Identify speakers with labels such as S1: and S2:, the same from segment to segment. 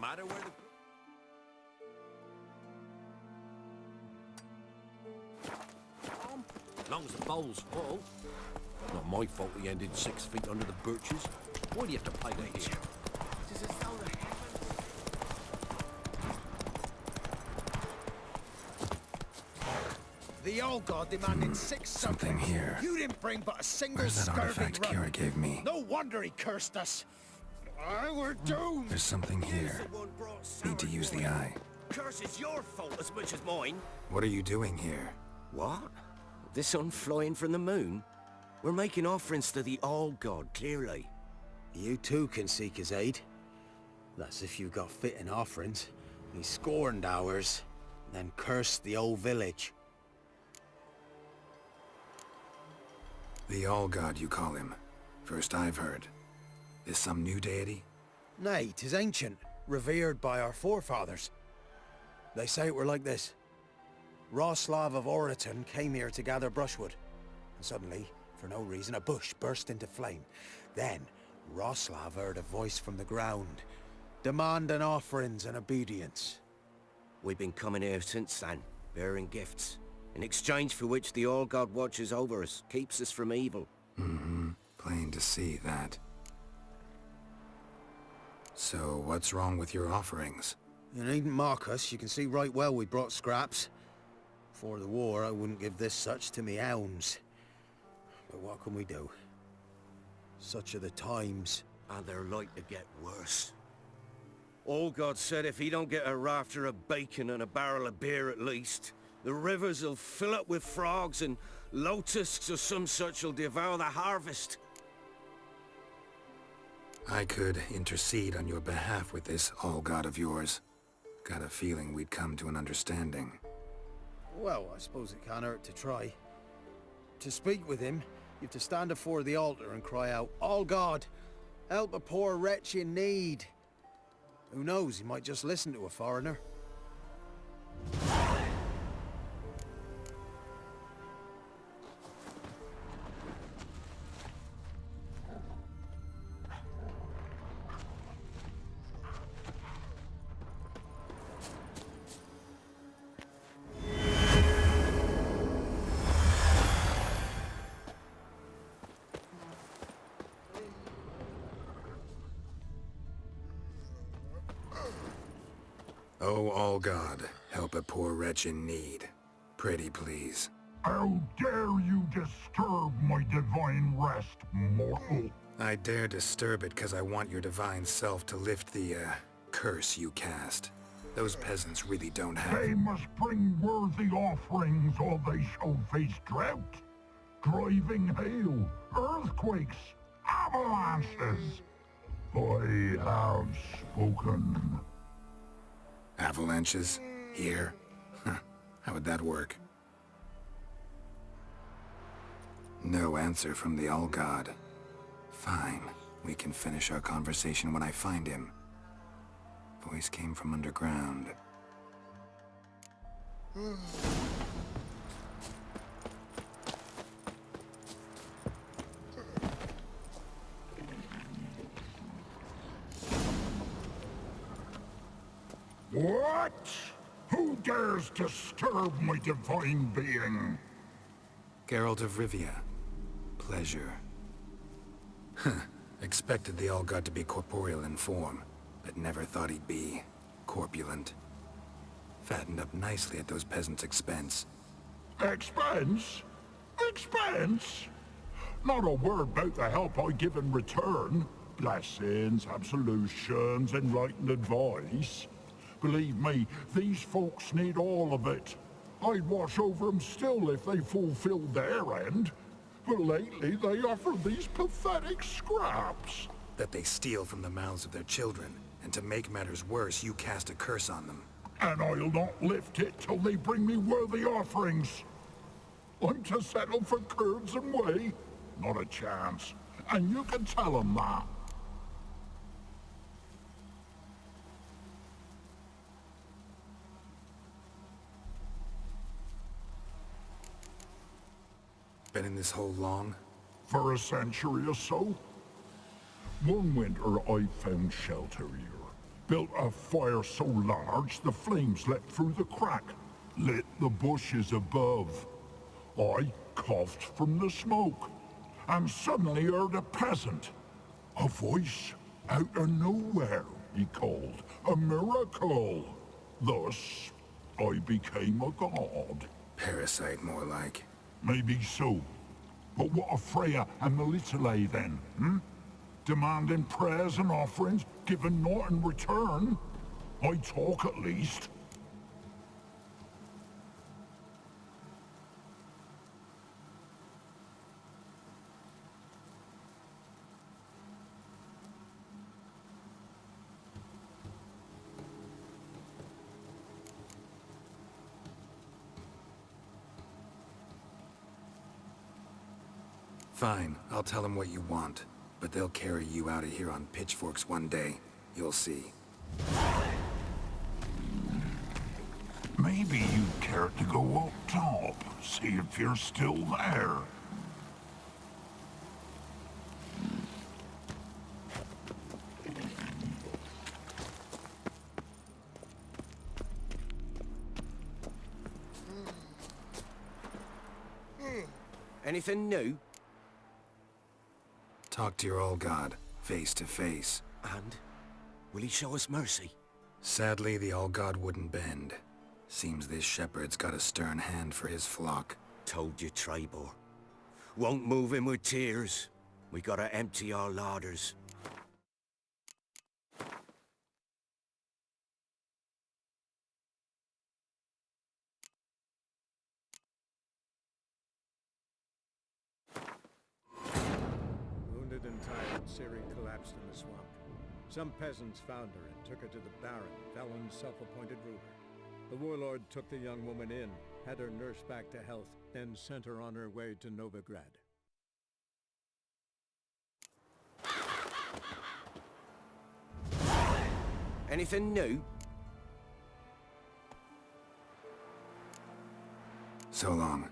S1: matter where the... Long as the bowl's full. Not my fault he ended 6 feet under the birches. Why do you have to play that here? It is as though the heavens...
S2: The old god demanded 6
S3: something here.
S2: You didn't bring but a single
S3: Where's that artifact Ciri gave me?
S2: No wonder he cursed us. We're doomed.
S3: There's something here. Need to use the eye.
S1: Curse is your fault as much as mine.
S3: What are you doing here?
S1: What? The sun flying from the moon? We're making offerings to the old god, clearly.
S2: You too can seek his aid. That's if you got fitting offerings. He scorned ours, then cursed the old village.
S3: The All-God, you call him. First I've heard. Is some new deity?
S2: Nay, 'tis ancient, revered by our forefathers. They say it were like this. Roslav of Oriton came here to gather brushwood, and suddenly, for no reason, a bush burst into flame. Then, Roslav heard a voice from the ground, demanding offerings and obedience.
S1: We've been coming here since then, bearing gifts, in exchange for which the All-God watches over us, keeps us from evil.
S3: Mm-hmm. Plain to see that. So, what's wrong with your offerings?
S2: You needn't mock us. You can see right well we brought scraps. Before the war, I wouldn't give this such to me hounds. But what can we do? Such are the times.
S1: And they're like to get worse. All-God said if he don't get a rafter of bacon and a barrel of beer at least, the rivers will fill up with frogs and lotuses or some such will devour the harvest.
S3: I could intercede on your behalf with this All-God of yours. Got a feeling we'd come to an understanding.
S2: Well, I suppose it can't hurt to try. To speak with him, you have to stand before the altar and cry out, All-God, help a poor wretch in need. Who knows, he might just listen to a foreigner.
S3: Oh, All-God, help a poor wretch in need. Pretty please.
S4: How dare you disturb my divine rest, mortal?
S3: I dare disturb it because I want your divine self to lift the, curse you cast. Those peasants really don't have...
S4: They must bring worthy offerings or they shall face drought, driving hail, earthquakes, avalanches. I have spoken.
S3: Avalanches? Here? Huh. How would that work? No answer from the All-God. Fine. We can finish our conversation when I find him. Voice came from underground.
S4: What? Who dares disturb my divine being?
S3: Geralt of Rivia. Pleasure. Expected the All-God to be corporeal in form, but never thought he'd be corpulent. Fattened up nicely at those peasants' expense.
S4: Expense? Expense? Not a word about the help I give in return. Blessings, absolutions, enlightened advice. Believe me, these folks need all of it. I'd watch over them still if they fulfilled their end. But lately they offer these pathetic scraps.
S3: That they steal from the mouths of their children, and to make matters worse, you cast a curse on them.
S4: And I'll not lift it till they bring me worthy offerings. I'm to settle for curds and whey? Not a chance. And you can tell them that.
S3: Been in this hole long?
S4: For a century or so. One winter I found shelter here. Built a fire so large the flames leapt through the crack, lit the bushes above. I coughed from the smoke, and suddenly heard a peasant. A voice out of nowhere, he called. A miracle. Thus, I became a god.
S3: Parasite, more like.
S4: Maybe so. But what of Freya and Melitele then, Demanding prayers and offerings, giving naught in return? I talk at least.
S3: Fine, I'll tell them what you want. But they'll carry you out of here on pitchforks one day. You'll see.
S4: Maybe you'd care to go up top, see if you're still there.
S1: Anything new?
S3: Talk to your old god, face to face.
S1: And? Will he show us mercy?
S3: Sadly, the old god wouldn't bend. Seems this shepherd's got a stern hand for his flock.
S1: Told you, Trebor. Won't move him with tears. We gotta empty our larders.
S5: Wounded and tired, Ciri collapsed in the swamp. Some peasants found her and took her to the Baron, Velen's self-appointed ruler. The warlord took the young woman in, had her nursed back to health, then sent her on her way to Novigrad.
S1: Anything new?
S3: So long.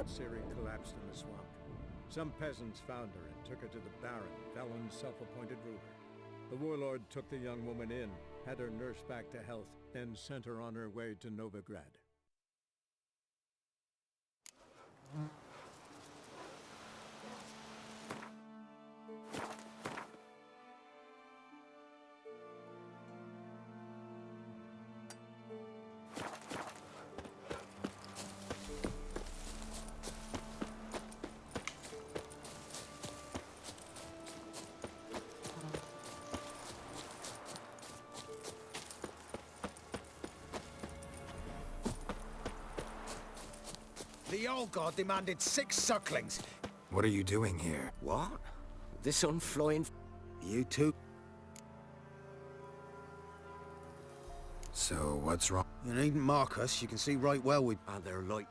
S5: Ciri collapsed in the swamp. Some peasants found her and took her to the Baron, Velen's self-appointed ruler. The warlord took the young woman in, had her nursed back to health, then sent her on her way to Novigrad.
S2: The old god demanded 6 sucklings.
S3: What are you doing here?
S1: What? This unflying...
S2: You too?
S3: So, what's wrong?
S2: You needn't mark us. You can see right well we...
S1: And they're like...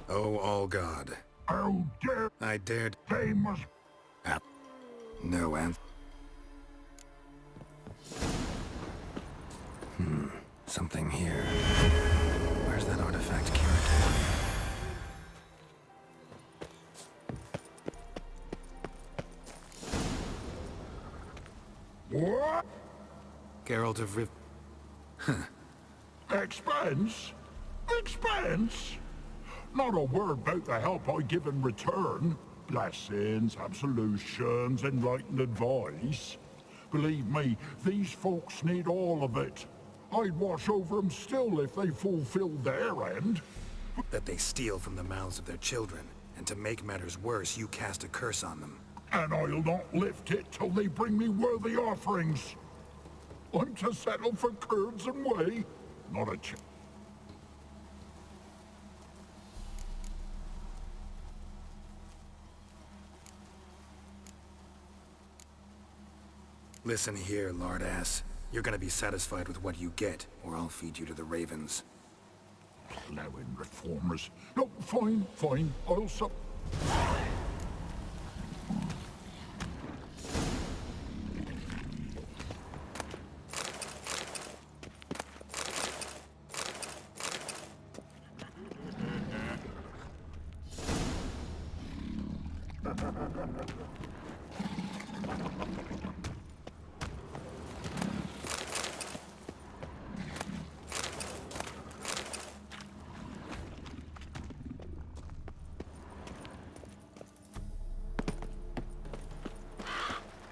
S3: Oh, all god.
S4: How dare
S3: I dared...
S4: they must...
S3: No answer. Something here. Where's that artifact carried?
S4: What?
S3: Geralt of Riv...
S4: Expense? Expense? Not a word about the help I give in return. Blessings, absolutions, enlightened advice. Believe me, these folks need all of it. I'd watch over them still if they fulfilled their end.
S3: That they steal from the mouths of their children, and to make matters worse, you cast a curse on them.
S4: and I'll not lift it till they bring me worthy offerings. I'm to settle for curds and whey, not a
S3: Listen here, lord-ass. You're gonna be satisfied with what you get, or I'll feed you to the ravens.
S4: Plowing reformers. No, fine, fine. I'll sup.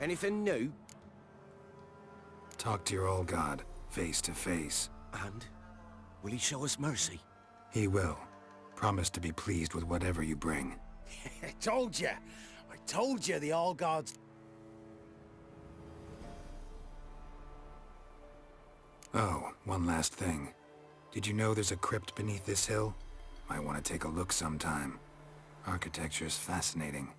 S1: Anything new?
S3: Talk to your old god, face to face.
S1: And? Will he show us mercy?
S3: He will. Promise to be pleased with whatever you bring.
S2: I told you! I told you the All Gods...
S3: Oh, one last thing. Did you know there's a crypt beneath this hill? Might want to take a look sometime. Architecture's fascinating.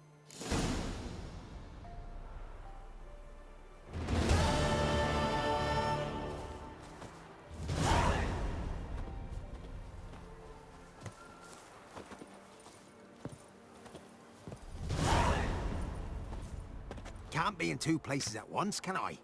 S2: Can't be in two places at once, can I?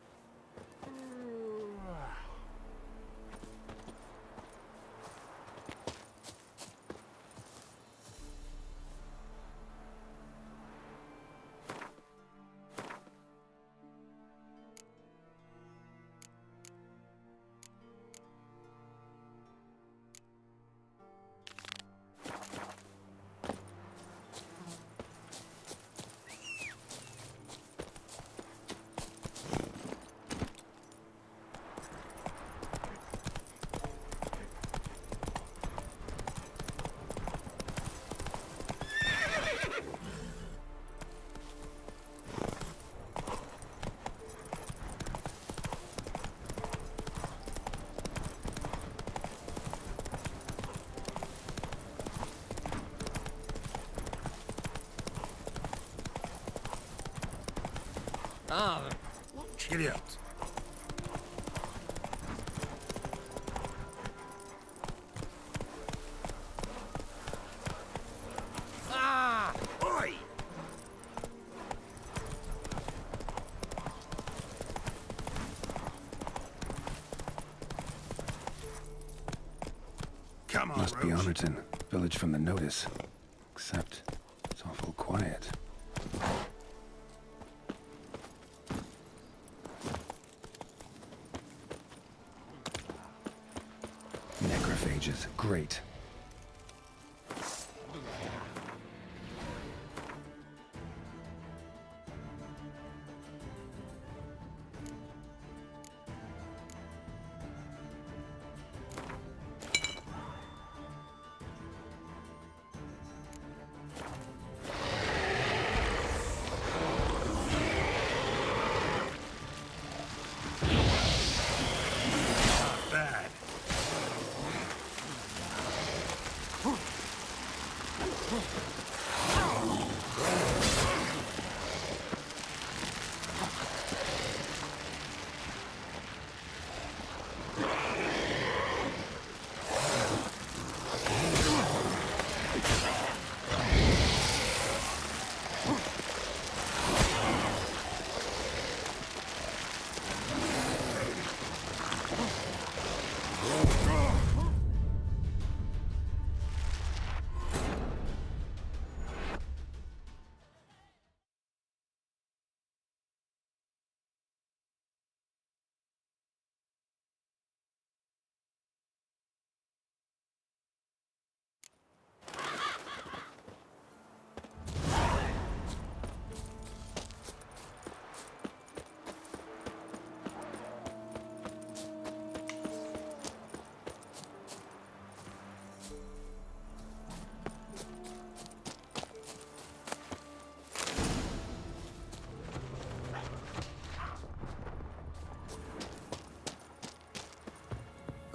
S1: Ah,
S2: Idiot.
S1: ah! Oi!
S2: Come on,
S3: Must be
S2: Rose.
S3: Honorton, village from the notice. Except, it's awful quiet. Necrophages, great.
S2: Bad.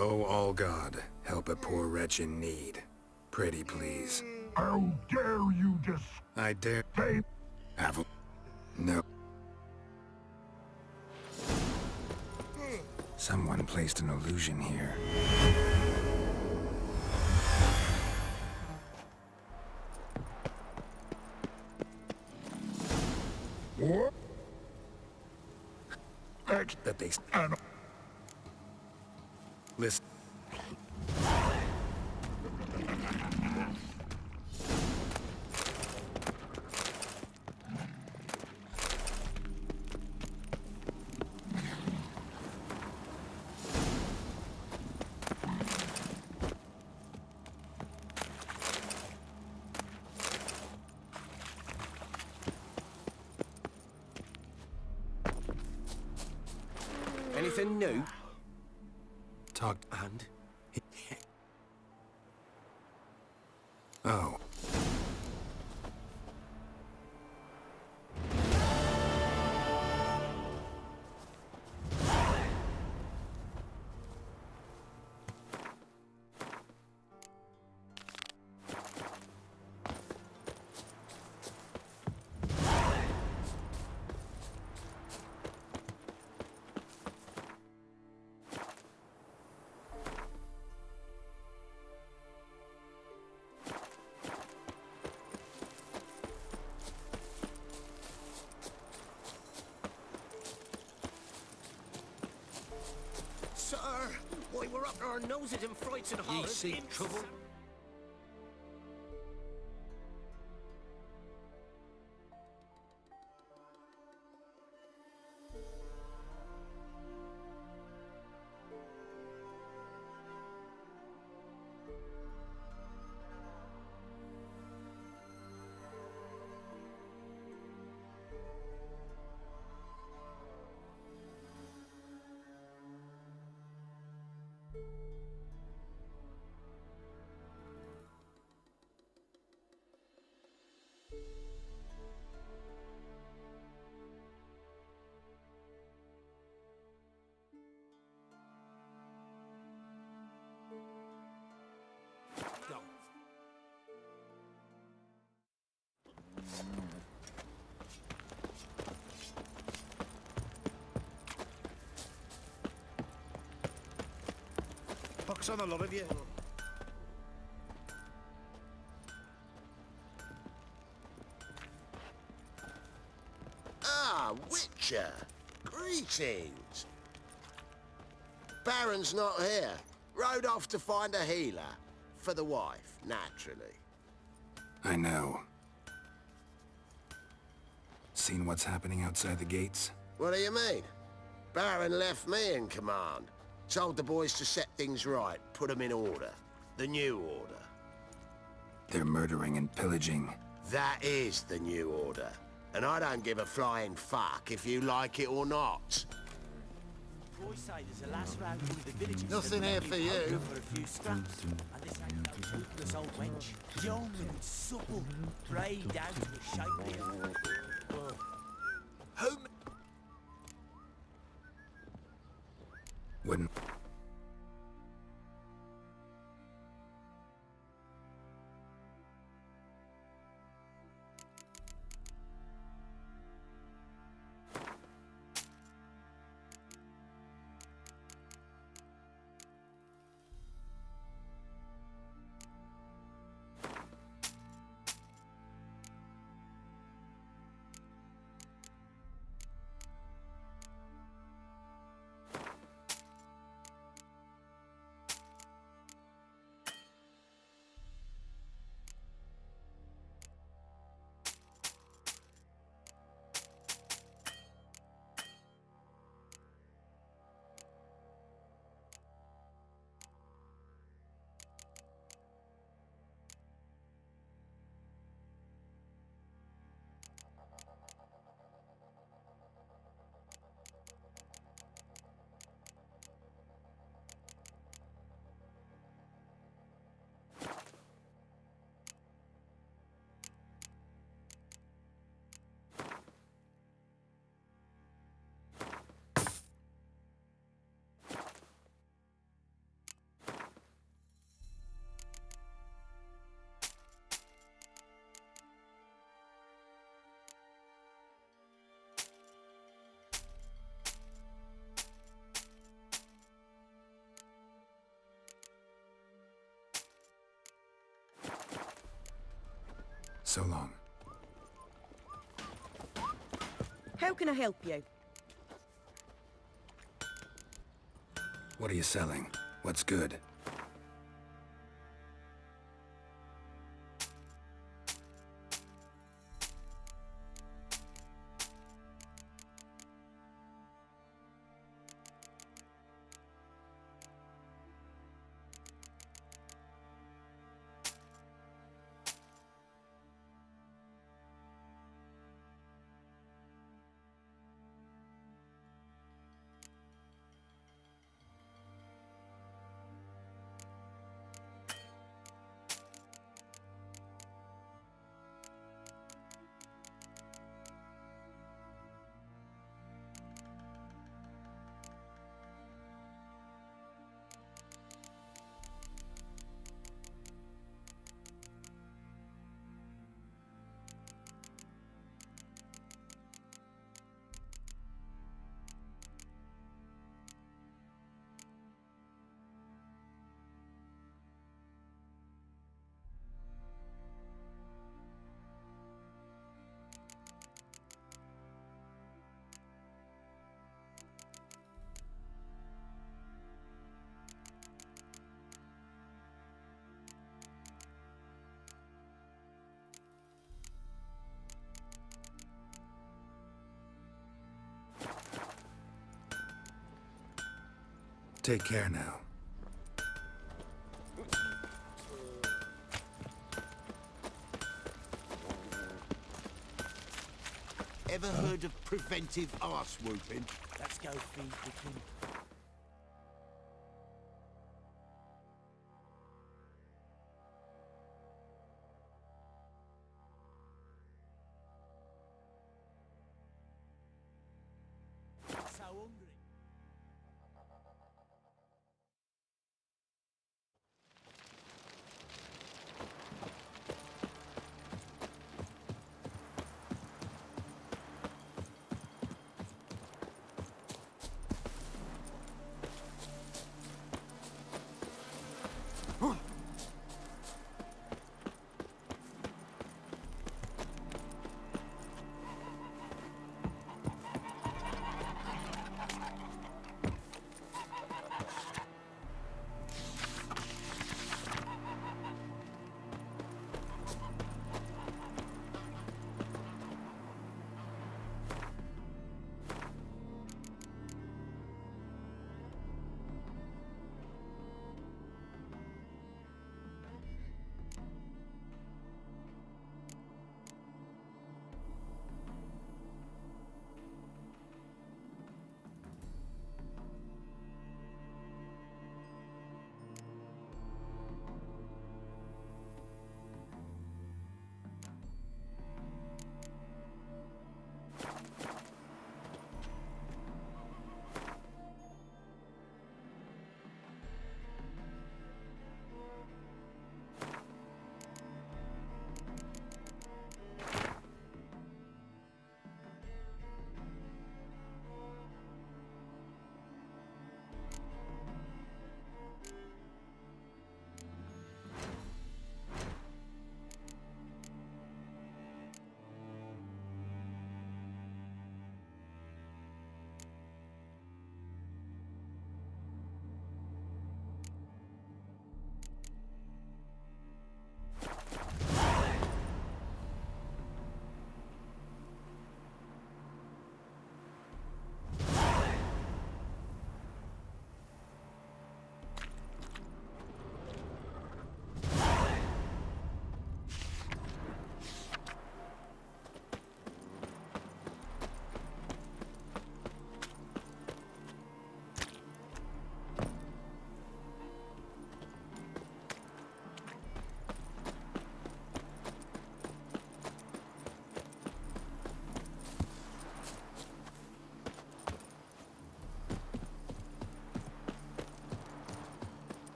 S3: Oh, all God, help a poor wretch in need. Pretty please.
S4: How dare you just
S3: I dare...
S4: say
S3: Have... No. Someone placed an illusion here.
S4: what?
S3: That they...
S4: And
S3: Listen.
S1: Anything new?
S3: Talk...
S1: And?
S3: Oh.
S1: Sir, why we're up to our noses in frights and horrors.
S2: seek trouble? Pox on a lot of you.
S6: Ah, Witcher! Greetings! Baron's not here. Rode off to find a healer. For the wife, naturally.
S3: I know. Seen what's happening outside the gates?
S6: What do you mean? Baron left me in command. Told the boys to set things right, put them in order. The new order.
S3: They're murdering and pillaging.
S6: That is the new order. And I don't give a flying fuck if you like it or not.
S7: Boys say there's a last round through the village.
S6: Nothing here for you.
S7: For a few scraps. And this ain't no toothless old wench. Young and supple. Prayed down to a shapely.
S6: Who...
S3: Wouldn't... So long.
S8: How can I help you?
S3: What are you selling? What's good? Take care now.
S6: Ever heard of preventive arse whooping?
S7: Let's go feed the king. So hungry.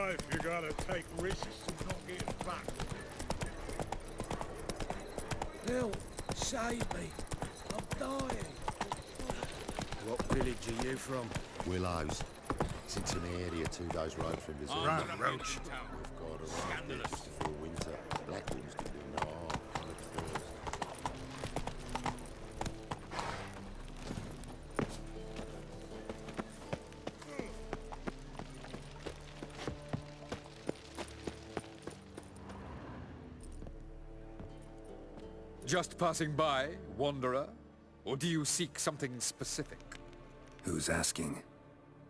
S4: life, you gotta take risks and not get back.
S1: Help! Save me! I'm dying! What village are you from?
S6: Willows. It's an area 2 days' road from Vizima.
S1: Round the roach.
S6: We've got around here just before winter. Black ones can do no harm.
S9: Just passing by, wanderer? Or do you seek something specific?
S3: Who's asking?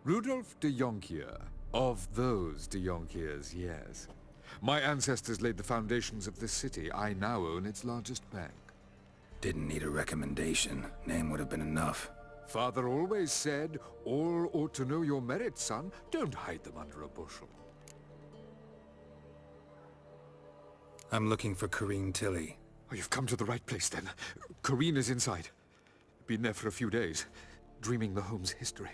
S9: Rudolf de Jonkier. Of those de Jonkiers, yes. My ancestors laid the foundations of this city. I now own its largest bank.
S3: Didn't need a recommendation. Name would have been enough.
S9: Father always said, all ought to know your merits, son. Don't hide them under a bushel.
S3: I'm looking for Corrine Tilly.
S9: Oh, you've come to the right place, then. Corrine is inside. Been there for a few days, dreaming the home's history.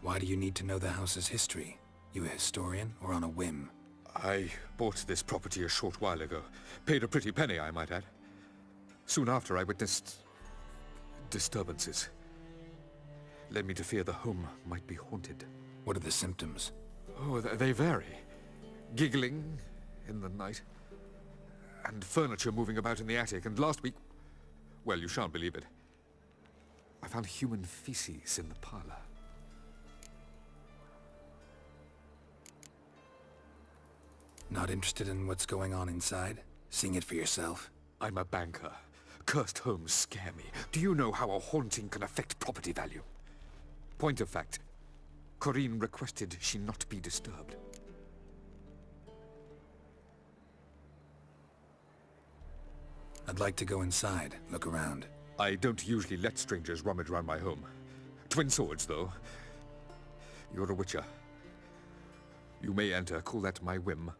S3: Why do you need to know the house's history? You a historian, or on a whim?
S9: I bought this property a short while ago. Paid a pretty penny, I might add. Soon after, I witnessed disturbances. Led me to fear the home might be haunted.
S3: What are the symptoms?
S9: Oh, they vary. Giggling in the night, and furniture moving about in the attic, and last week... well, you shan't believe it. I found human feces in the parlor.
S3: Not interested in what's going on inside? Seeing it for yourself?
S9: I'm a banker. Cursed homes scare me. Do you know how a haunting can affect property value? Point of fact, Corrine requested she not be disturbed.
S3: I'd like to go inside, look around.
S9: I don't usually let strangers rummage around my home. Twin swords, though. You're a witcher. You may enter, call that my whim.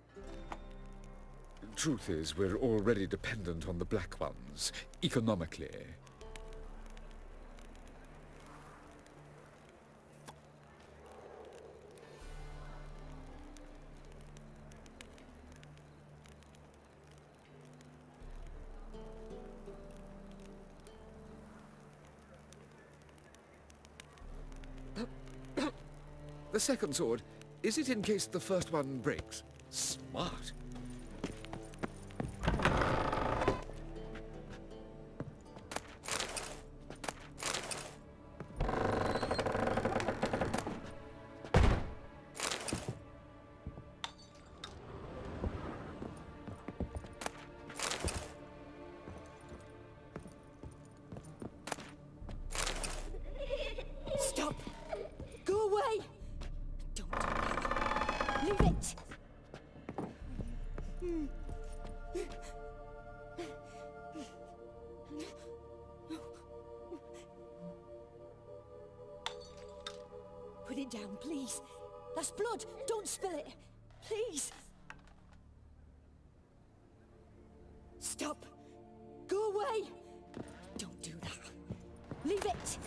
S9: Truth is, we're already dependent on the Black Ones, economically. The second sword, is it in case the first one breaks? Smart.
S8: Stop! Go away! Don't do that. Leave it! Put it down, please. That's blood. Don't spill it. Please. Stop. Go away. Don't do that. Leave it.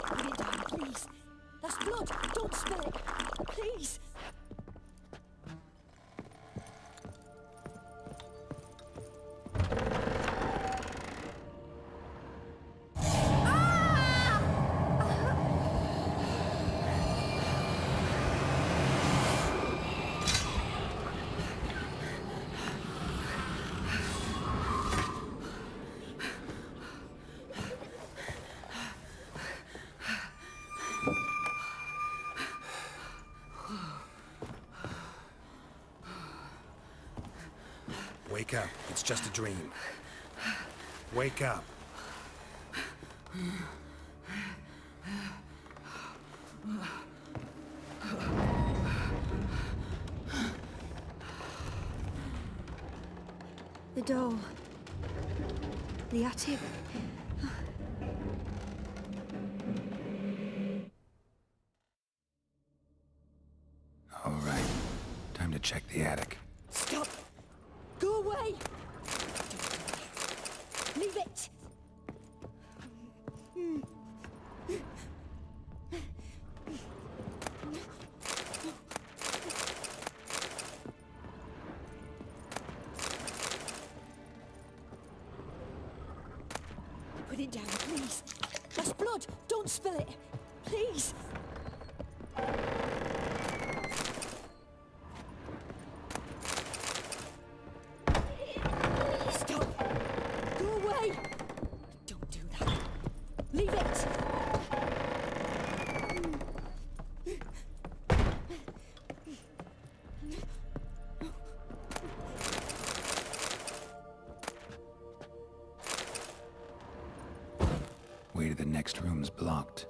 S8: Put it down, please. That's blood. Don't spill it. Please.
S2: Wake up. It's just a dream. Wake up.
S10: The door. The attic.
S3: All right. should check the attic.
S8: Stop! Go away! Leave it! Put it down, please. That's blood! Don't spill it! Please! Stop! Go away! Don't do that. Leave it!
S3: Way to the next room's blocked.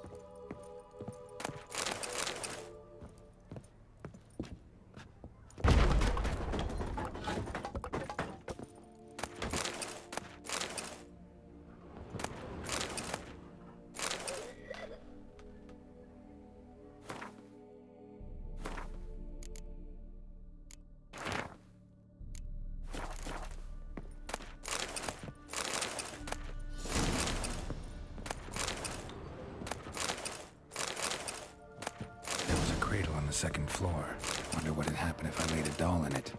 S3: Second floor. Wonder what would happen if I laid a doll in it.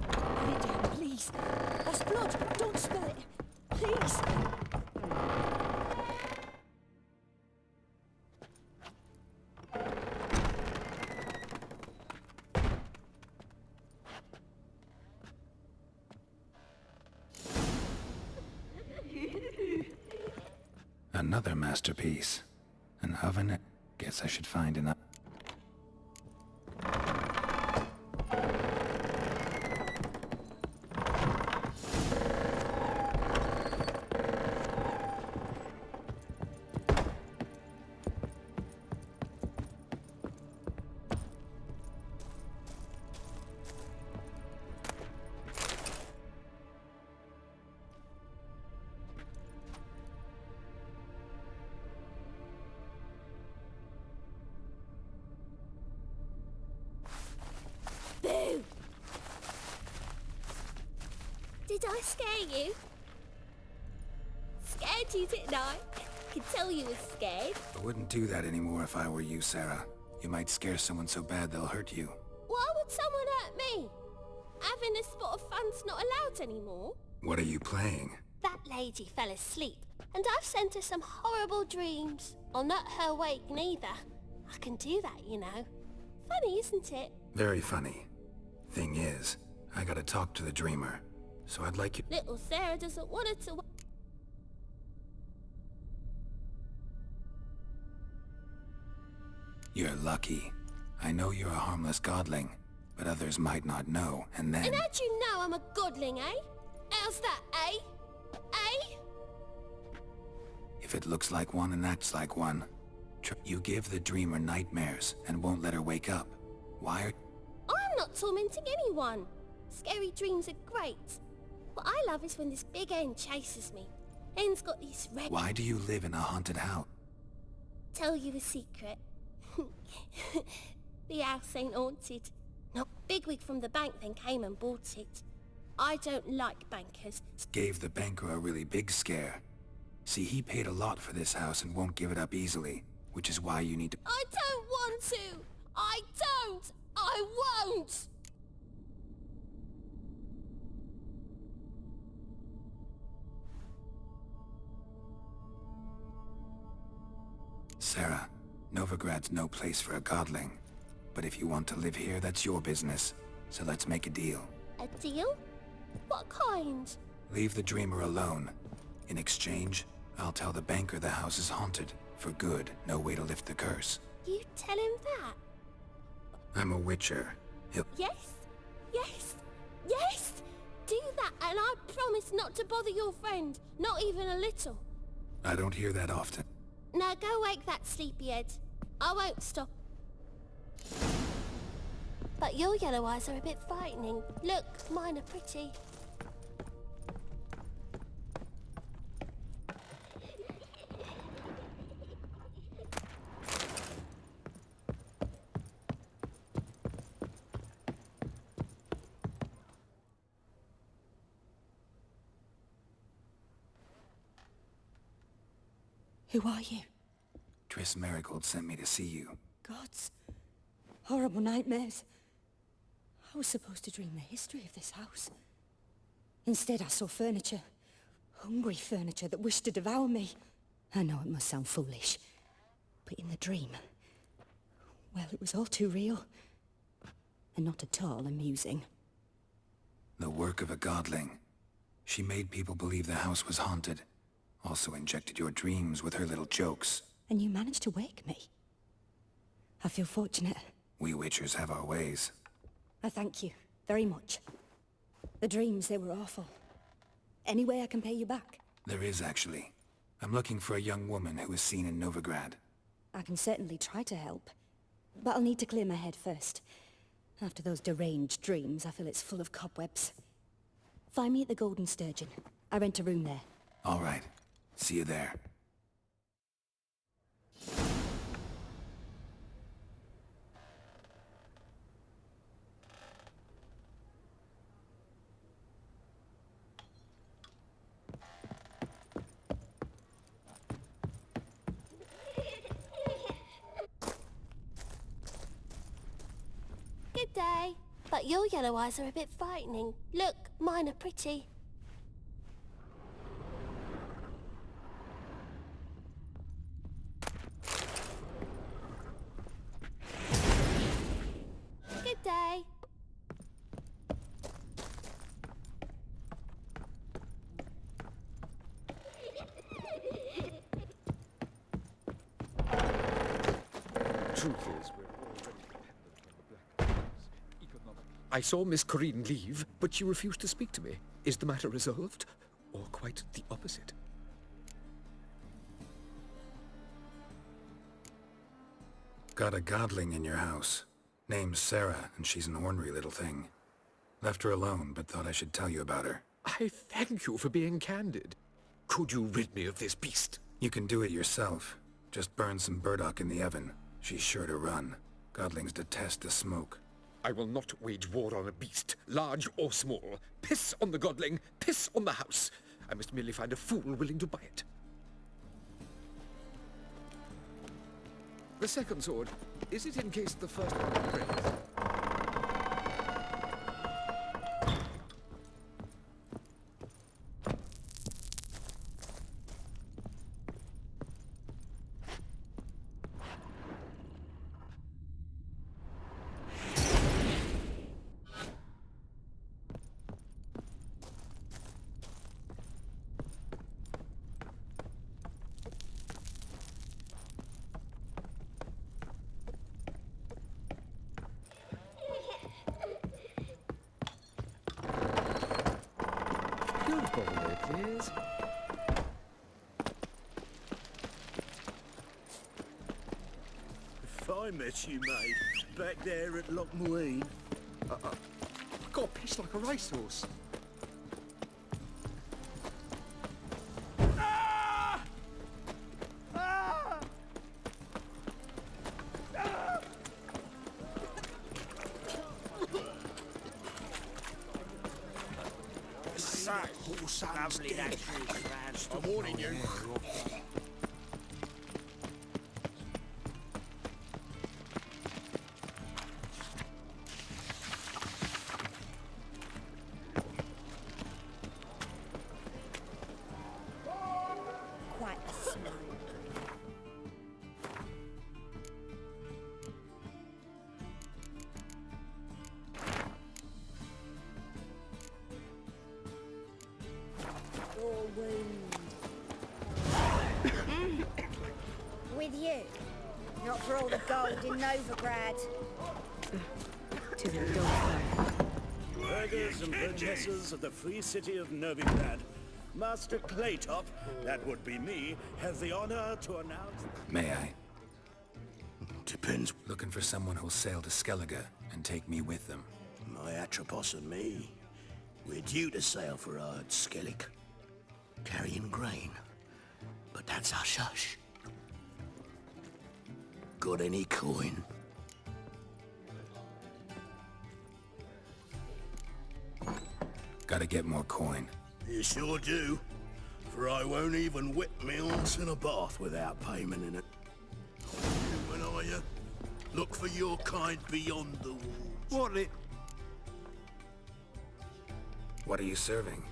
S8: Put it down, please. That's blood. Don't spill it. Please.
S3: Another masterpiece. An oven. Guess I should find an oven.
S11: Boo! Did I scare you? Scared you, didn't I? Could tell you was scared.
S3: I wouldn't do that anymore if I were you, Sarah. You might scare someone so bad they'll hurt you.
S11: Why would someone hurt me? Having a spot of fun's not allowed anymore.
S3: What are you playing?
S11: That lady fell asleep, and I've sent her some horrible dreams. I'll not her wake neither. I can do that, you know. Funny, isn't it?
S3: Very funny. Thing is, I gotta talk to the dreamer. So I'd like you...
S11: Little Sarah doesn't want her to...
S3: You're lucky. I know you're a harmless godling, but others might not know, and then...
S11: And how'd you know I'm a godling, eh? How's that, eh? Eh?
S3: If it looks like one and acts like one, you give the dreamer nightmares and won't let her wake up. Why are...
S11: I'm not tormenting anyone. Scary dreams are great. What I love is when this big end chases me. End's got these red...
S3: Why do you live in a haunted house?
S11: Tell you a secret. The house ain't haunted. Not bigwig from the bank then came and bought it. I don't like bankers.
S3: Gave the banker a really big scare. See, he paid a lot for this house and won't give it up easily, which is why you need to...
S11: I don't want to! I don't! I won't!
S3: Sarah, Novigrad's no place for a godling. But if you want to live here, that's your business. So let's make a deal.
S11: A deal? What kind?
S3: Leave the dreamer alone. In exchange, I'll tell the banker the house is haunted. For good, no way to lift the curse.
S11: You tell him that?
S3: I'm a witcher. He'll...
S11: Yes? Yes? Yes! Do that and I promise not to bother your friend. Not even a little.
S3: I don't hear that often.
S11: Now go wake that sleepyhead. I won't stop. but your yellow eyes are a bit frightening. Look, mine are pretty.
S8: Who are you?
S3: Triss Merigold sent me to see you.
S8: Gods. Horrible nightmares. I was supposed to dream the history of this house. Instead, I saw furniture. Hungry furniture that wished to devour me. I know it must sound foolish, but in the dream, well, it was all too real. And not at all amusing.
S3: The work of a godling. She made people believe the house was haunted. Also injected your dreams with her little jokes.
S8: And you managed to wake me. I feel fortunate.
S3: We witchers have our ways.
S8: I thank you very much. The dreams, they were awful. Any way I can pay you back?
S3: There is, actually. I'm looking for a young woman who was seen in Novigrad.
S8: I can certainly try to help. But I'll need to clear my head first. After those deranged dreams, I feel it's full of cobwebs. Find me at the Golden Sturgeon. I rent a room there.
S3: All right. See you there.
S11: Good day. But your yellow eyes are a bit frightening. Look, mine are pretty. Good day.
S9: Truth is, we're already dependent on the Black Crones. I saw Miss Corrine leave, but she refused to speak to me. Is the matter resolved? Or quite the opposite?
S3: Got a godling in your house. Name's Sarah, and she's an ornery little thing. Left her alone, but thought I should tell you about her.
S9: I thank you for being candid. Could you rid me of this beast?
S3: You can do it yourself. Just burn some burdock in the oven. She's sure to run. Godlings detest the smoke.
S9: I will not wage war on a beast, large or small. Piss on the godling, piss on the house. I must merely find a fool willing to buy it. The second sword, is it in case the first one breaks? Don't bother me, please.
S12: If I met you, mate, back there at Lochmuine.
S9: I've got a piss like a racehorse.
S12: Lovely that tree, I'm warning you.
S8: Quite a smile.
S10: With you. Not for all the gold in Novigrad.
S8: To the dog.
S12: Burghers and burgesses of the free city of Novigrad. Master Claytop, that would be me, has the honor to announce...
S3: May I?
S12: Depends.
S3: Looking for someone who'll sail to Skellige and take me with them.
S12: My Atropos and me, we're due to sail for Skellige, carrying grain. But that's hush-hush. Got any coin?
S3: Gotta get more coin.
S12: You sure do. For I won't even whip me horse in a bath without payment in it. When are you? Look for your kind beyond the walls.
S3: What are you serving?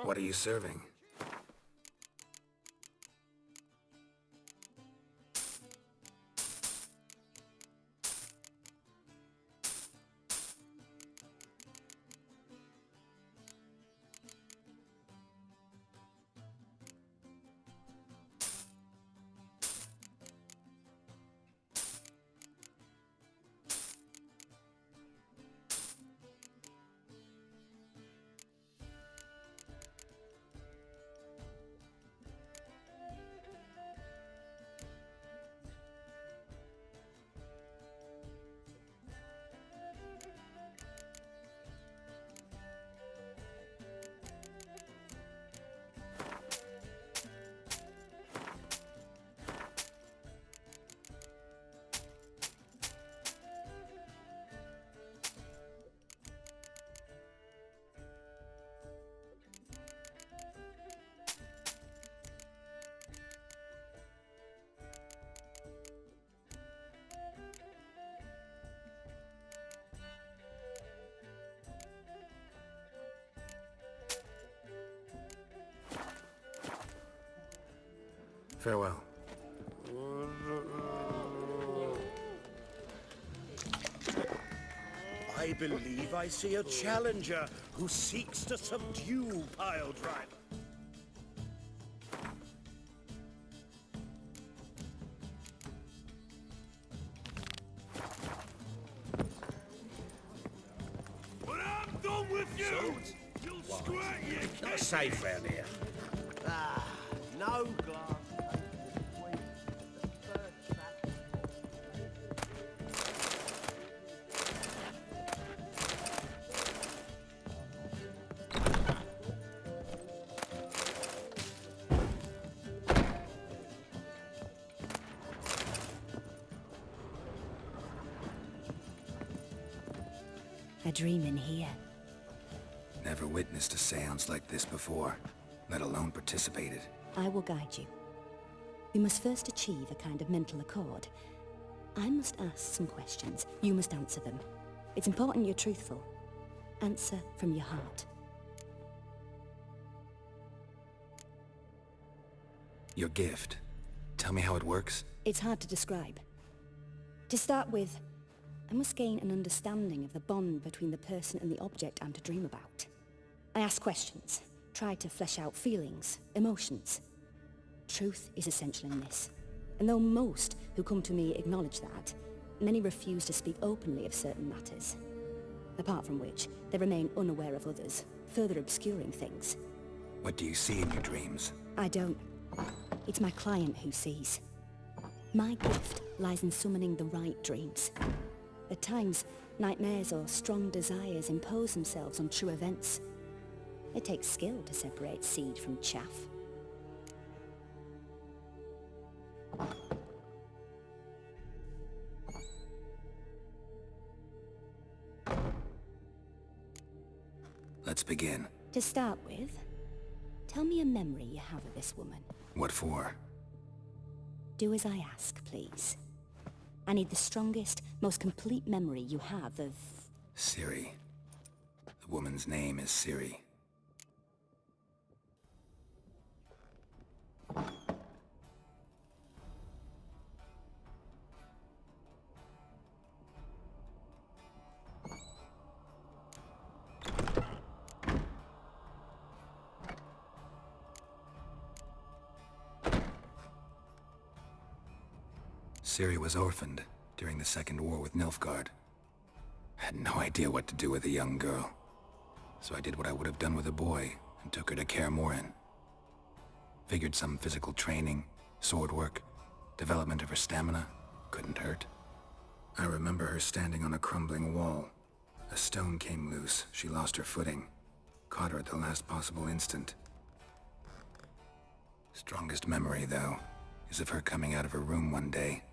S3: What are you serving? Farewell.
S12: I believe I see a challenger who seeks to subdue Pile Driver. When I'm done with you, you'll squirt your
S6: Not safe round here.
S12: no glass.
S8: A dream in here.
S3: Never witnessed a seance like this before, let alone participated.
S8: I will guide you. We must first achieve a kind of mental accord. I must ask some questions. You must answer them. It's important you're truthful. Answer from your heart.
S3: Your gift. Tell me how it works.
S8: It's hard to describe. To start with, I must gain an understanding of the bond between the person and the object I'm to dream about. I ask questions, try to flesh out feelings, emotions. Truth is essential in this. And though most who come to me acknowledge that, many refuse to speak openly of certain matters. Apart from which, they remain unaware of others, further obscuring things.
S3: What do you see in your dreams?
S8: I don't. It's my client who sees. My gift lies in summoning the right dreams. At times, nightmares or strong desires impose themselves on true events. It takes skill to separate seed from chaff.
S3: Let's begin.
S8: To start with, tell me a memory you have of this woman.
S3: What for?
S8: Do as I ask, please. I need the strongest, most complete memory you have of...
S3: Ciri. The woman's name is Ciri. Ciri was orphaned during the Second War with Nilfgaard. I had no idea what to do with a young girl. So I did what I would have done with a boy and took her to Kaer Morhen. Figured some physical training, sword work, development of her stamina couldn't hurt. I remember her standing on a crumbling wall. A stone came loose, she lost her footing. Caught her at the last possible instant. Strongest memory, though, is of her coming out of her room one day,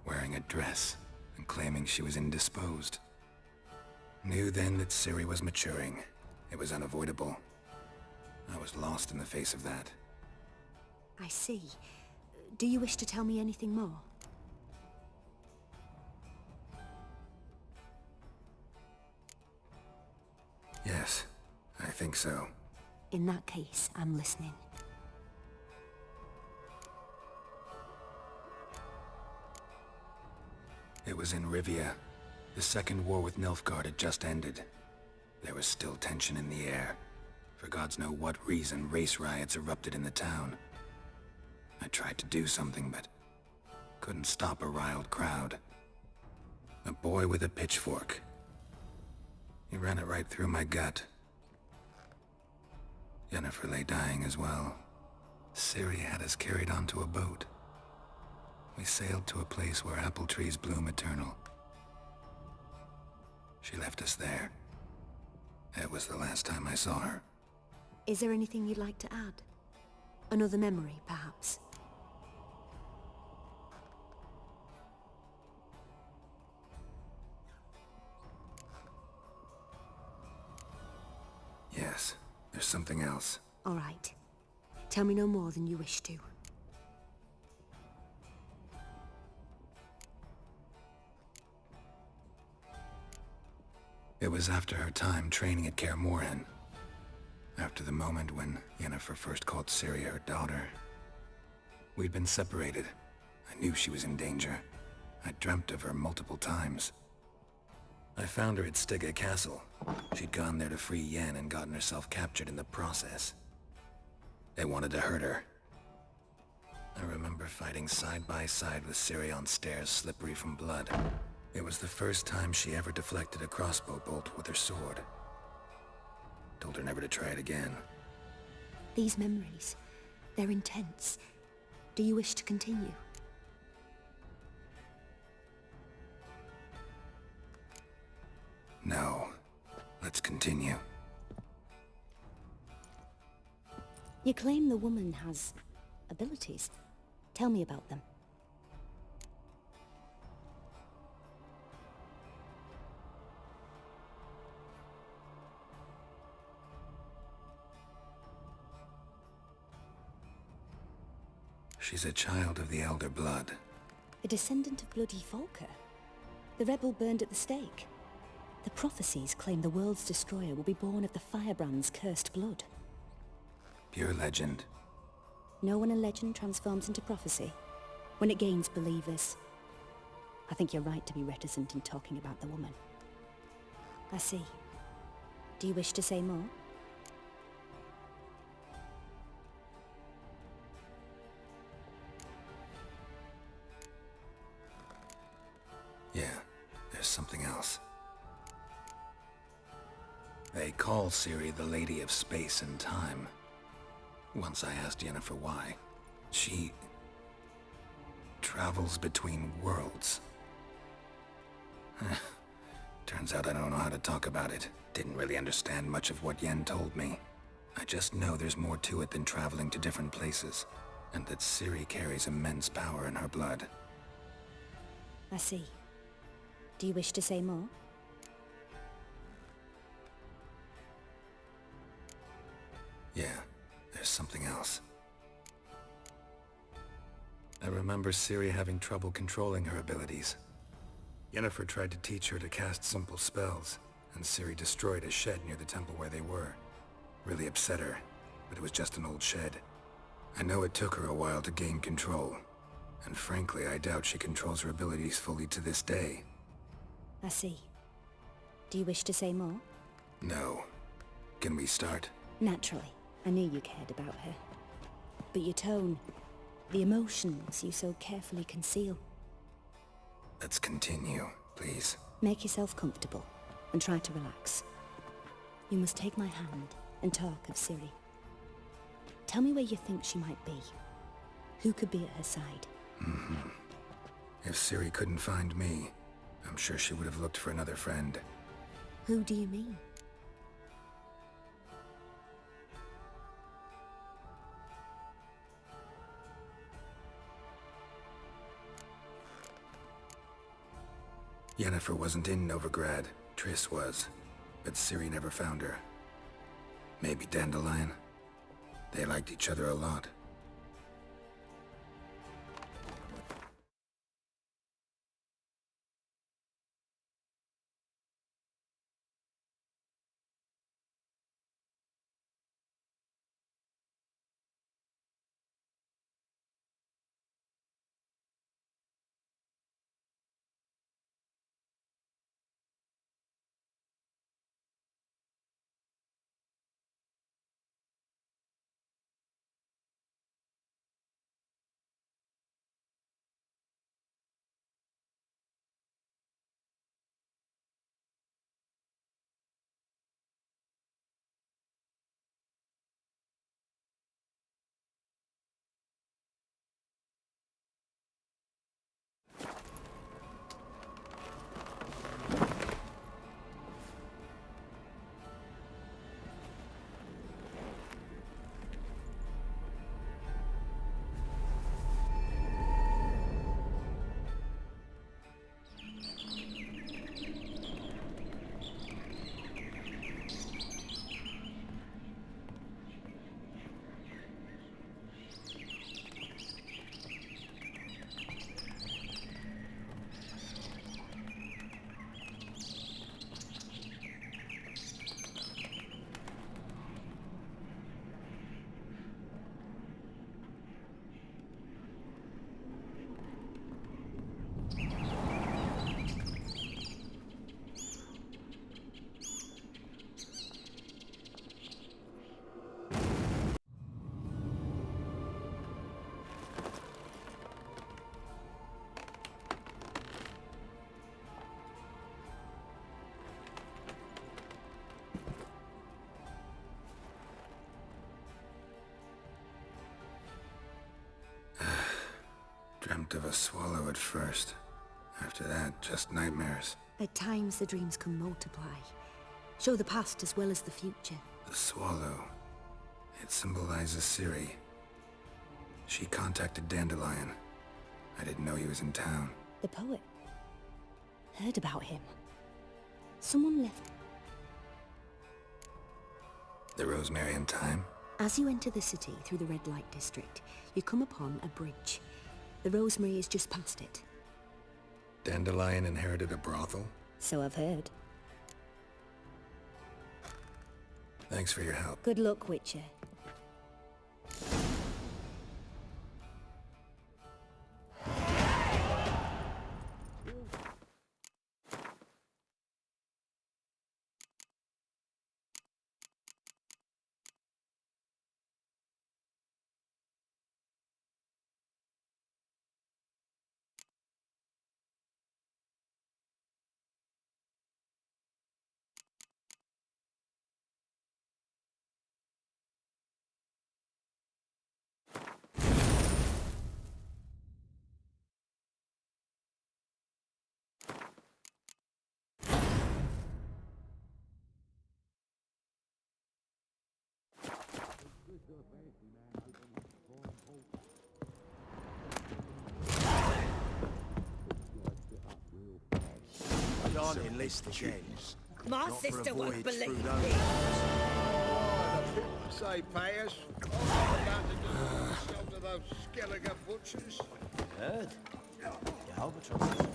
S3: wearing a dress and claiming she was indisposed. Knew then that Ciri was maturing. It was unavoidable. I was lost in the face of that.
S13: I see. Do you wish to tell me anything more?
S3: Yes, I think so.
S13: In that case, I'm listening.
S3: It was in Rivia. The Second War with Nilfgaard had just ended. There was still tension in the air. For gods know what reason, race riots erupted in the town. I tried to do something, but couldn't stop a riled crowd. A boy with a pitchfork. He ran it right through my gut. Yennefer lay dying as well. Ciri had us carried onto a boat. We sailed to a place where apple trees bloom eternal. She left us there. That was the last time I saw her.
S13: Is there anything you'd like to add? Another memory, perhaps?
S3: Yes, there's something else.
S13: All right. Tell me no more than you wish to.
S3: It was after her time training at Kaer Morhen. After the moment when Yennefer first called Ciri her daughter. We'd been separated. I knew she was in danger. I dreamt of her multiple times. I found her at Skellige Castle. She'd gone there to free Yen and gotten herself captured in the process. They wanted to hurt her. I remember fighting side by side with Ciri on stairs slippery from blood. It was the first time she ever deflected a crossbow bolt with her sword. Told her never to try it again.
S13: These memories, they're intense. Do you wish to continue?
S3: No. Let's continue.
S13: You claim the woman has abilities. Tell me about them.
S3: She's a child of the Elder Blood.
S13: A descendant of bloody Volker. The rebel burned at the stake. The prophecies claim the world's destroyer will be born of the firebrand's cursed blood.
S3: Pure legend.
S13: Know when a legend transforms into prophecy? When it gains believers. I think you're right to be reticent in talking about the woman. I see. Do you wish to say more?
S3: Yeah, there's something else. They call Ciri the Lady of Space and Time. Once I asked Yennefer why. She travels between worlds. Turns out I don't know how to talk about it. Didn't really understand much of what Yen told me. I just know there's more to it than traveling to different places, and that Ciri carries immense power in her blood.
S13: I see. Do you wish to say more?
S3: Yeah, there's something else. I remember Ciri having trouble controlling her abilities. Yennefer tried to teach her to cast simple spells, and Ciri destroyed a shed near the temple where they were. Really upset her, but it was just an old shed. I know it took her a while to gain control, and frankly, I doubt she controls her abilities fully to this day.
S13: I see. Do you wish to say more?
S3: No. Can we start?
S13: Naturally. I knew you cared about her. But your tone, the emotions you so carefully conceal,
S3: Let's continue, please.
S13: Make yourself comfortable and try to relax. You must take my hand and talk of Ciri. Tell me where you think she might be. Who could be at her side?
S3: If Ciri couldn't find me, I'm sure she would have looked for another friend.
S13: Who do you mean?
S3: Yennefer wasn't in Novigrad. Triss was. But Ciri never found her. Maybe Dandelion? They liked each other a lot. Dreamt of a swallow at first. After that, just nightmares.
S13: At times the dreams can multiply. Show the past as well as the future.
S3: The swallow. It symbolizes Ciri. She contacted Dandelion. I didn't know he was in town.
S13: The poet. Heard about him. Someone left.
S3: The Rosemary in time?
S13: As you enter the city through the red light district, you come upon a bridge. The Rosemary is just past it.
S3: Dandelion inherited a brothel?
S13: So I've heard.
S3: Thanks for your help.
S13: Good luck, Witcher.
S2: Can't enlist again.
S10: My
S2: Not for a
S10: sister won't
S2: voyage
S10: believe
S2: through
S10: me.
S2: those
S6: Say, payers, I'm about to do myself to those Skellige butchers.
S7: Heard. The albatrosses.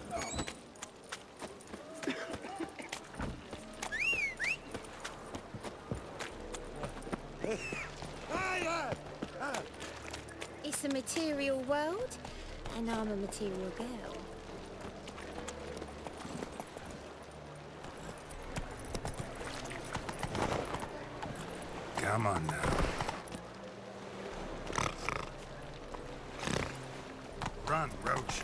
S10: It's a material world, and I'm a material girl.
S3: Come on now. Run, Roach.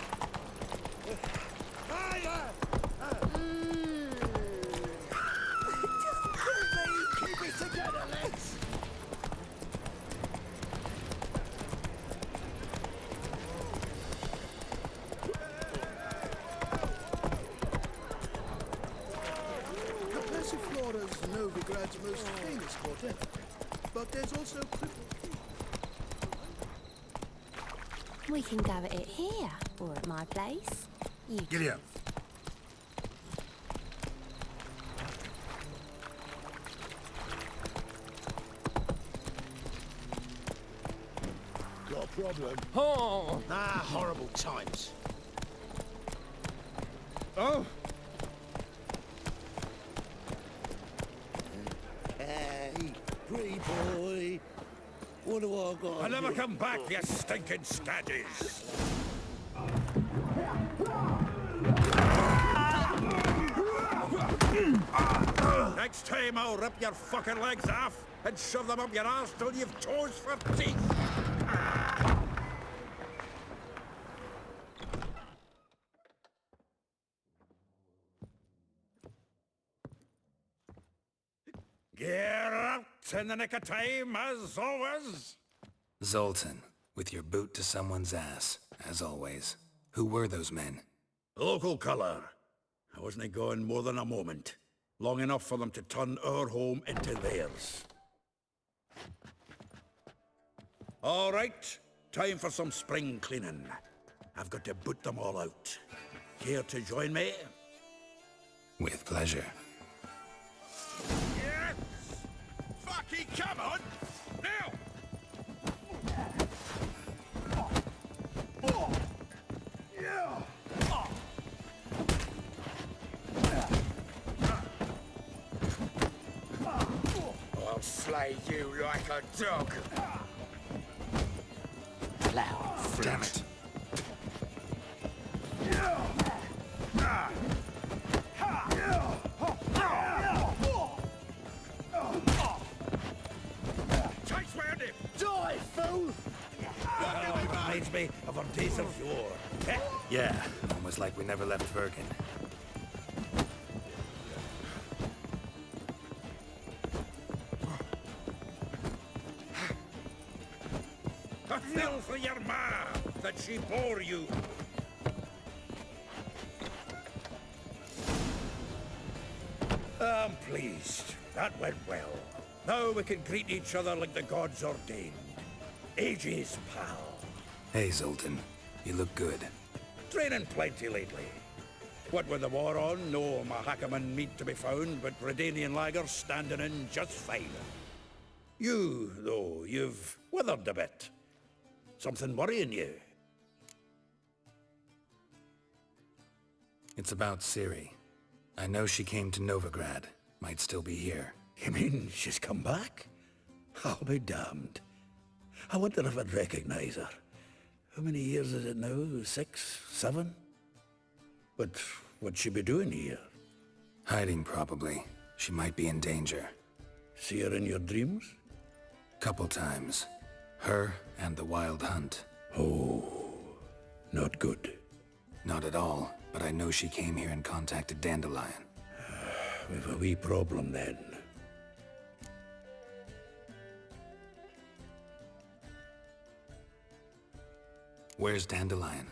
S6: Keep it together, lads!
S12: Flora's Novigrad's most famous quarter, but there's also
S10: We can go at it here, or at my place. You
S12: Giddy up.
S6: Got a problem?
S1: Oh!
S6: Ah, horrible times.
S1: Oh!
S6: Hey, pretty boy. What do I got?
S1: I'll never come back, you stinking staggies! Next time I'll rip your fucking legs off and shove them up your arse till you've toes for teeth! Geralt, in the nick of time, as always.
S3: Zoltan, with your boot to someone's ass, as always. Who were those men?
S12: Local colour. I wasn't gone more than a moment. Long enough for them to turn our home into theirs. All right, time for some spring cleaning. I've got to boot them all out. Care to join me?
S3: With pleasure.
S1: Yes! Fucking come on! Now! I'll slay you like a dog.
S3: Damn it.
S1: Chase round him!
S6: Die, fool!
S12: Reminds me of our days of yore.
S3: Yeah, almost like we never left Vergen.
S1: A fill for your ma, that she bore you.
S12: I'm pleased. That went well. Now we can greet each other like the gods ordained. Ages, pal.
S3: Hey, Zoltan. You look good.
S12: Training plenty lately. What with the war on, no Mahakaman meat to be found, but Redanian lagers standing in just fine. You, though, you've withered a bit. Something worrying you?
S3: It's about Ciri. I know she came to Novigrad. Might still be here.
S12: You mean she's come back? I'll be damned. I wonder if I'd recognize her. How many years is it now? 6, 7? But what'd she be doing here?
S3: Hiding, probably. She might be in danger.
S12: See her in your dreams?
S3: Couple times. Her and the Wild Hunt.
S12: Oh, not good.
S3: Not at all, but I know she came here and contacted Dandelion.
S12: We've a wee problem then.
S3: Where's Dandelion?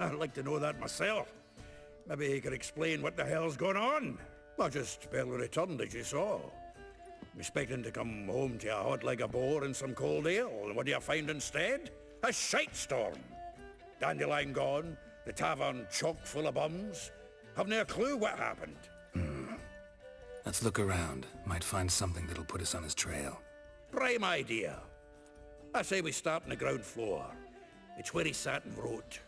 S12: I'd like to know that myself. Maybe he could explain what the hell's going on. I just barely returned, as you saw. Expecting to come home to a hot like a boar and some cold ale. And what do you find instead? A shite storm. Dandelion gone, the tavern chock full of bums. Haven't a clue what happened.
S3: Let's look around. Might find something that'll put us on his trail.
S12: Prime idea. I say we start on the ground floor. It's where he sat and wrote.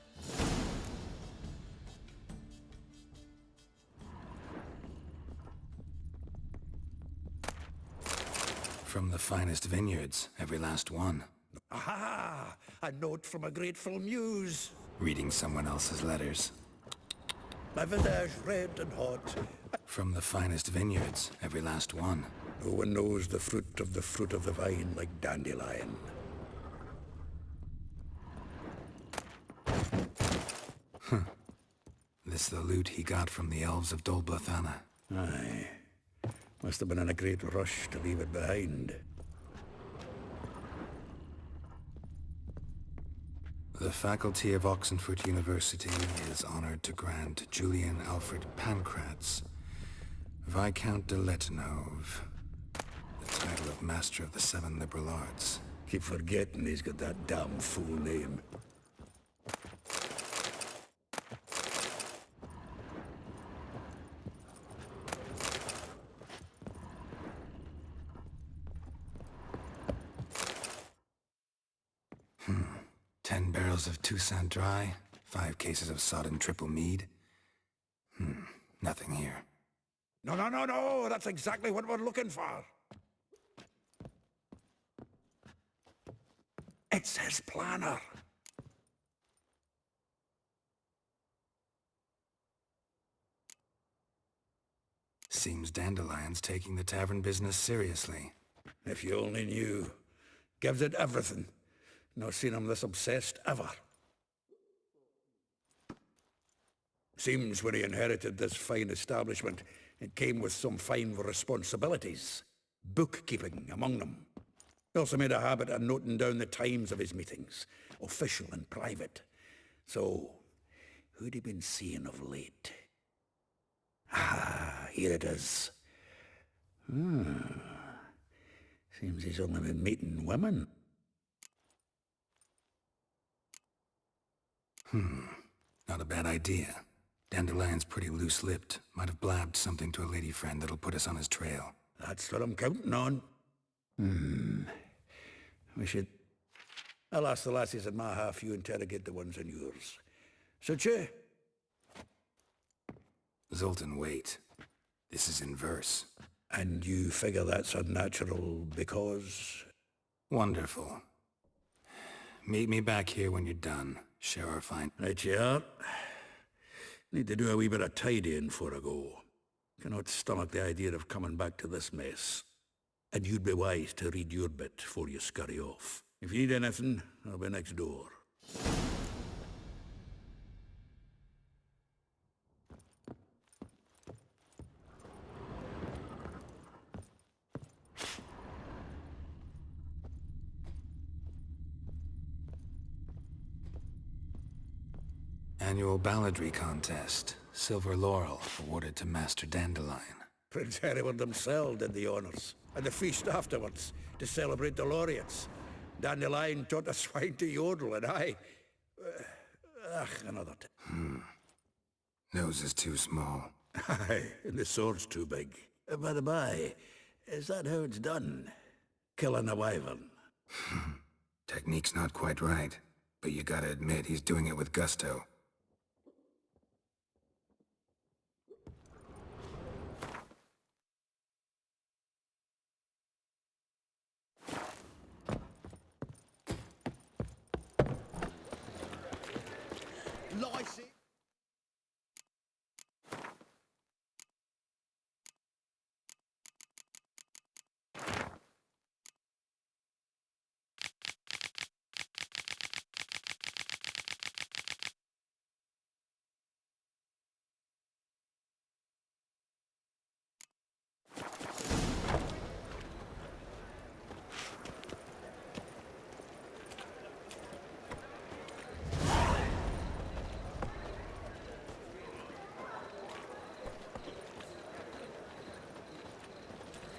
S3: From the finest vineyards, every last one.
S12: Aha! A note from a grateful muse.
S3: Reading someone else's letters.
S12: My visage red and hot.
S3: From the finest vineyards, every last one.
S12: No one knows the fruit of the vine like Dandelion.
S3: This the loot he got from the elves of Dol Blathanna.
S12: Aye. Must have been in a great rush to leave it behind.
S3: The faculty of Oxenfurt University is honored to grant Julian Alfred Pancratz, Viscount de Letenove, the title of Master of the Seven Liberal Arts.
S12: Keep forgetting he's got that damn full name.
S3: 10 barrels of Toussaint Dry, 5 cases of sodden triple mead. Nothing here.
S12: No, that's exactly what we're looking for. It's his planner.
S3: Seems Dandelion's taking the tavern business seriously.
S12: If you only knew. Gives it everything. Not seen him this obsessed ever. Seems when he inherited this fine establishment, it came with some fine responsibilities. Bookkeeping among them. He also made a habit of noting down the times of his meetings, official and private. So, who'd he been seeing of late? Ah, here it is. Seems he's only been meeting women.
S3: Not a bad idea. Dandelion's pretty loose-lipped. Might have blabbed something to a lady friend that'll put us on his trail.
S12: That's what I'm counting on. We should... I'll ask the lassies in my half, you interrogate the ones in yours. Should you?
S3: Zoltan, wait. This is in verse.
S12: And you figure that's unnatural because...
S3: Wonderful. Meet me back here when you're done. Share our find.
S12: Right you are. Need to do a wee bit of tidying before I go. Cannot stomach the idea of coming back to this mess. And you'd be wise to read your bit before you scurry off. If you need anything, I'll be next door.
S3: Annual balladry contest. Silver laurel awarded to Master Dandelion.
S12: Prince Hereward himself did the honours. And the feast afterwards, to celebrate the laureates. Dandelion taught the swine to yodel, and I... another time.
S3: Nose is too small.
S12: Aye, and the sword's too big. By the by, is that how it's done? Killing a wyvern?
S3: Technique's not quite right, but you gotta admit he's doing it with gusto.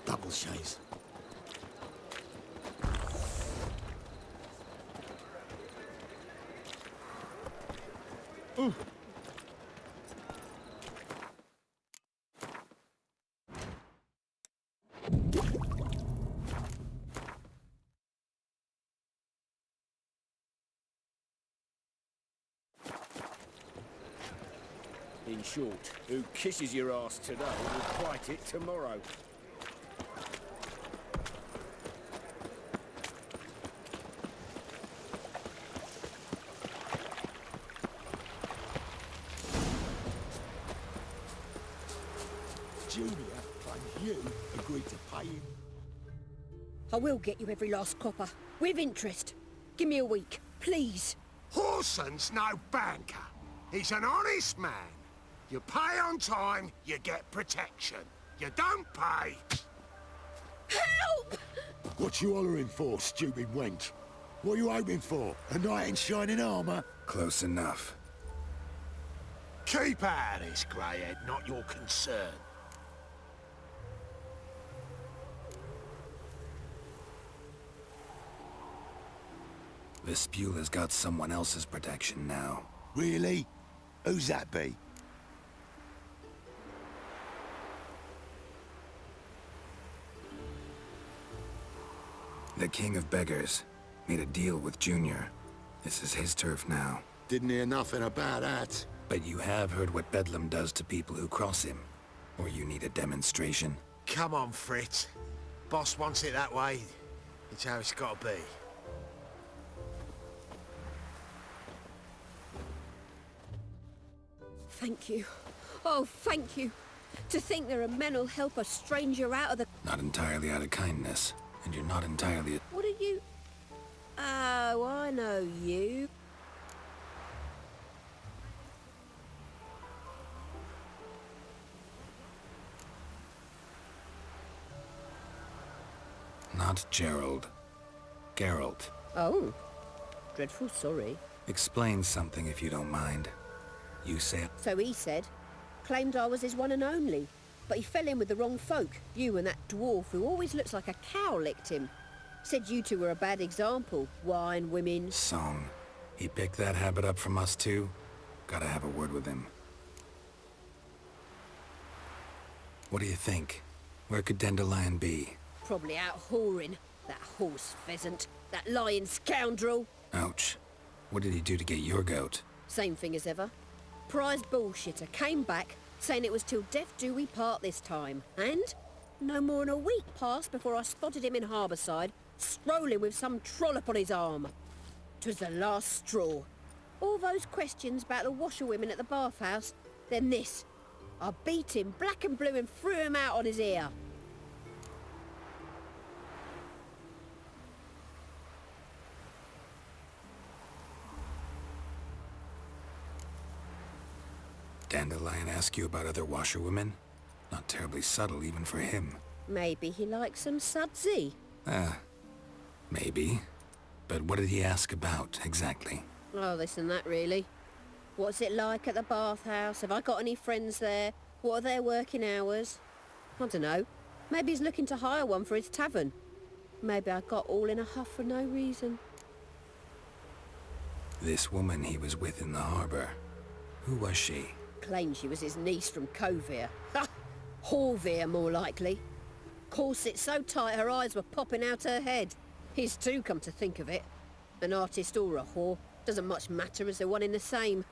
S6: Double shays.
S1: In short, who kisses your ass today will fight it tomorrow.
S6: Julia and you agreed to pay him.
S8: I will get you every last copper, with interest. Give me a week, please.
S6: Horson's no banker. He's an honest man. You pay on time, you get protection. You don't pay...
S11: Help!
S14: What you hollering for, stupid wench? What are you hoping for? A knight in shining armor?
S3: Close enough.
S6: Keep out of this, greyhead, not your concern.
S3: Vespula's got someone else's protection now.
S14: Really? Who's that be?
S3: The King of Beggars made a deal with Junior. This is his turf now.
S14: Didn't hear nothing about that.
S3: But you have heard what Bedlam does to people who cross him. Or you need a demonstration?
S6: Come on, Fritz. Boss wants it that way. It's how it's got to be.
S15: Thank you. Oh, thank you. To think there are men who'll help a stranger out of the...
S3: Not entirely out of kindness. And you're not entirely...
S15: What are you... Oh, I know you.
S3: Not Gerald. Geralt.
S15: Oh. Dreadful sorry.
S3: Explain something if you don't mind. You said...
S15: So he said. Claimed I was his one and only. But he fell in with the wrong folk. You and that dwarf who always looks like a cow licked him. Said you two were a bad example. Wine, women...
S3: Song. He picked that habit up from us too? Gotta have a word with him. What do you think? Where could Dandelion be?
S15: Probably out whoring. That horse pheasant. That lying scoundrel.
S3: Ouch. What did he do to get your goat?
S15: Same thing as ever. Prize bullshitter came back, saying it was till death do we part this time. And no more than a week passed before I spotted him in Harbourside, strolling with some trollop on his arm. 'Twas the last straw. All those questions about the washerwomen at the bathhouse, then this. I beat him black and blue and threw him out on his ear.
S3: Dandelion ask you about other washerwomen? Not terribly subtle even for him.
S15: Maybe he likes some sudsy.
S3: Maybe. But what did he ask about, exactly?
S15: Oh, this and that, really. What's it like at the bathhouse? Have I got any friends there? What are their working hours? I don't know. Maybe he's looking to hire one for his tavern. Maybe I got all in a huff for no reason.
S3: This woman he was with in the harbour. Who was she?
S15: Claimed she was his niece from Kovir. Ha! Horvir, more likely. Corset so tight her eyes were popping out her head. His too, come to think of it. An artist or a whore. Doesn't much matter as they're one in the same.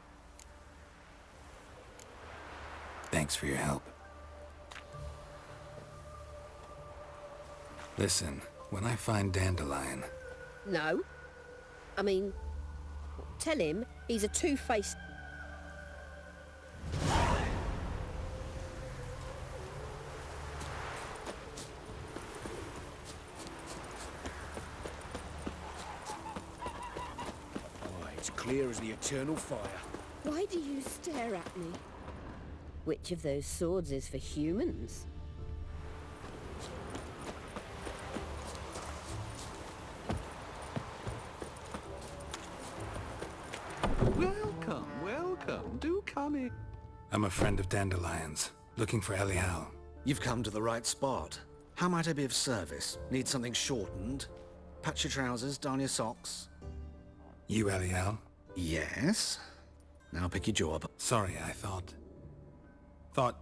S3: Thanks for your help. Listen, when I find Dandelion...
S15: No. I mean, tell him he's a two-faced...
S1: Clear as the eternal fire.
S15: Why do you stare at me? Which of those swords is for humans?
S16: Welcome, welcome. Do come in.
S3: I'm a friend of Dandelion's, looking for Elihal.
S17: You've come to the right spot. How might I be of service? Need something shortened? Patch your trousers, darn your socks?
S3: You Elihal?
S17: Yes. Now pick your jaw up.
S3: Sorry, I thought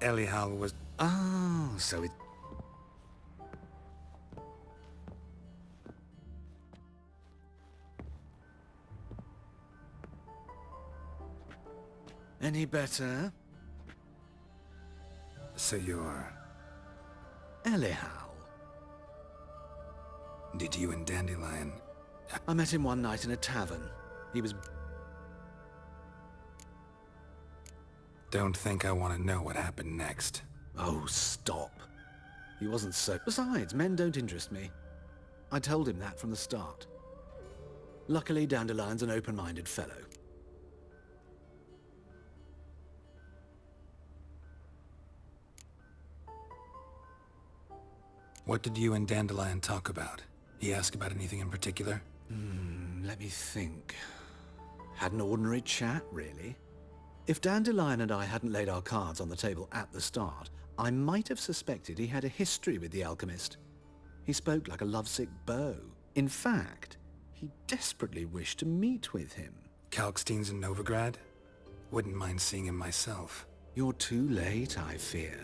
S3: Elihal was...
S17: Oh, so it... Any better?
S3: So you're...
S17: Elihal.
S3: Did you and Dandelion...
S17: I met him one night in a tavern. He was...
S3: Don't think I want to know what happened next.
S17: Oh, stop. He wasn't so... Besides, men don't interest me. I told him that from the start. Luckily, Dandelion's an open-minded fellow.
S3: What did you and Dandelion talk about? He asked about anything in particular?
S17: Let me think. Had an ordinary chat, really. If Dandelion and I hadn't laid our cards on the table at the start, I might have suspected he had a history with the alchemist. He spoke like a lovesick beau. In fact, he desperately wished to meet with him.
S3: Kalkstein's in Novigrad? Wouldn't mind seeing him myself.
S17: You're too late, I fear.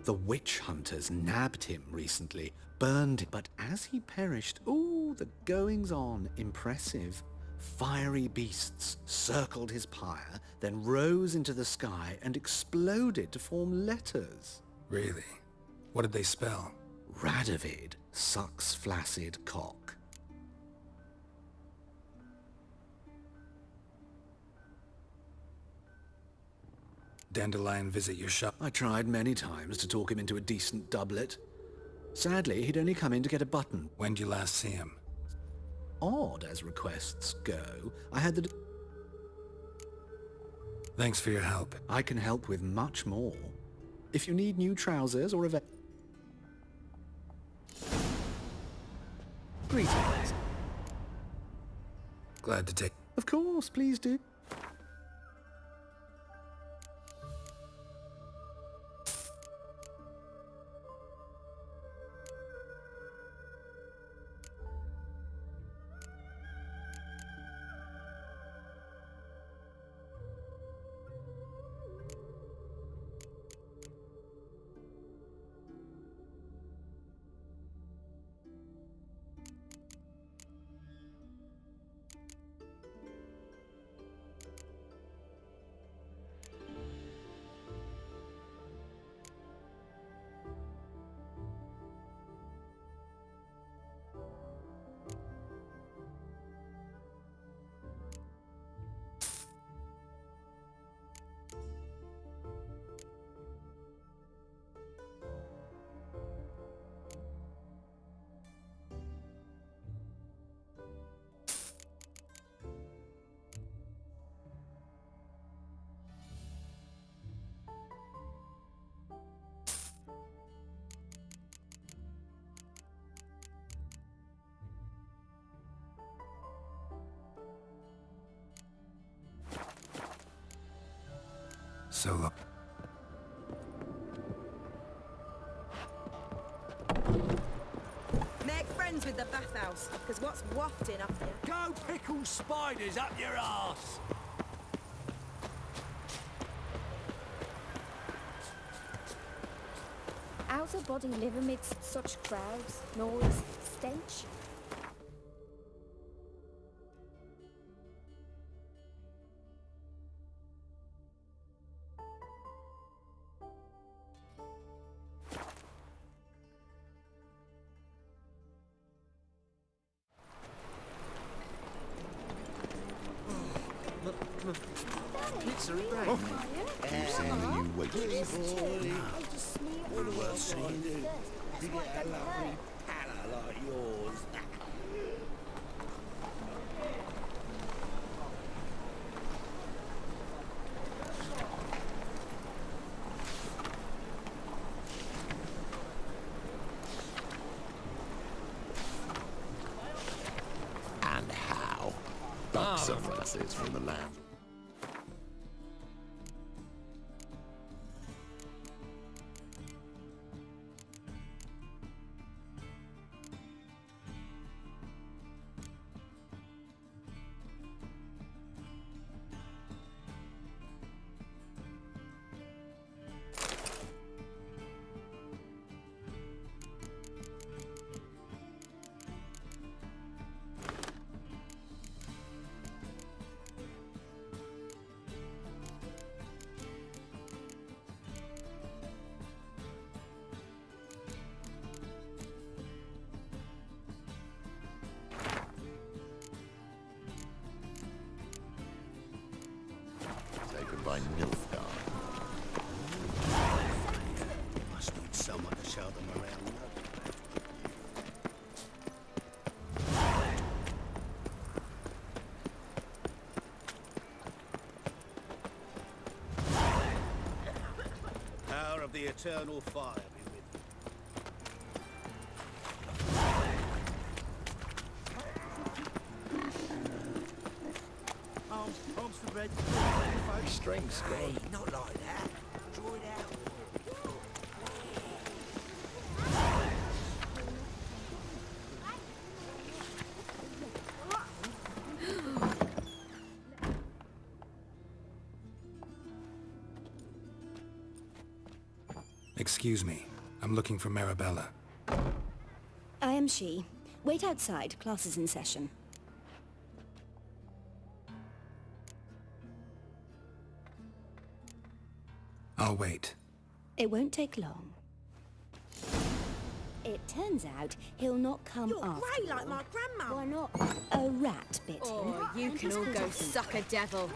S17: The witch hunters nabbed him recently, burned him, but as he perished, ooh, the goings-on, impressive. Fiery beasts circled his pyre, then rose into the sky and exploded to form letters.
S3: Really? What did they spell?
S17: Radovid sucks flaccid cock.
S3: Dandelion visit your shop?
S17: I tried many times to talk him into a decent doublet. Sadly, he'd only come in to get a button.
S3: When'd you last see him?
S17: Odd as requests go, I had the...
S3: Thanks for your help.
S17: I can help with much more. If you need new trousers or a... Greetings.
S3: Glad to take...
S17: Of course, please do.
S3: Solo.
S18: Make friends with the bathhouse, because what's wafting up here?
S7: Go pickle spiders up your arse!
S10: How's a body live amidst such crowds, noise, stench?
S14: You saying that you wait?
S6: What do I see you? You get a lovely pallor like yours. And how? Like sunglasses from the land. By Nilfgaard. Must need someone to show them around. Power of the eternal fire be with you.
S7: Hogs for bread.
S3: Extreme score.
S7: Hey, not like that. Draw it out.
S3: Excuse me. I'm looking for Marabella.
S13: I am she. Wait outside. Class is in session.
S3: I'll wait.
S13: It won't take long. It turns out he'll not come
S18: You're
S13: after
S18: grey like
S13: all.
S18: my grandma.
S13: Why not? A rat bit him.
S15: Oh, you
S13: and
S15: can
S13: he's
S15: all
S13: got
S15: go
S13: a fever.
S15: suck a devil.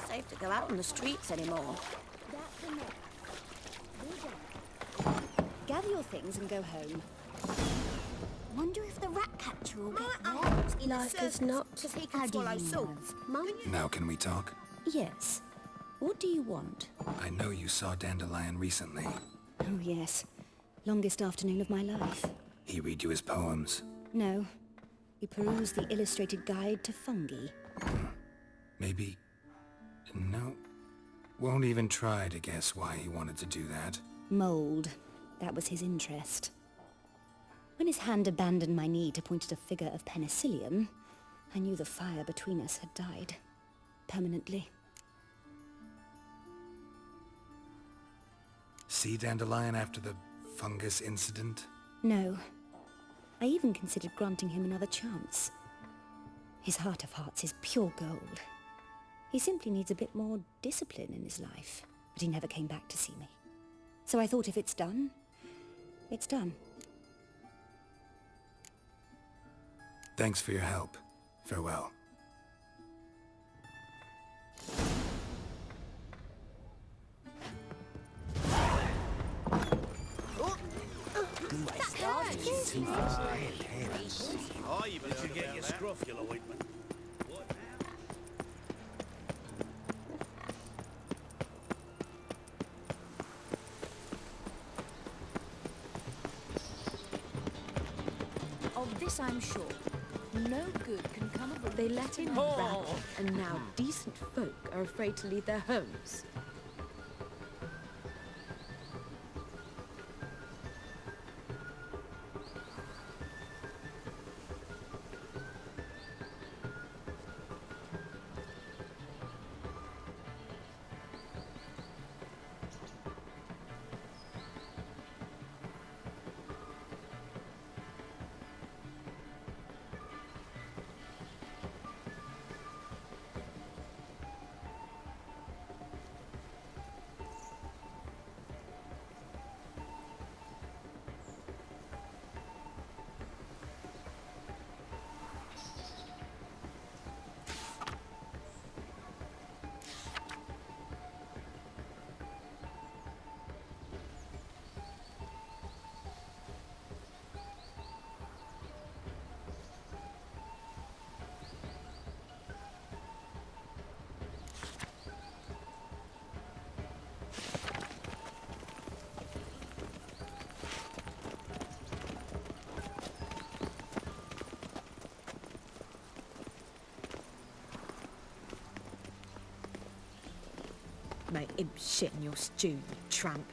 S18: Safe to go out on the streets anymore.
S13: Gather your things and go home.
S10: Wonder if the rat catcher will
S18: My
S10: get there.
S18: uncle's in
S15: Like
S18: the
S15: as
S18: circus,
S15: not.
S18: 'cause he
S13: How
S18: can
S13: do
S18: swallow
S13: you
S18: swords.
S15: Mum?
S3: Now can we talk?
S13: Yes. What do you want?
S3: I know you saw Dandelion recently.
S13: Oh, yes. Longest afternoon of my life.
S3: He read you his poems.
S13: No. You peruse the illustrated guide to fungi.
S3: Maybe... No. Won't even try to guess why he wanted to do that.
S13: Mold. That was his interest. When his hand abandoned my knee to point at a figure of penicillium, I knew the fire between us had died. Permanently.
S3: See Dandelion after the fungus incident?
S13: No. I even considered granting him another chance. His heart of hearts is pure gold. He simply needs a bit more discipline in his life. But he never came back to see me. So I thought if it's done, it's done.
S3: Thanks for your help. Farewell.
S12: Did you get your scrofula ointment?
S19: Of this I'm sure. No good can come of it. They let him rabble, and now decent folk are afraid to leave their homes. Make him shit in your stew, you tramp.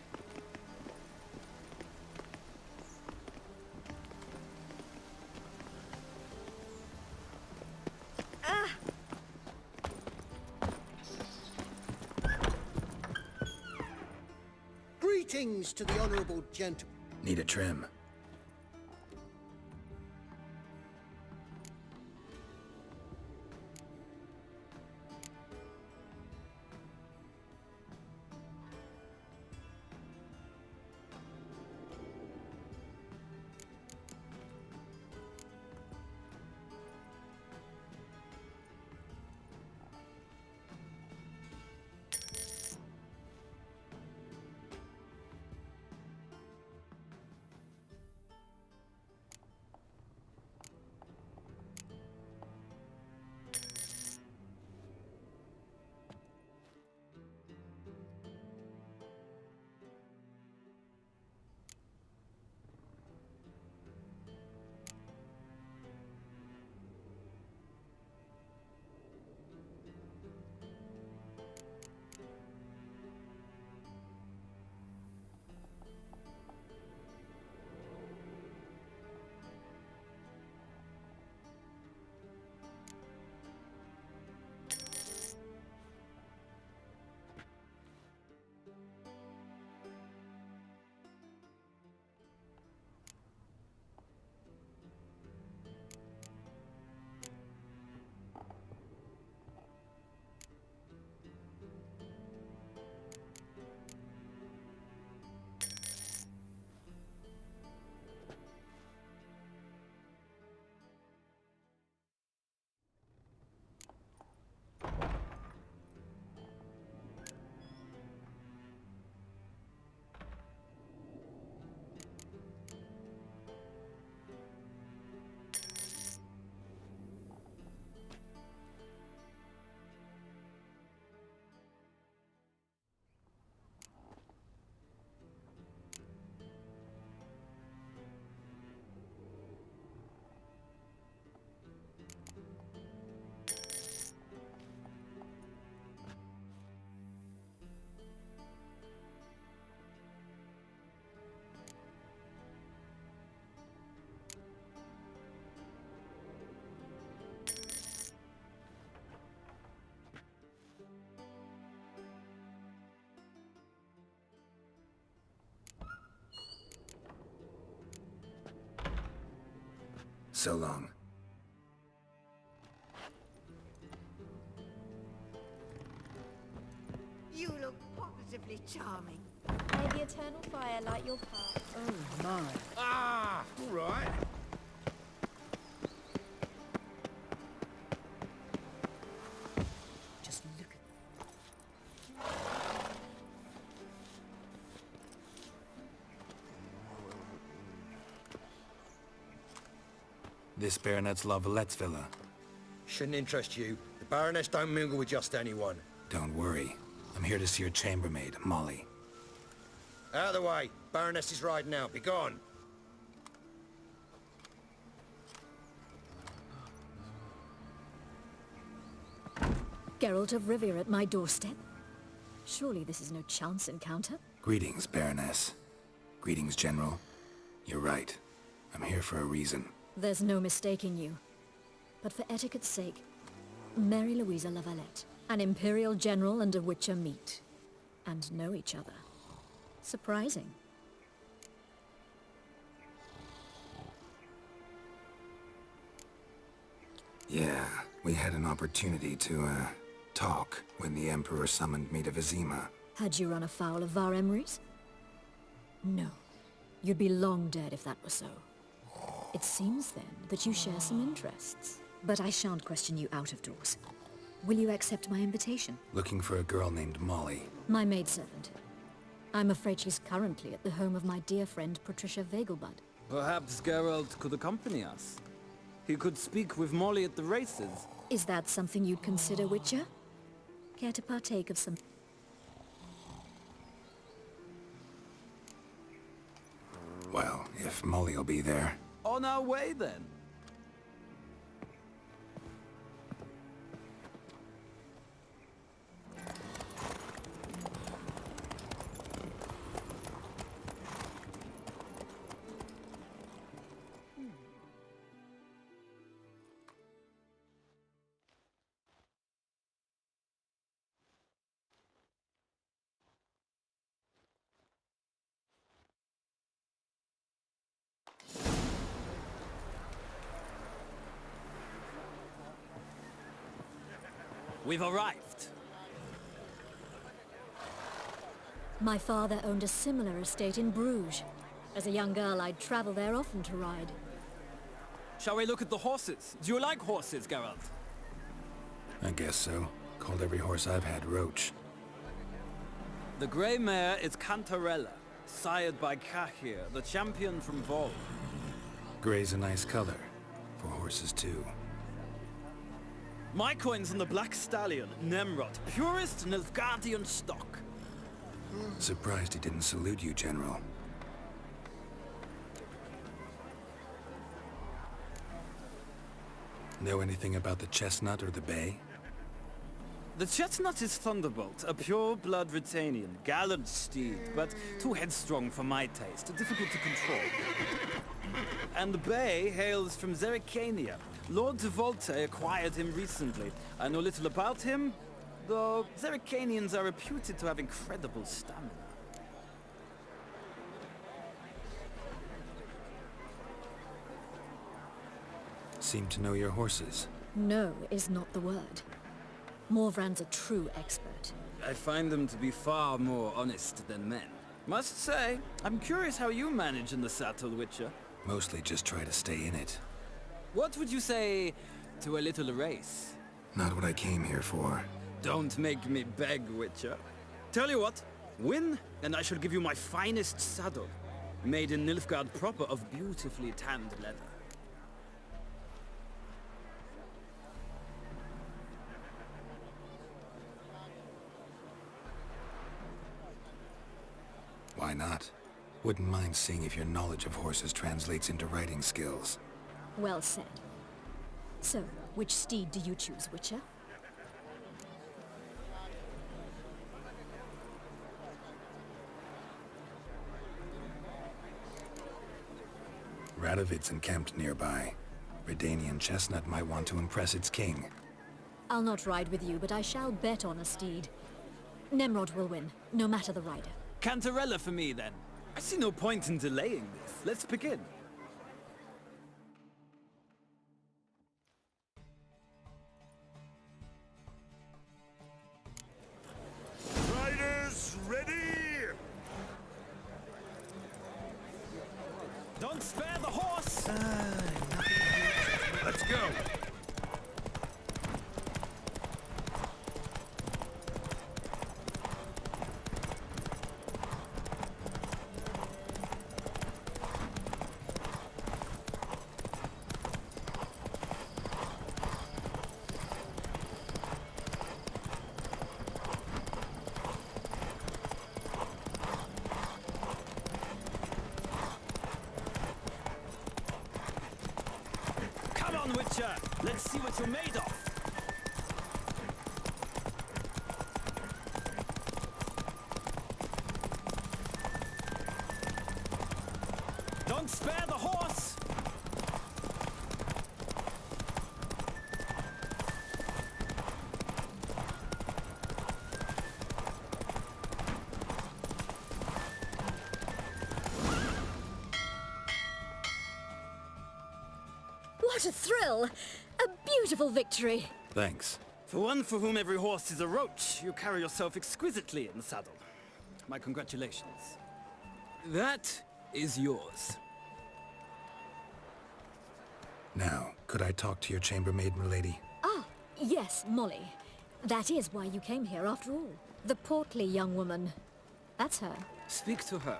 S2: Greetings to the honourable gentleman.
S3: Need a trim. So long.
S18: You look positively charming.
S19: May the eternal fire light your path.
S2: Oh my.
S1: Ah, all right.
S15: Just look at
S3: This Baronet's La Valette's villa.
S2: Shouldn't interest you. The Baroness don't mingle with just anyone.
S3: Don't worry. I'm here to see your chambermaid, Molly.
S2: Out of the way. Baroness is riding out. Be gone.
S20: Geralt of Rivia at my doorstep? Surely this is no chance encounter?
S3: Greetings, Baroness. Greetings, General. You're right. I'm here for a reason.
S20: There's no mistaking you. But for etiquette's sake, Mary Louisa La Valette, an Imperial General and a Witcher meet. And know each other. Surprising.
S3: Yeah, we had an opportunity to, talk when the Emperor summoned me to Vizima.
S20: Had you run afoul of var Emhyr's? No. You'd be long dead if that were so. It seems then that you share some interests. But I shan't question you out of doors. Will you accept my invitation?
S3: Looking for a girl named Molly.
S20: My maidservant. I'm afraid she's currently at the home of my dear friend Patricia Vegelbud.
S21: Perhaps Geralt could accompany us. He could speak with Molly at the races.
S20: Is that something you'd consider, Witcher? Care to partake of some...
S3: Well, if Molly'll be there.
S21: On our way, then. We've arrived.
S20: My father owned a similar estate in Bruges. As a young girl, I'd travel there often to ride.
S21: Shall we look at the horses? Do you like horses, Geralt?
S3: I guess so. Called every horse I've had Roach.
S21: The grey mare is Cantarella, sired by Cahir, the champion from Vol.
S3: Grey's a nice color. For horses, too.
S21: My coin's on the Black Stallion, Nemrod, purest Nilfgaardian stock.
S3: Surprised he didn't salute you, General. Know anything about the chestnut or the bay?
S21: The chestnut is Thunderbolt, a pure-blood Britannian, gallant steed, but too headstrong for my taste, difficult to control. And the bay hails from Zerrikania. Lord de Volte acquired him recently. I know little about him, though Zerrikanians are reputed to have incredible stamina.
S3: Seem to know your horses.
S20: No is not the word. Morvran's a true expert.
S21: I find them to be far more honest than men. Must say, I'm curious how you manage in the saddle, Witcher.
S3: Mostly just try to stay in it.
S21: What would you say to a little race?
S3: Not what I came here for.
S21: Don't make me beg, Witcher. Tell you what, win, and I shall give you my finest saddle. Made in Nilfgaard proper of beautifully tanned leather.
S3: Why not? Wouldn't mind seeing if your knowledge of horses translates into riding skills.
S20: Well said. So, which steed do you choose, Witcher?
S3: Radovid's encamped nearby. Redanian chestnut might want to impress its king.
S20: I'll not ride with you, but I shall bet on a steed. Nemrod will win, no matter the rider.
S21: Cantarella for me, then. I see no point in delaying this. Let's begin. Let's see what you're made of. Don't spare the horse!
S20: What a thrill! A beautiful victory!
S3: Thanks.
S21: For one for whom every horse is a roach, you carry yourself exquisitely in the saddle. My congratulations. That is yours.
S3: Now, could I talk to your chambermaid, milady?
S20: Ah, yes, Molly. That is why you came here after all. The portly young woman. That's her.
S21: Speak to her.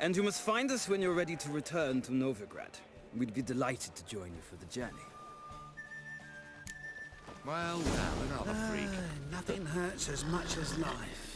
S21: And you must find us when you're ready to return to Novigrad. We'd be delighted to join you for the journey.
S6: Well, another freak.
S2: Nothing hurts as much as life.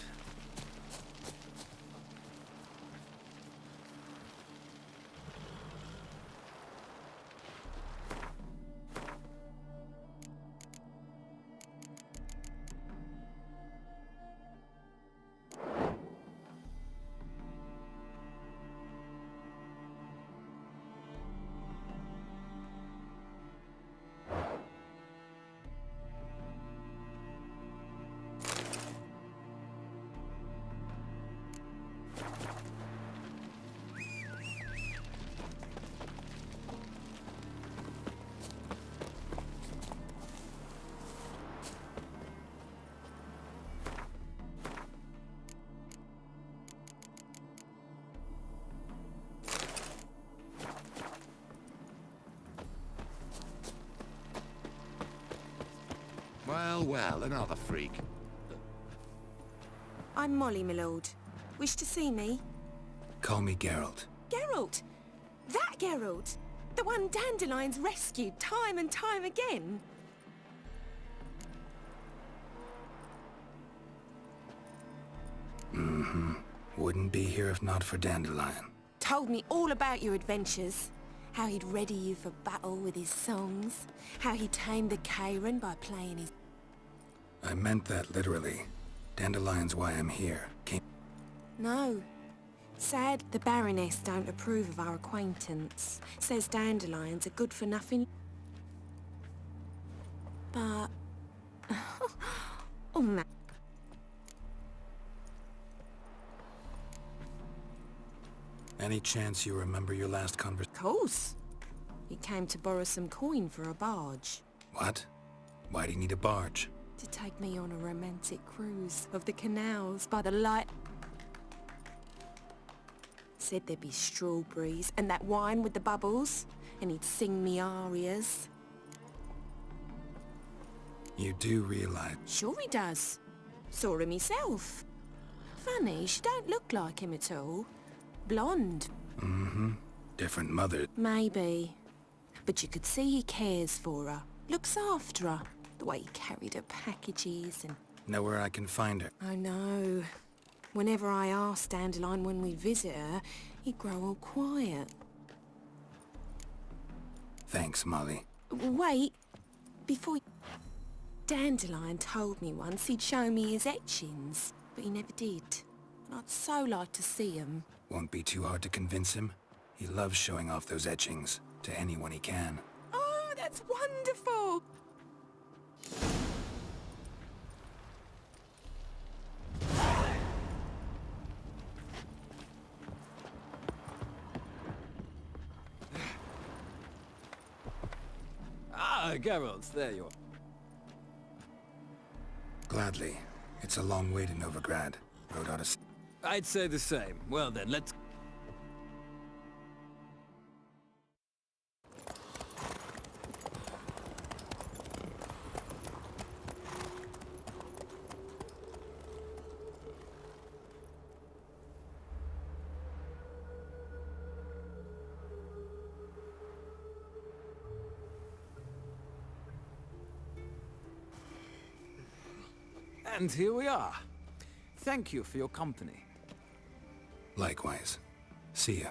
S6: Well, another freak.
S5: I'm Molly, my lord. Wish to see me?
S3: Call me Geralt.
S5: Geralt! That Geralt! The one Dandelion's rescued time and time again!
S3: Mm-hmm. Wouldn't be here if not for Dandelion.
S5: Told me all about your adventures. How he'd ready you for battle with his songs. How he tamed the Kairan by playing his...
S3: I meant that literally. Dandelion's why I'm here.
S5: No. Sad the Baroness don't approve of our acquaintance. Says Dandelion's a good-for-nothing... But... oh, man.
S3: Any chance you remember your last conversation?
S5: Of course. He came to borrow some coin for a barge.
S3: What? Why do you need a barge?
S5: To take me on a romantic cruise of the canals by the light. Said there'd be strawberries and that wine with the bubbles, and he'd sing me arias.
S3: You do realize...
S5: Sure he does. Saw him himself. Funny, she don't look like him at all. Blonde.
S3: Mm-hmm. Different mother.
S5: Maybe. But you could see he cares for her. Looks after her. The way he carried her packages and...
S3: Know where I can find her?
S5: I know. Whenever I asked Dandelion when we'd visit her, he'd grow all quiet.
S3: Thanks, Molly.
S5: Wait. Before... Dandelion told me once he'd show me his etchings, but he never did. And I'd so like to see him.
S3: Won't be too hard to convince him. He loves showing off those etchings to anyone he can.
S5: Oh, that's wonderful!
S21: Ah, Geralt, there you are.
S3: Gladly. It's a long way to Novigrad. Rode out of...
S21: I'd say the same. Well then, let's... And here we are. Thank you for your company.
S3: Likewise. See ya.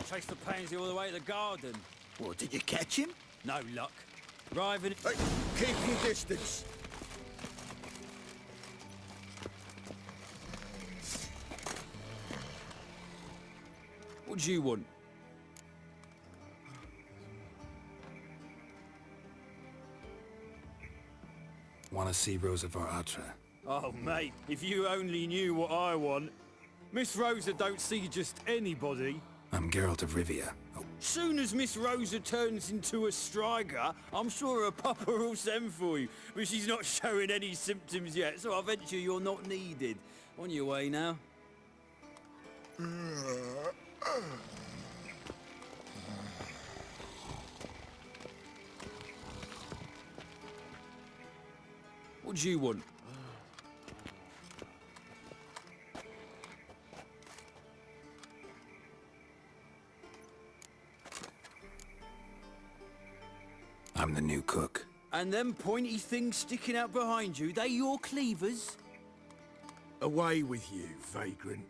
S21: Chased the pansy all the way to the garden.
S12: What, did you catch him?
S21: No luck. Driving...
S12: Hey, keep your distance.
S21: What do you want?
S3: Want to see Rosa var-ravaged?
S21: Oh, mate, if you only knew what I want. Miss Rosa don't see just anybody.
S3: I'm Geralt of Rivia.
S21: Soon as Miss Rosa turns into a striker, I'm sure her papa will send for you. But she's not showing any symptoms yet, so I venture you're not needed. On your way now. What do you want?
S3: I'm the new cook.
S21: And them pointy things sticking out behind you, they your cleavers?
S12: Away with you, vagrant.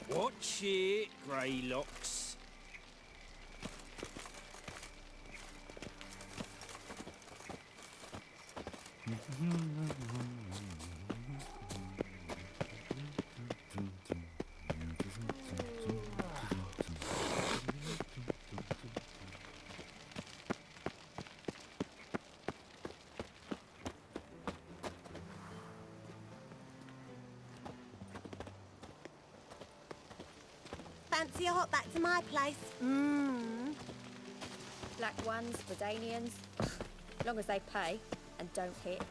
S21: Watch it, Greylocks.
S10: Fancy a hop back to my place?
S13: Black ones, Redanians, long as they pay and don't hit.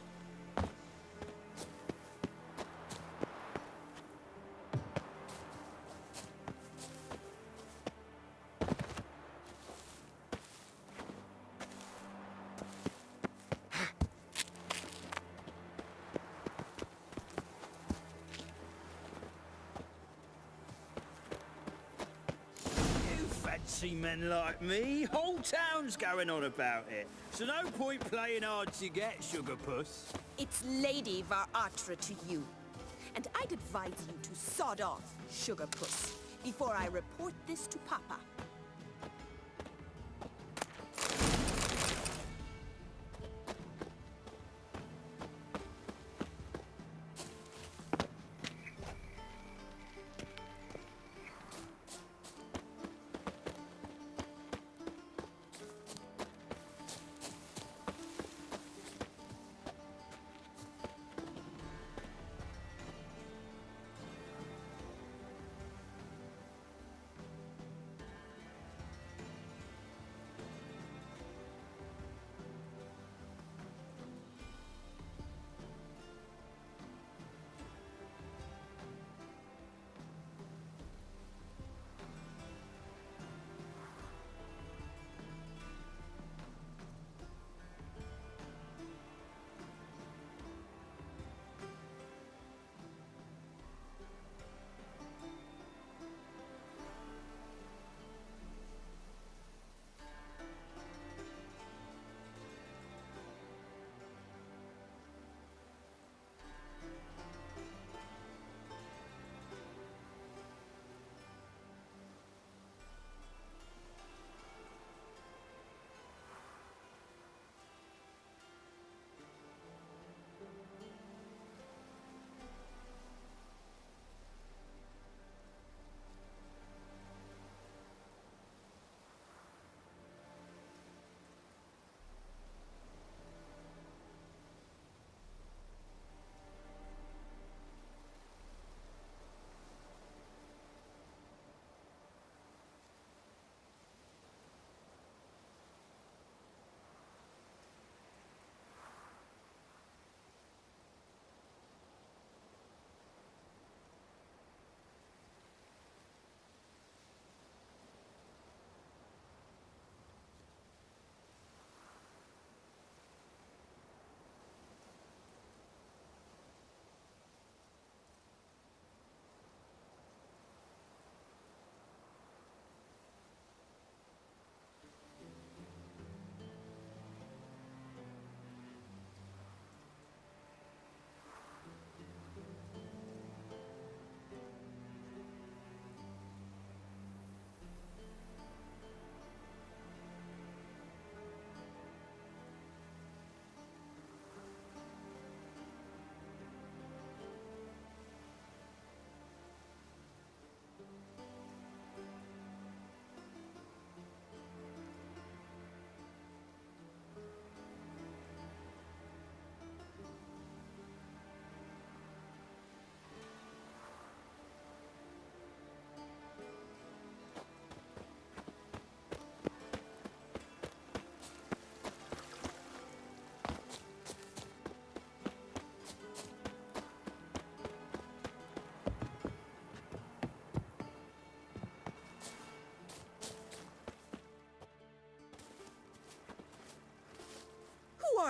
S21: Men like me, whole town's going on about it. So no point playing hard to get, sugar puss.
S5: It's Lady var-ravaged to you. And I'd advise you to sod off, sugar puss, before I report this to Papa.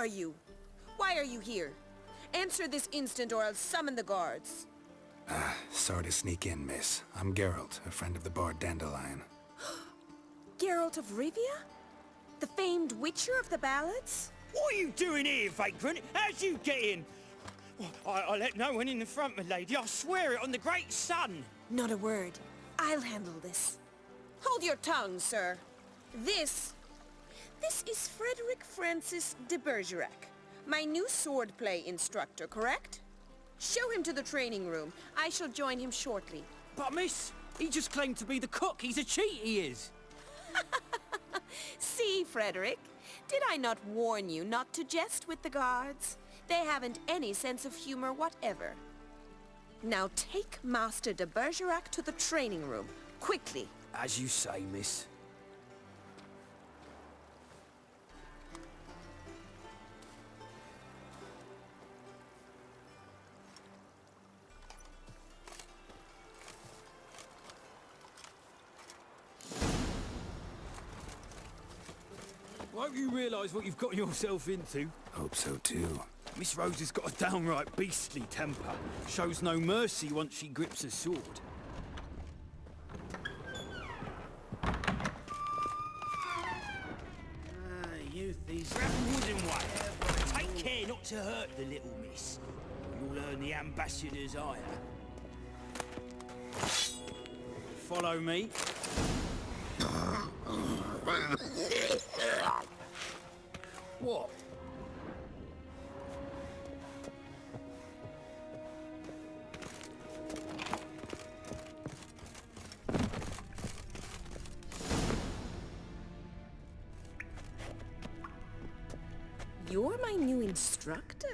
S5: are you? Why are you here? Answer this instant or I'll summon the guards.
S3: Sorry to sneak in, miss. I'm Geralt, a friend of the bard Dandelion.
S5: Geralt of Rivia? The famed witcher of the ballads?
S7: What are you doing here, vagrant? How'd you get in? I let no one in the front, my lady. I swear it on the great sun.
S5: Not a word. I'll handle this. Hold your tongue, sir. This is Frederick Francis de Bergerac, my new swordplay instructor, correct? Show him to the training room. I shall join him shortly.
S7: But miss, he just claimed to be the cook. He's a cheat, he is.
S5: See, Frederick, did I not warn you not to jest with the guards? They haven't any sense of humor whatever. Now take Master de Bergerac to the training room, quickly.
S7: As you say, miss. Won't you realise what you've got yourself into?
S3: Hope so too.
S7: Miss Rose has got a downright beastly temper. Shows no mercy once she grips a sword. You thieves, grab wood and wire. Take care not to hurt the little miss. You'll earn the ambassador's ire. Follow me. What?
S5: You're my new instructor.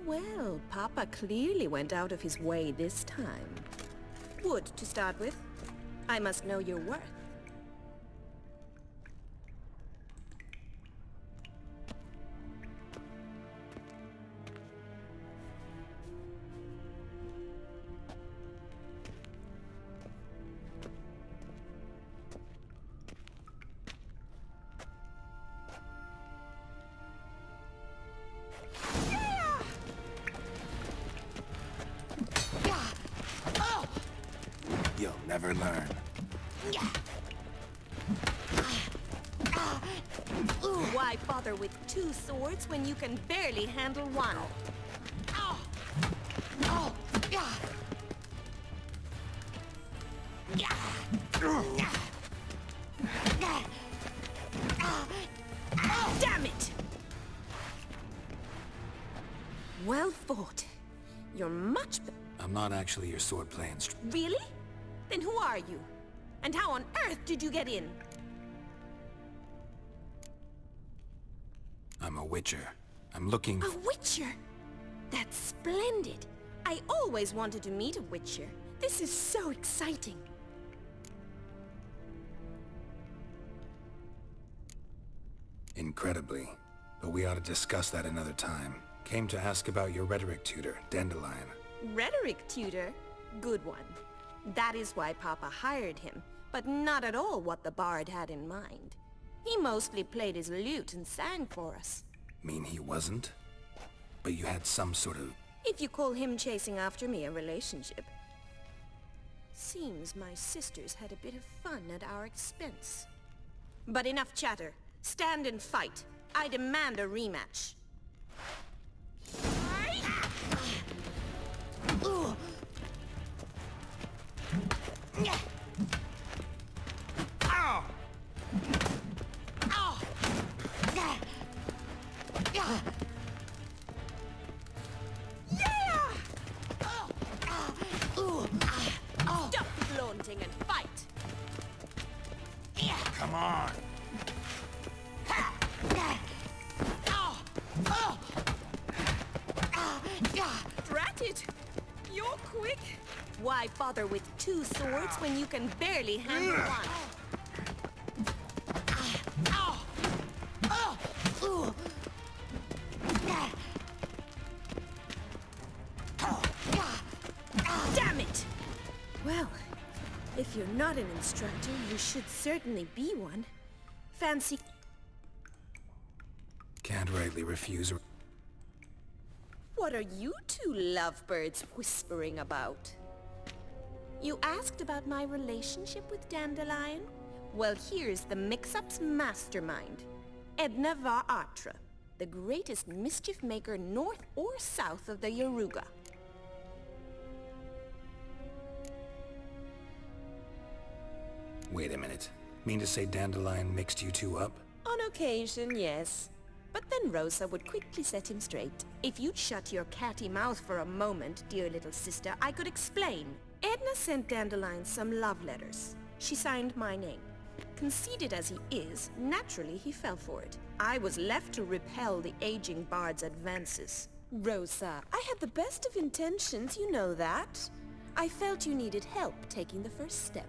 S5: Well, Papa clearly went out of his way this time. Wood, to start with. I must know your worth.
S3: You'll never learn.
S5: Why bother with two swords when you can barely handle one? Damn it! Well fought. You're much better.
S3: I'm not actually your swordplay instructor.
S5: Really? Then who are you? And how on earth did you get in?
S3: I'm a witcher. I'm looking
S5: A witcher? That's splendid. I always wanted to meet a witcher. This is so exciting.
S3: Incredibly. But we ought to discuss that another time. Came to ask about your rhetoric tutor, Dandelion.
S5: Rhetoric tutor? Good one. That is why Papa hired him, but not at all what the bard had in mind. He mostly played his lute and sang for us.
S3: Mean he wasn't? But you had some sort of...
S5: If you call him chasing after me a relationship. Seems my sisters had a bit of fun at our expense. But enough chatter. Stand and fight. I demand a rematch. Stop flaunting and fight!
S7: Come on!
S5: Drat it! You're quick! Why bother with two swords when you can barely handle one? Damn it! Well, if you're not an instructor, you should certainly be one. Fancy...
S3: Can't can't rightly refuse.
S5: What are you two lovebirds whispering about? You asked about my relationship with Dandelion? Well, here's the mix-up's mastermind. Edna var-atra, the greatest mischief maker north or south of the Yaruga.
S3: Wait a minute. Mean to say Dandelion mixed you two up?
S5: On occasion, yes. But then Rosa would quickly set him straight. If you'd shut your catty mouth for a moment, dear little sister, I could explain. Edna sent Dandelion some love letters. She signed my name. Conceited as he is, naturally he fell for it. I was left to repel the aging bard's advances. Rosa, I had the best of intentions, you know that. I felt you needed help taking the first step.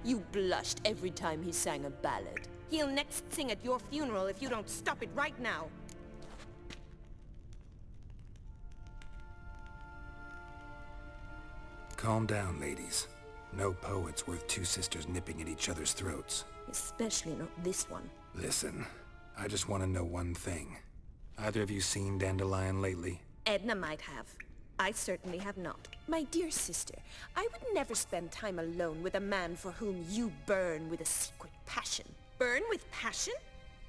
S5: You blushed every time he sang a ballad. He'll next sing at your funeral if you don't stop it right now.
S3: Calm down, ladies. No poet's worth two sisters nipping at each other's throats.
S5: Especially not this one.
S3: Listen, I just want to know one thing. Either of you seen Dandelion lately?
S5: Edna might have. I certainly have not. My dear sister, I would never spend time alone with a man for whom you burn with a secret passion. Burn with passion?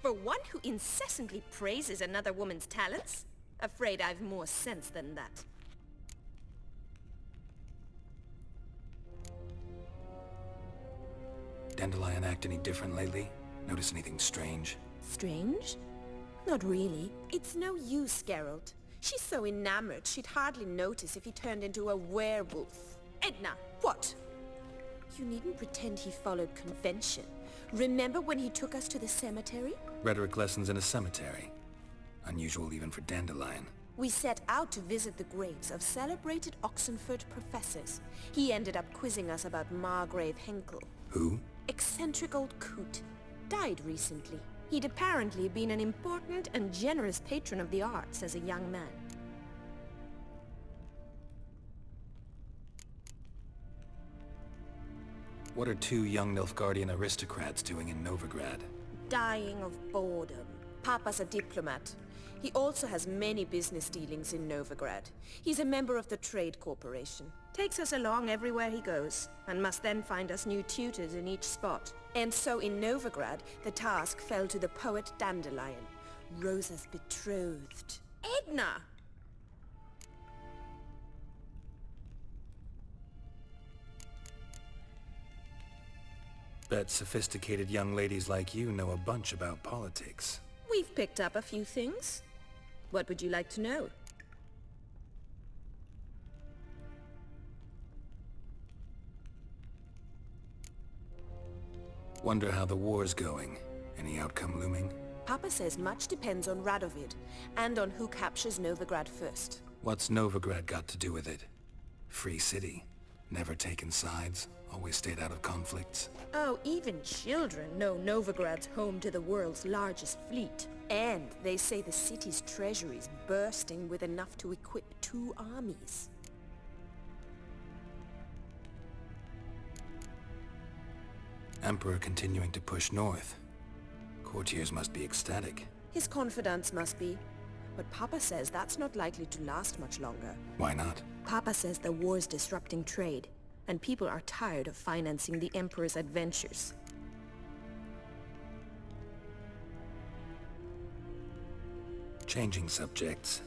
S5: For one who incessantly praises another woman's talents? Afraid I've more sense than that.
S3: Dandelion act any different lately? Notice anything strange?
S5: Strange? Not really. It's no use, Geralt. She's so enamored she'd hardly notice if he turned into a werewolf. Edna, what? You needn't pretend he followed convention. Remember when he took us to the cemetery?
S3: Rhetoric lessons in a cemetery. Unusual even for Dandelion.
S5: We set out to visit the graves of celebrated Oxenfurt professors. He ended up quizzing us about Margrave Henkel.
S3: Who?
S5: Eccentric old coot. Died recently. He'd apparently been an important and generous patron of the arts as a young man.
S3: What are two young Nilfgaardian aristocrats doing in Novigrad?
S5: Dying of boredom. Papa's a diplomat. He also has many business dealings in Novigrad. He's a member of the Trade Corporation. Takes us along everywhere he goes, and must then find us new tutors in each spot. And so in Novigrad, the task fell to the poet Dandelion, Rosa's betrothed. Edna!
S3: Bet sophisticated young ladies like you know a bunch about politics.
S5: We've picked up a few things. What would you like to know?
S3: Wonder how the war's going. Any outcome looming?
S5: Papa says much depends on Radovid, and on who captures Novigrad first.
S3: What's Novigrad got to do with it? Free city. Never taken sides. Always stayed out of conflicts.
S5: Oh, even children know Novigrad's home to the world's largest fleet. And they say the city's treasury's bursting with enough to equip 2 armies.
S3: Emperor continuing to push north. Courtiers must be ecstatic.
S5: His confidants must be. But Papa says that's not likely to last much longer.
S3: Why not?
S5: Papa says the war's disrupting trade, and people are tired of financing the Emperor's adventures.
S3: Changing subjects.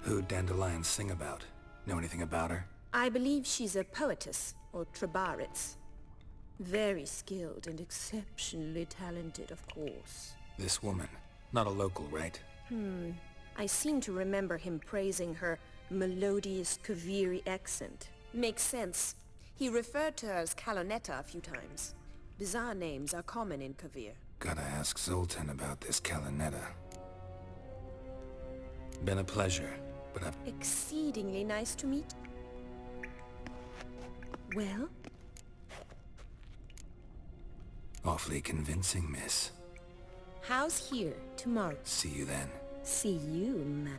S3: Who'd Dandelion sing about? Know anything about her?
S5: I believe she's a poetess, or trabaritz. Very skilled and exceptionally talented, of course.
S3: This woman. Not a local, right?
S5: I seem to remember him praising her melodious Kaviri accent. Makes sense. He referred to her as Kalonetta a few times. Bizarre names are common in Kavir.
S3: Gotta ask Zoltan about this Kalonetta. Been a pleasure, but I've...
S5: Exceedingly nice to meet. Well?
S3: Awfully convincing, miss.
S5: How's here tomorrow?
S3: See you then.
S5: See you, man.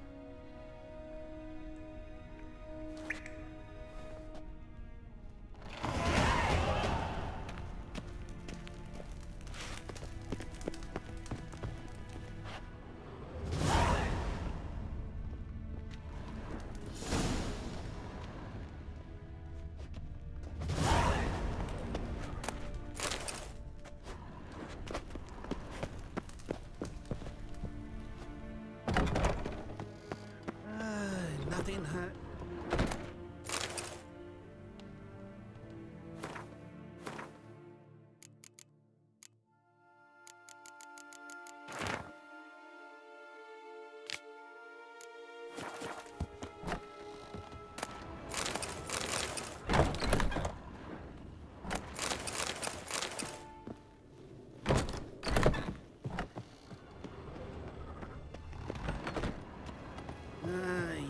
S7: Nothing hurt.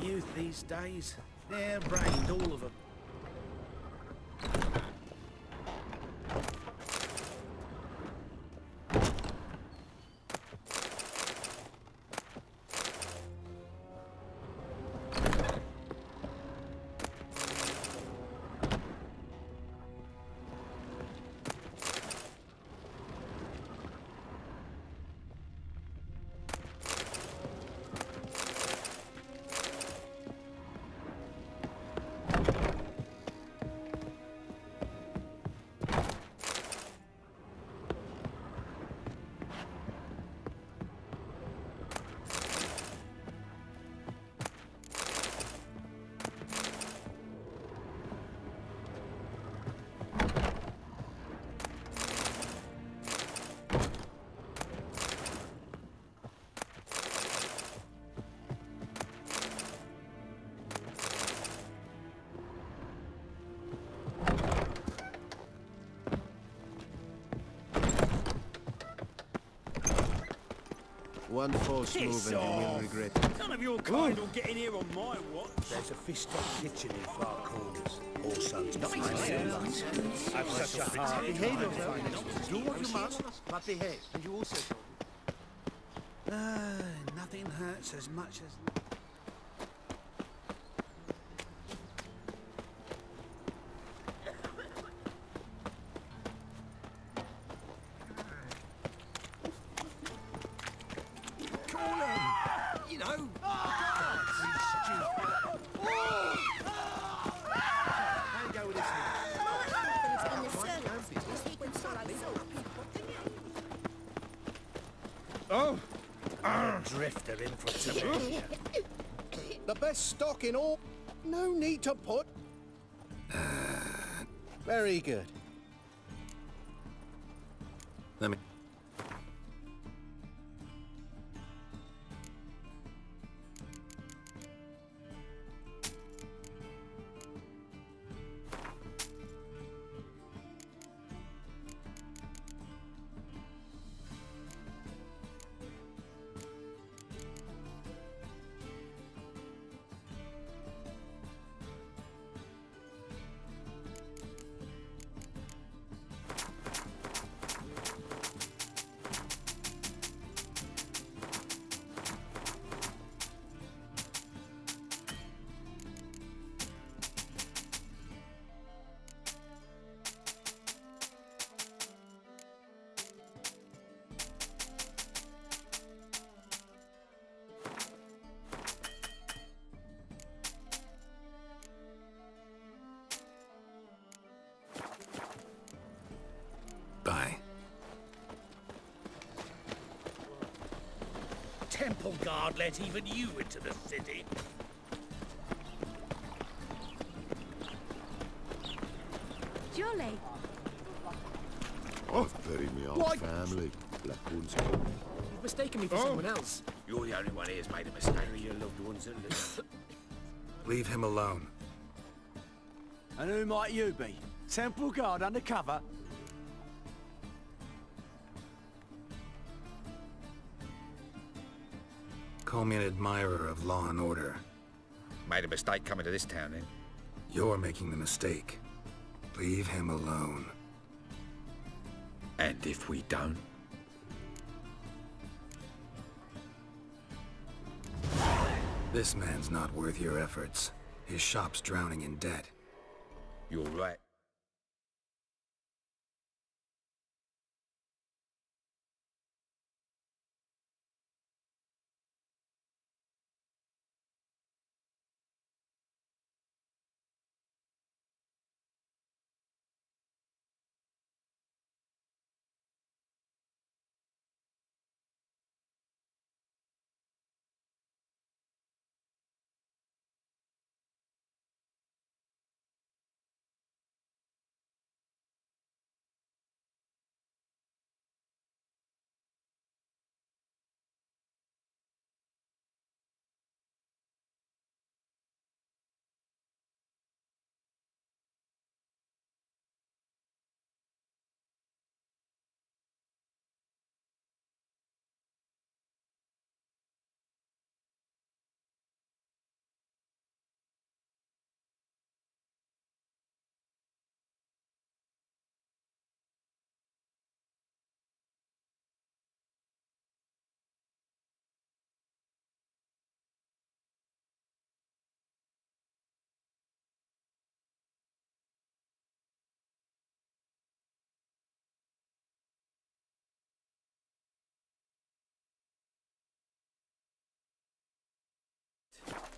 S7: Youth these days. Hair-brained, all of them.
S6: One false move and you will regret it.
S7: None of your kind will get in here on my watch.
S12: There's a fish-top kitchen in far corners. All sons not I've such a hard
S7: Behave
S12: time
S7: yourself.
S12: finding
S7: Do what you must, but behave. And you also nothing hurts as much as...
S12: Oh! Drifter in for today. The best stock in all. No need to put. Very good.
S3: Let me... Bye.
S12: Temple guard let even you into the city.
S19: Jolly.
S14: Oh, bury me old
S12: Why-
S14: family. Blackwood's
S4: You've mistaken me for someone else.
S12: You're the only one here's made a mistake. Your loved ones at least.
S3: Leave him alone.
S7: And who might you be? Temple guard undercover?
S3: Call me an admirer of law and order.
S12: Made a mistake coming to this town, then.
S3: You're making the mistake. Leave him alone.
S12: And if we don't?
S3: This man's not worth your efforts. His shop's drowning in debt.
S12: You're right.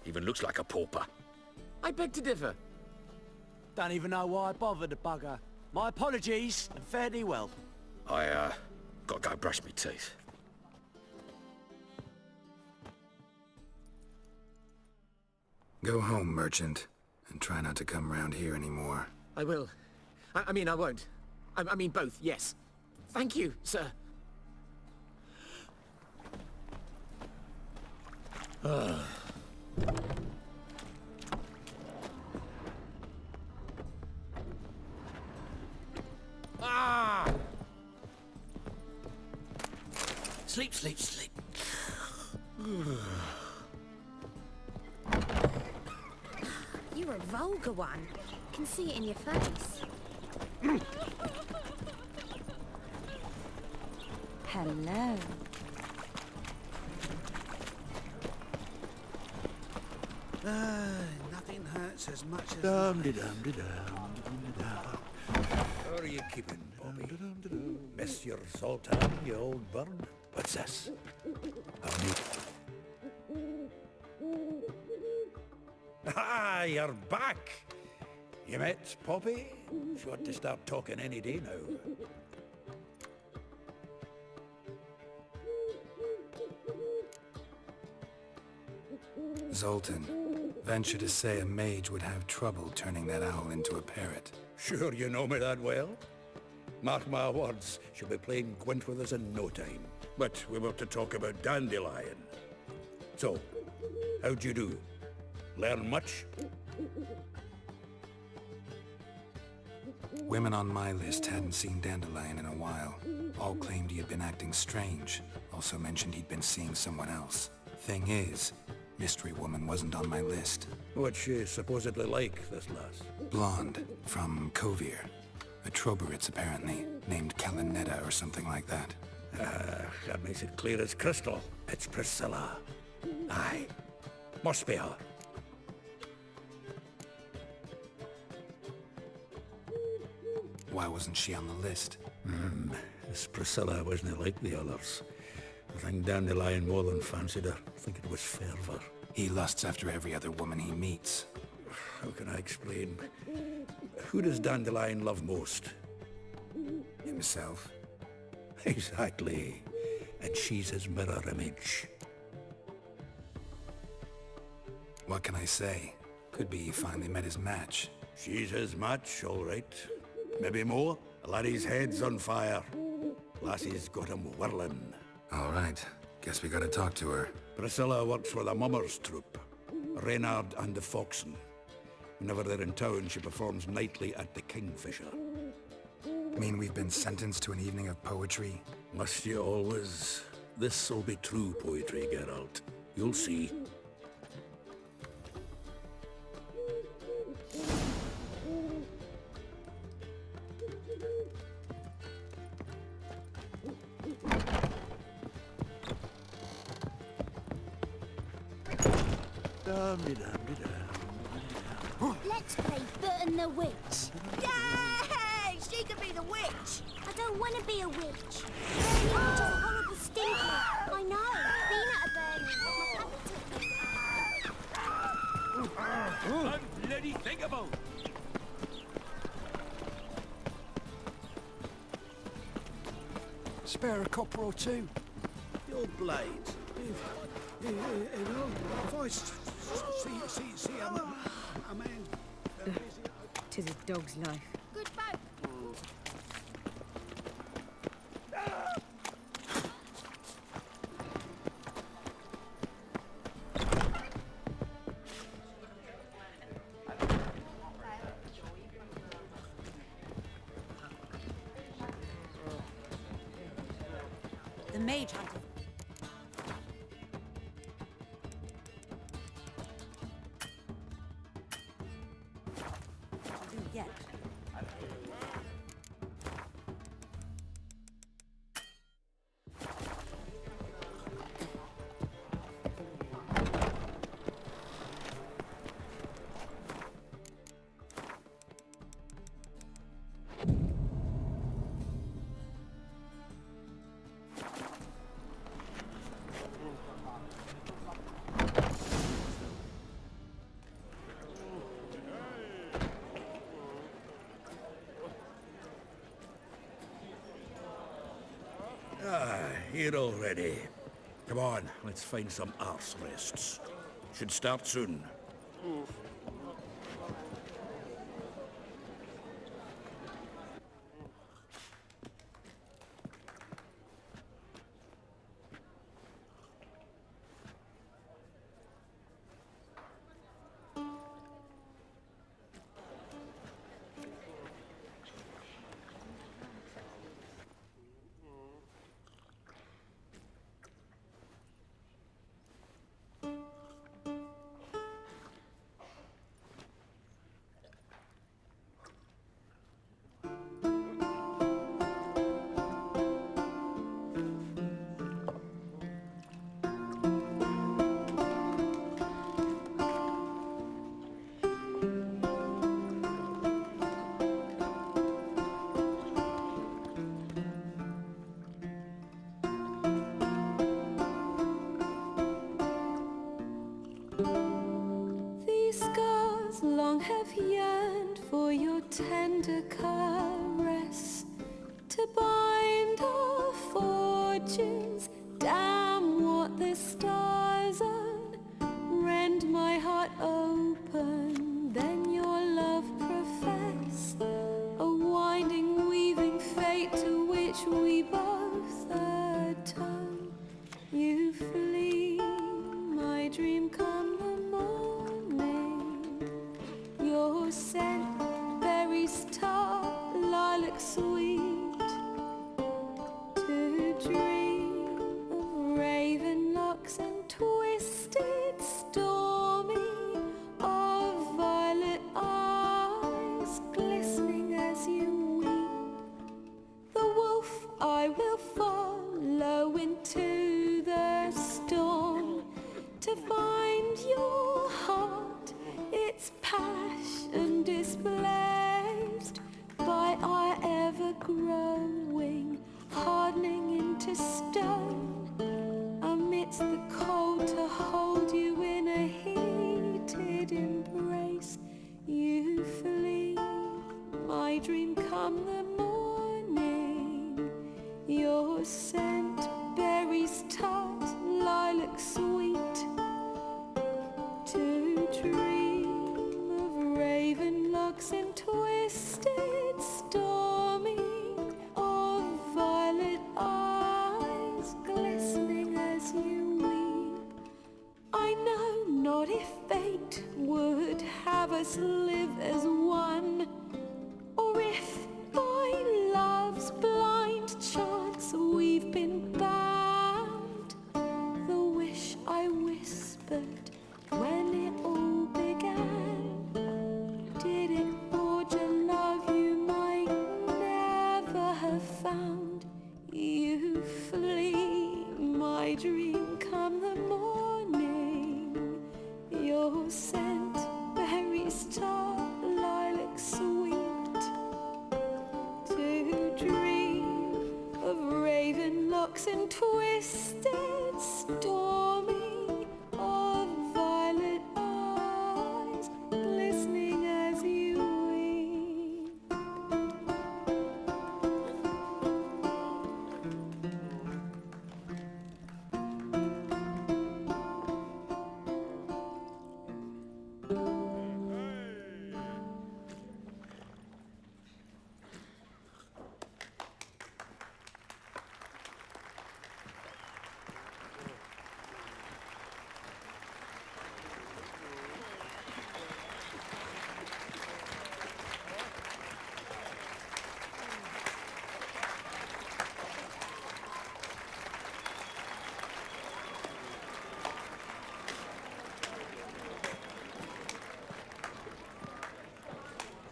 S9: Even looks like a pauper.
S4: I beg to differ.
S7: Don't even know why I bothered the bugger. My apologies, and fare thee well.
S9: I, gotta go brush me teeth.
S3: Go home, merchant, and try not to come round here anymore.
S4: I will. I mean, I won't. I mean both, yes. Thank you, sir. Ah! Sleep, sleep, sleep.
S10: You're a vulgar one. Can see it in your face.
S8: Hello.
S12: Nothing hurts as much as... How are you keeping, Bobby? Miss your sultan, you old bird? What's this? Ah, you're back! You met Poppy? She ought to start talking any day now.
S3: Zoltan, venture to say a mage would have trouble turning that owl into a parrot.
S12: Sure you know me that well? Mark my words, she'll be playing Gwent with us in no time. But we were to talk about Dandelion. So, how'd you do? Learn much?
S3: Women on my list hadn't seen Dandelion in a while. All claimed he had been acting strange. Also mentioned he'd been seeing someone else. Thing is, Mystery Woman wasn't on my list.
S12: What's she supposedly like, this lass?
S3: Blonde, from Kovir. A Troberitz, apparently, named Kalinetta or something like that.
S12: That makes it clear as crystal. It's Priscilla. Aye. Must be her.
S3: Why wasn't she on the list?
S12: This Priscilla wasn't like the others. I think Dandelion more than fancied her. I think it was fervour.
S3: He lusts after every other woman he meets.
S12: How can I explain? Who does Dandelion love most?
S3: Himself.
S12: Exactly. And she's his mirror image.
S3: What can I say? Could be he finally met his match.
S12: She's his match, all right. Maybe more? The laddie's head's on fire. Lassie's got him whirling.
S3: All right. Guess we gotta talk to her.
S12: Priscilla works for the Mummers troupe. Reynard and the Foxen. Whenever they're in town, she performs nightly at the Kingfisher.
S3: Mean we've been sentenced to an evening of poetry?
S12: Must you always? This'll be true poetry, Geralt. You'll see.
S11: Let's play Burton the Witch.
S18: Yay! She could be the witch!
S11: I don't want to be a witch. Burning is a horrible stinker. I know. Been at a burning. My habit
S9: Unbloody thinkable!
S2: Spare a copper or two.
S6: Your blades. If I see a man...
S15: Tis a dog's life.
S11: Good boat.
S15: The mage hunter. Yet.
S12: here already. Come on, let's find some arse rests. Should start soon.
S16: These scars long have yearned for your tender caress, to bind our fortunes. Damn what the stars own. Rend my heart open, then your love profess. A winding, weaving fate to which we both atone. You flee, my dream come the morning. Your scent, berries tart, lilac sweet. To dream of raven locks and twisted stormy, of violet eyes glistening as you weep. The wolf I will follow into the storm, to find your heart, its passion displaced by our ever-growing, hardening into stone. Amidst the cold, to hold you in a heated embrace. You flee, my dream come the morning. Your scent, berries tart, lilac sweet. To dream of raven locks and twisted stormy, of violet eyes glistening as you weep. I know not if fate would have us live as one, or if by love's blind chance we've been bound. The wish I whispered when it all began, did it forge a love you might never have found? You flee, my dream come the morning. Your scent, berries tart, lilac sweet. To dream of raven locks and twisted stormy, of violet eyes glistening as you weep.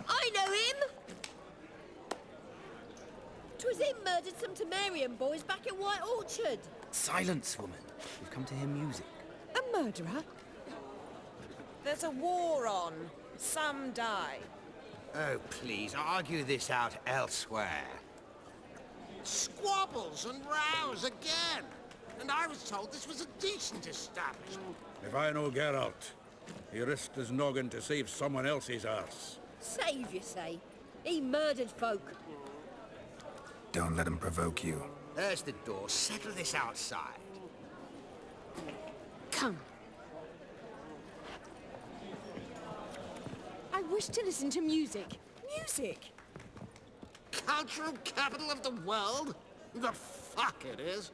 S15: I know him! 'Twas him murdered some Temerian boys back in White Orchard.
S21: Silence, woman. We've come to hear music.
S5: A murderer? There's a war on. Some die.
S2: Oh, please, argue this out elsewhere.
S6: Squabbles and rows again! And I was told this was a decent establishment.
S12: If I know Geralt, he risked his noggin to save someone else's arse.
S15: Save, you say? He murdered folk.
S3: Don't let him provoke you.
S6: There's the door. Settle this outside.
S15: Come. I wish to listen to music. Music!
S6: Cultural capital of the world? The fuck it is.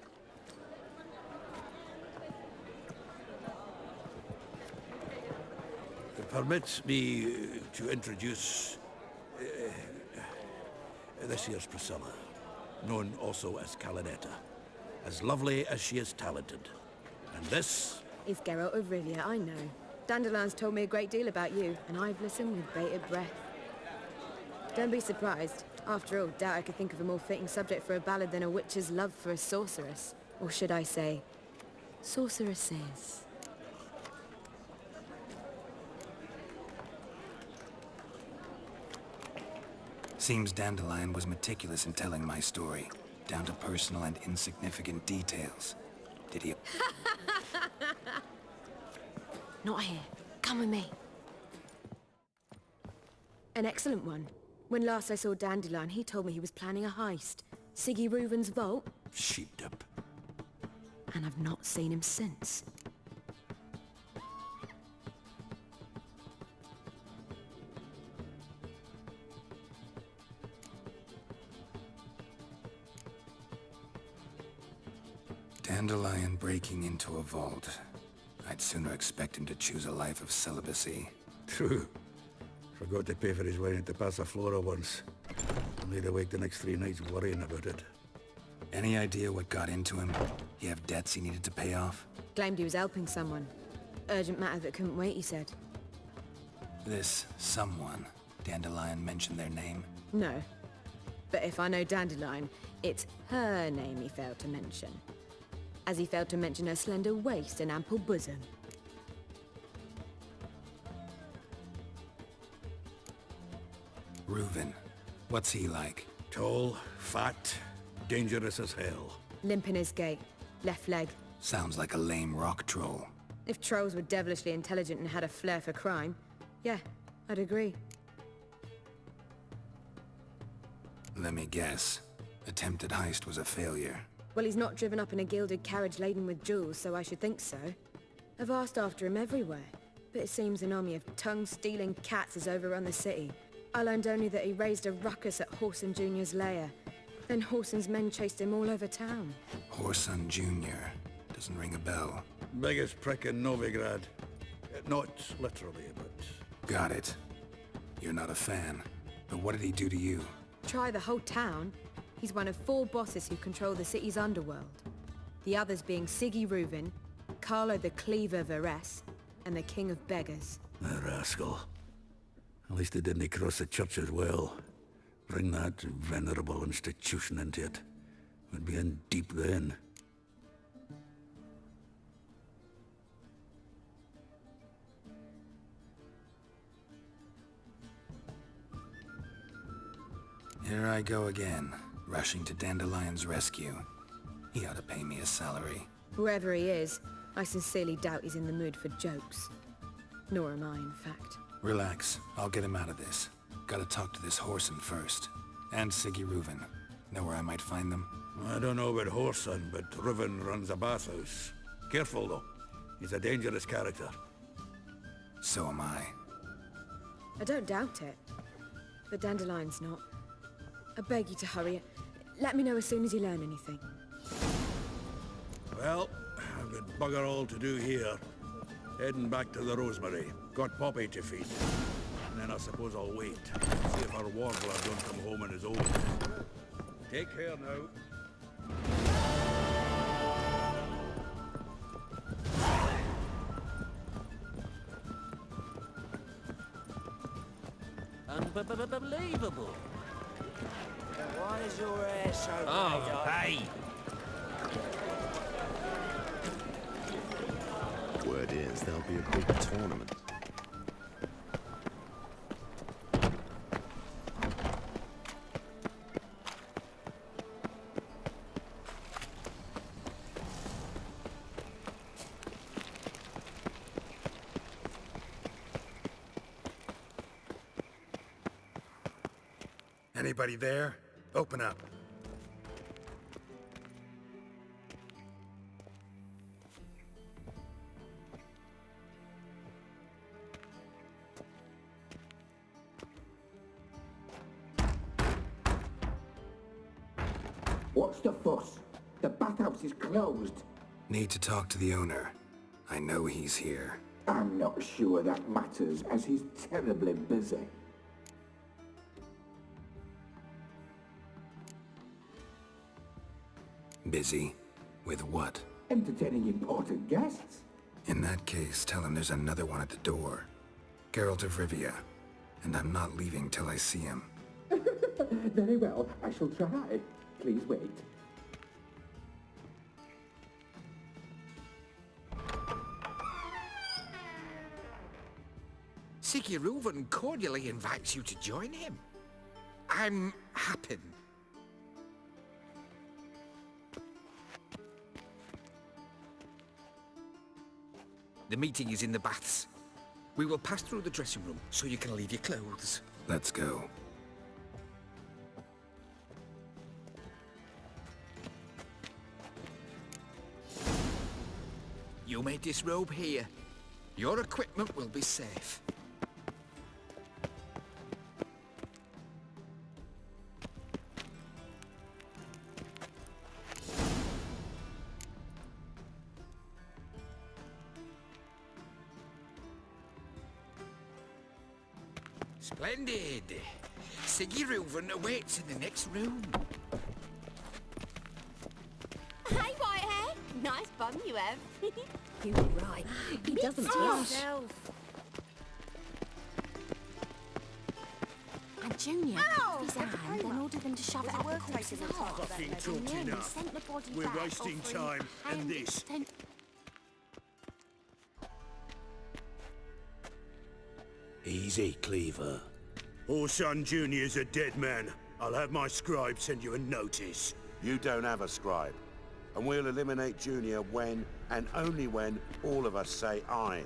S12: Permit me to introduce... this here's Priscilla, known also as Calinetta. As lovely as she is talented. And this...
S19: It's Geralt of Rivia, I know. Dandelion's told me a great deal about you, and I've listened with bated breath. Don't be surprised. After all, doubt I could think of a more fitting subject for a ballad than a witch's love for a sorceress. Or should I say, sorceresses.
S3: Seems Dandelion was meticulous in telling my story, down to personal and insignificant details. Did he...
S19: Not here. Come with me. An excellent one. When last I saw Dandelion, he told me he was planning a heist. Siggy Reuven's vault.
S12: Sheepdip.
S19: And I've not seen him since.
S3: Dandelion breaking into a vault. I'd sooner expect him to choose a life of celibacy.
S12: True. Forgot to pay for his wedding to Passaflora once. I'll need to wake the next 3 nights worrying about it.
S3: Any idea what got into him? He have debts he needed to pay off?
S19: Claimed he was helping someone. Urgent matter that couldn't wait, he said.
S3: This someone, Dandelion mentioned their name?
S19: No. But if I know Dandelion, it's her name he failed to mention. As he failed to mention her slender waist and ample bosom.
S3: Reuven. What's he like?
S12: Tall, fat, dangerous as hell.
S19: Limp in his gait. Left leg.
S3: Sounds like a lame rock troll.
S19: If trolls were devilishly intelligent and had a flair for crime, yeah, I'd agree.
S3: Let me guess. Attempted heist was a failure.
S19: Well, he's not driven up in a gilded carriage laden with jewels, so I should think so. I've asked after him everywhere, but it seems an army of tongue-stealing cats has overrun the city. I learned only that he raised a ruckus at Whoreson Jr.'s lair. Then Whoreson's men chased him all over town.
S3: Whoreson Jr. Doesn't ring a bell.
S12: Biggest prick in Novigrad. Not literally, but...
S3: Got it. You're not a fan. But what did he do to you?
S19: Try the whole town. He's one of 4 bosses who control the city's underworld. The others being Siggy Reuven, Carlo the Cleaver Varese, and the King of Beggars.
S12: The rascal. At least he didn't cross the church as well. Bring that venerable institution into it. We'd be in deep then.
S3: Here I go again, rushing to Dandelion's rescue. He ought to pay me a salary.
S19: Whoever he is, I sincerely doubt he's in the mood for jokes. Nor am I, in fact.
S3: Relax, I'll get him out of this. Gotta talk to this Whoreson first. And Siggy Reuven. Know where I might find them?
S12: I don't know about Whoreson, but Reuven runs a bathhouse. Careful, though. He's a dangerous character.
S3: So am I.
S19: I don't doubt it. But Dandelion's not. I beg you to hurry. Let me know as soon as you learn anything.
S12: Well, I've got bugger all to do here. Heading back to the Rosemary. Got Poppy to feed. And then I suppose I'll wait. See if our warlord don't come home on his own. Take care now.
S7: Unbelievable. Why is your hair so
S9: hey!
S17: Word is, there'll be a big tournament.
S3: Anybody there? Open up.
S1: What's the fuss? The bathhouse is closed.
S3: Need to talk to the owner. I know he's here.
S1: I'm not sure that matters, as he's terribly busy.
S3: Busy? With what?
S1: Entertaining important guests.
S3: In that case, tell him there's another one at the door. Geralt of Rivia. And I'm not leaving till I see him.
S1: Very well, I shall try. Please wait.
S4: Sigurd cordially invites you to join him. I'm happy. The meeting is in the baths. We will pass through the dressing room so you can leave your clothes.
S3: Let's go.
S4: You may disrobe here. Your equipment will be safe. Splendid! Sigurd awaits in the next room.
S11: Hey, Whitehair! Nice bum you have.
S13: You were right. He doesn't blush.
S10: And Junior cut his hand and ordered them to shove it up the corpse's arse.
S14: Fucking
S10: And
S14: talking
S10: then he
S14: up.
S10: sent the body
S14: We're
S10: back
S14: wasting
S10: offering
S14: time, and
S10: hand
S14: this.
S12: Easy, Cleaver. Orson Jr.'s a dead man. I'll have my scribe send you a notice.
S22: You don't have a scribe. And we'll eliminate Junior when, and only when, all of us say aye.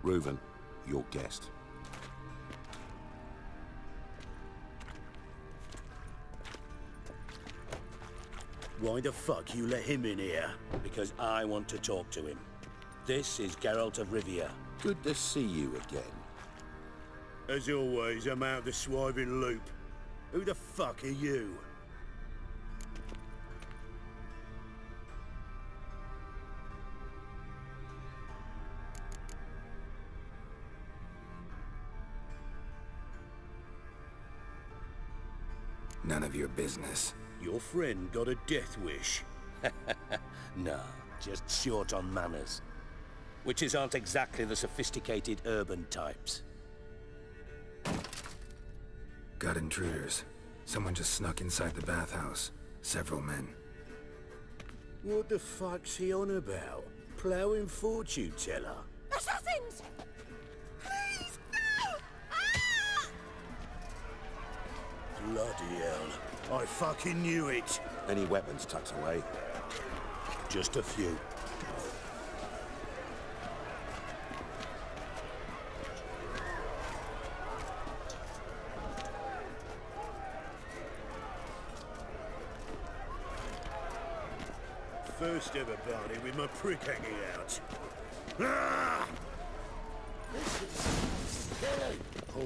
S22: Reuven, your guest.
S12: Why the fuck you let him in here?
S9: Because I want to talk to him. This is Geralt of Rivia.
S22: Good to see you again.
S12: As always, I'm out the swiving loop. Who the fuck are you?
S3: None of your business.
S12: Your friend got a death wish.
S9: No, just short on manners. Witches aren't exactly the sophisticated urban types.
S3: Got intruders. Someone just snuck inside the bathhouse. Several men.
S12: What the fuck's he on about? Ploughing fortune teller?
S18: Assassins! Please, no! Ah!
S12: Bloody hell. I fucking knew it.
S22: Any weapons tucked away?
S12: Just a few. First ever party with my prick hanging out. Ah!
S14: This is scary.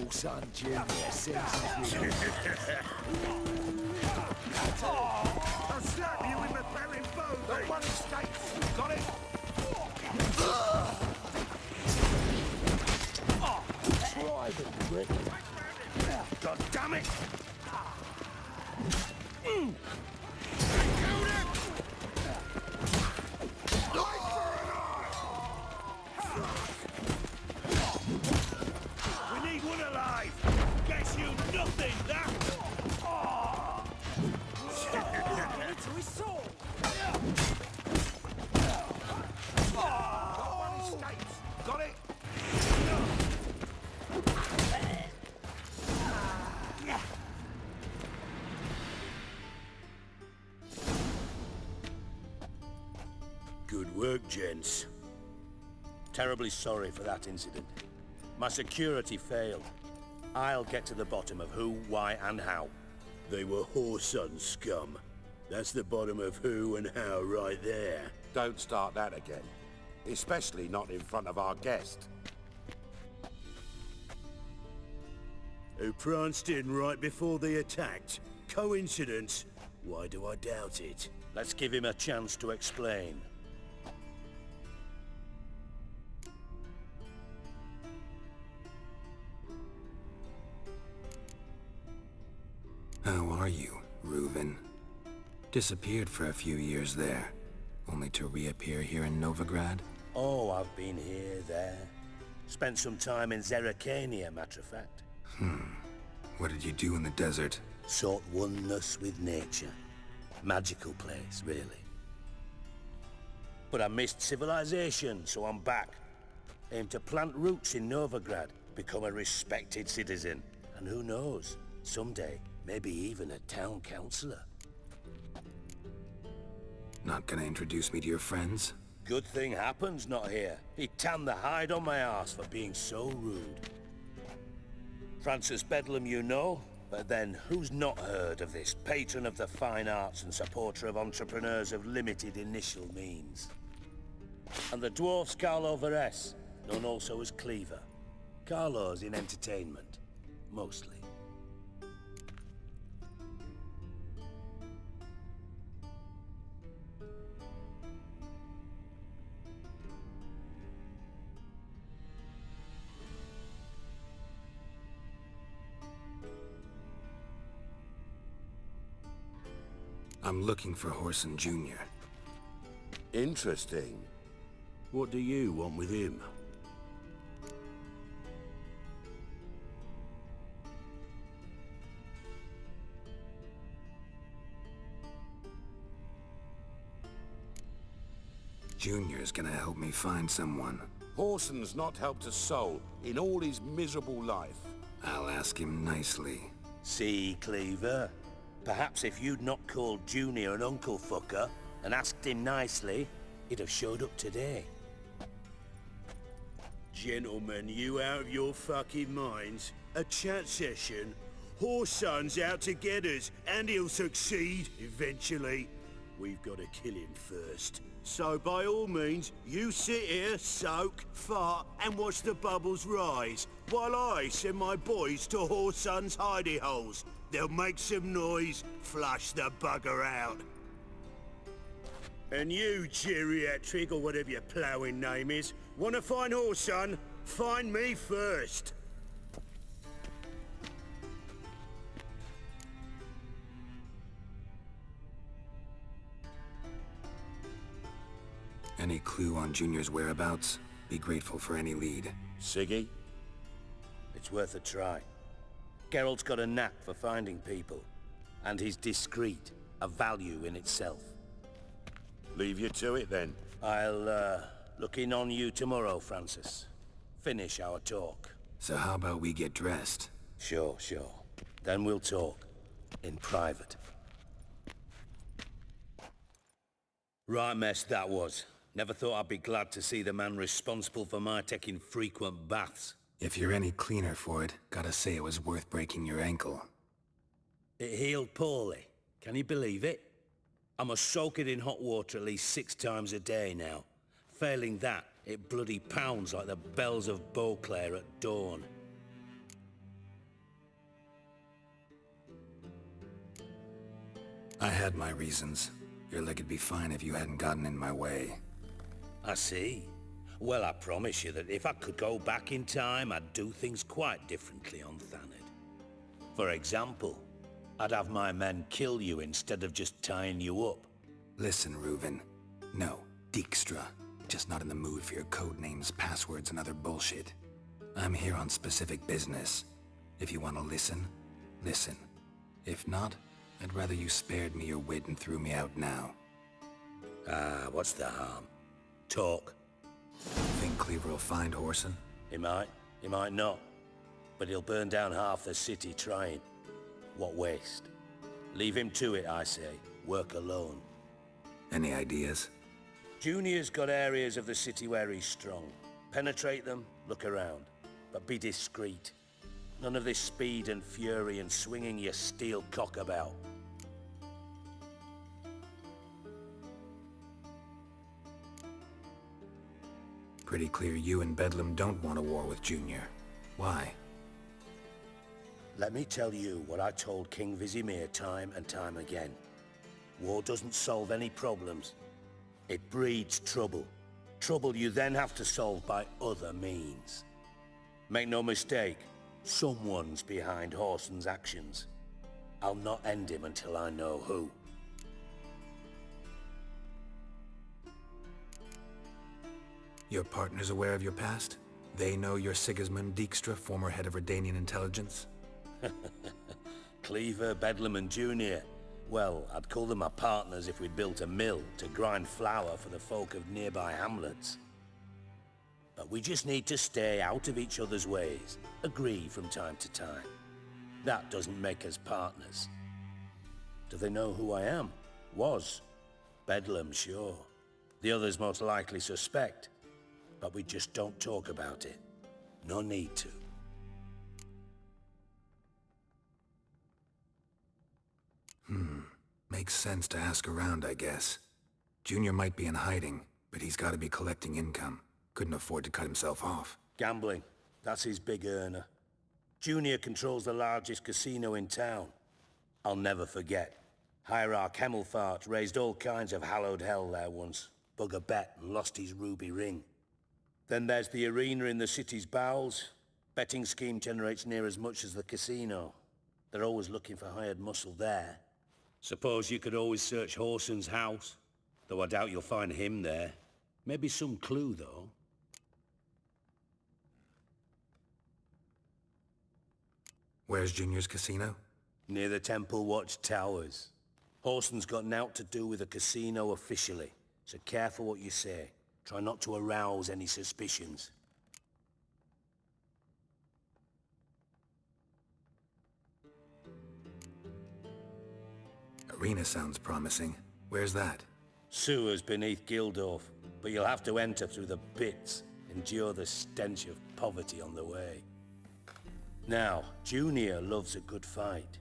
S14: Orson Jr. sends his
S12: I'll slap you with my barren bow, mate.
S14: one escapes. Got it? Try it, Rick.
S12: God damn it! We need one alive! Guess you nothing, that!
S18: To his soul!
S14: One escapes. Got it?
S12: Good work, gents.
S9: Terribly sorry for that incident. My security failed. I'll get to the bottom of who, why, and how.
S12: They were whoreson scum. That's the bottom of who and how right there.
S22: Don't start that again. Especially not in front of our guest.
S9: who pranced in right before they attacked. Coincidence? Why do I doubt it? Let's give him a chance to explain.
S3: How are you, Reuven? Disappeared for a few years there, only to reappear here in Novigrad?
S9: Oh, I've been here, there. Spent some time in Zerrikania, matter of fact.
S3: What did you do in the desert?
S9: Sought oneness with nature. Magical place, really. But I missed civilization, so I'm back. Aim to plant roots in Novigrad, become a respected citizen. And who knows, someday, maybe even a town councillor.
S3: Not gonna introduce me to your friends?
S9: Good thing happens not here. He tanned the hide on my arse for being so rude. Francis Bedlam you know, but then who's not heard of this patron of the fine arts and supporter of entrepreneurs of limited initial means? And the dwarf Carlo Veres, known also as Cleaver. Carlo's in entertainment, mostly.
S3: I'm looking for Whoreson Jr.
S22: Interesting. What do you want with him?
S3: Junior's gonna help me find someone.
S22: Whoreson's not helped a soul in all his miserable life.
S3: I'll ask him nicely.
S9: See, Cleaver? Perhaps if you'd not called Junior an uncle fucker and asked him nicely, he'd have showed up today. Gentlemen, you out of your fucking minds? A chat session? Whoreson's out to get us, and he'll succeed, eventually. We've got to kill him first. So by all means, you sit here, soak, fart, and watch the bubbles rise, while I send my boys to Whoreson's hidey holes. They'll make some noise, flush the bugger out. And you, geriatric, or whatever your ploughing name is, wanna find Whoreson? Find me first.
S3: Any clue on Junior's whereabouts? Be grateful for any lead.
S9: Siggy? It's worth a try. Geralt's got a knack for finding people. And he's discreet, a value in itself.
S22: Leave you to it, then.
S9: I'll, look in on you tomorrow, Francis. Finish our talk.
S3: So how about we get dressed?
S9: Sure. Then we'll talk. In private. Right mess that was. Never thought I'd be glad to see the man responsible for my taking frequent baths.
S3: If you're any cleaner for it, gotta say it was worth breaking your ankle.
S9: It healed poorly. Can you believe it? I must soak it in hot water at least 6 times a day now. Failing that, it bloody pounds like the bells of Beauclair at dawn.
S3: I had my reasons. Your leg would be fine if you hadn't gotten in my way.
S9: I see. Well, I promise you that if I could go back in time, I'd do things quite differently on Thanedd. For example, I'd have my men kill you instead of just tying you up.
S3: Listen, Reuven. No, Dijkstra. Just not in the mood for your code names, passwords, and other bullshit. I'm here on specific business. If you want to listen, listen. If not, I'd rather you spared me your wit and threw me out now.
S9: Ah, what's the harm? Talk.
S3: Think Cleaver will find Whoreson?
S9: He might not. But he'll burn down half the city trying. What waste? Leave him to it, I say. Work alone.
S3: Any ideas?
S9: Junior's got areas of the city where he's strong. Penetrate them, look around. But be discreet. None of this speed and fury and swinging your steel cock about.
S3: Pretty clear you and Bedlam don't want a war with Junior. Why?
S6: Let me tell you what I told King Vizimir time and time again. War doesn't solve any problems. It breeds trouble. Trouble you then have to solve by other means. Make no mistake, someone's behind Whoreson's actions. I'll not end him until I know who.
S3: Your partner's aware of your past? They know you're Sigismund Dijkstra, former head of Redanian intelligence?
S6: Cleaver, Bedlam and Junior. Well, I'd call them my partners if we'd built a mill to grind flour for the folk of nearby hamlets. But we just need to stay out of each other's ways, agree from time to time. That doesn't make us partners. Do they know who I am? Was. Bedlam, sure. The others most likely suspect. But we just don't talk about it. No need to.
S3: Makes sense to ask around, I guess. Junior might be in hiding, but he's gotta be collecting income. Couldn't afford to cut himself off.
S6: Gambling. That's his big earner. Junior controls the largest casino in town. I'll never forget. Hierarch Hemmelfart raised all kinds of hallowed hell there once. Bug a bet and lost his ruby ring. Then there's the arena in the city's bowels. Betting scheme generates near as much as the casino. They're always looking for hired muscle there. Suppose you could always search Whoreson's house, though I doubt you'll find him there. Maybe some clue, though.
S3: Where's Junior's casino?
S6: Near the Temple Watch Towers. Whoreson's got nought to do with the casino officially, so careful what you say. Try not to arouse any suspicions.
S3: Arena sounds promising. Where's that?
S6: Sewers beneath Gildorf, but you'll have to enter through the pits, endure the stench of poverty on the way. Now, Junior loves a good fight.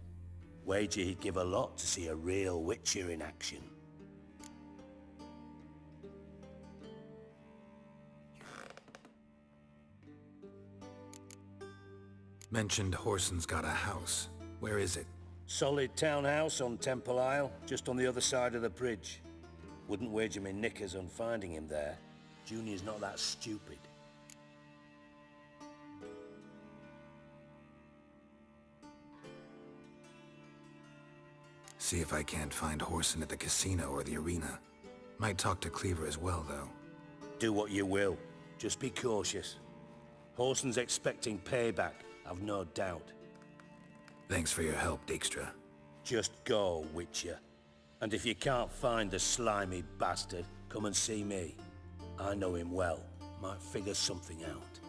S6: Wager he'd give a lot to see a real Witcher in action.
S3: Mentioned Whoreson's got a house. Where is it?
S6: Solid townhouse on Temple Isle, just on the other side of the bridge. Wouldn't wager me knickers on finding him there. Junior's not that stupid.
S3: See if I can't find Whoreson at the casino or the arena. Might talk to Cleaver as well, though.
S6: Do what you will. Just be cautious. Whoreson's expecting payback, I've no doubt.
S3: Thanks for your help, Dijkstra.
S6: Just go, Witcher. And if you can't find the slimy bastard, come and see me. I know him well. Might figure something out.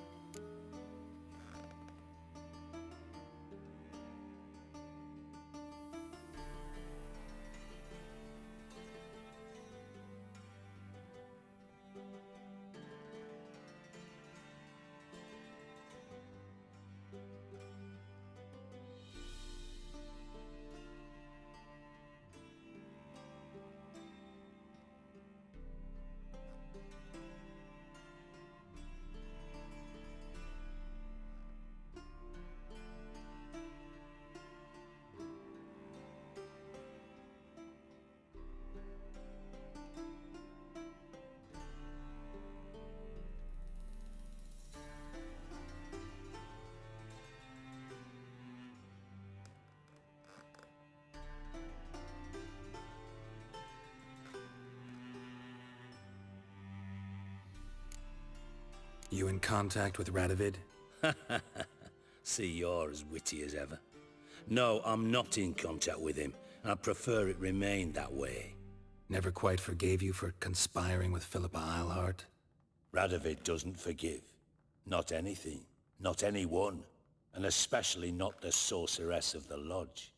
S3: You in contact with Radovid?
S6: See, you're as witty as ever. No, I'm not in contact with him. I prefer it remain that way.
S3: Never quite forgave you for conspiring with Philippa Eilhart?
S6: Radovid doesn't forgive. Not anything. Not anyone. And especially not the sorceress of the Lodge.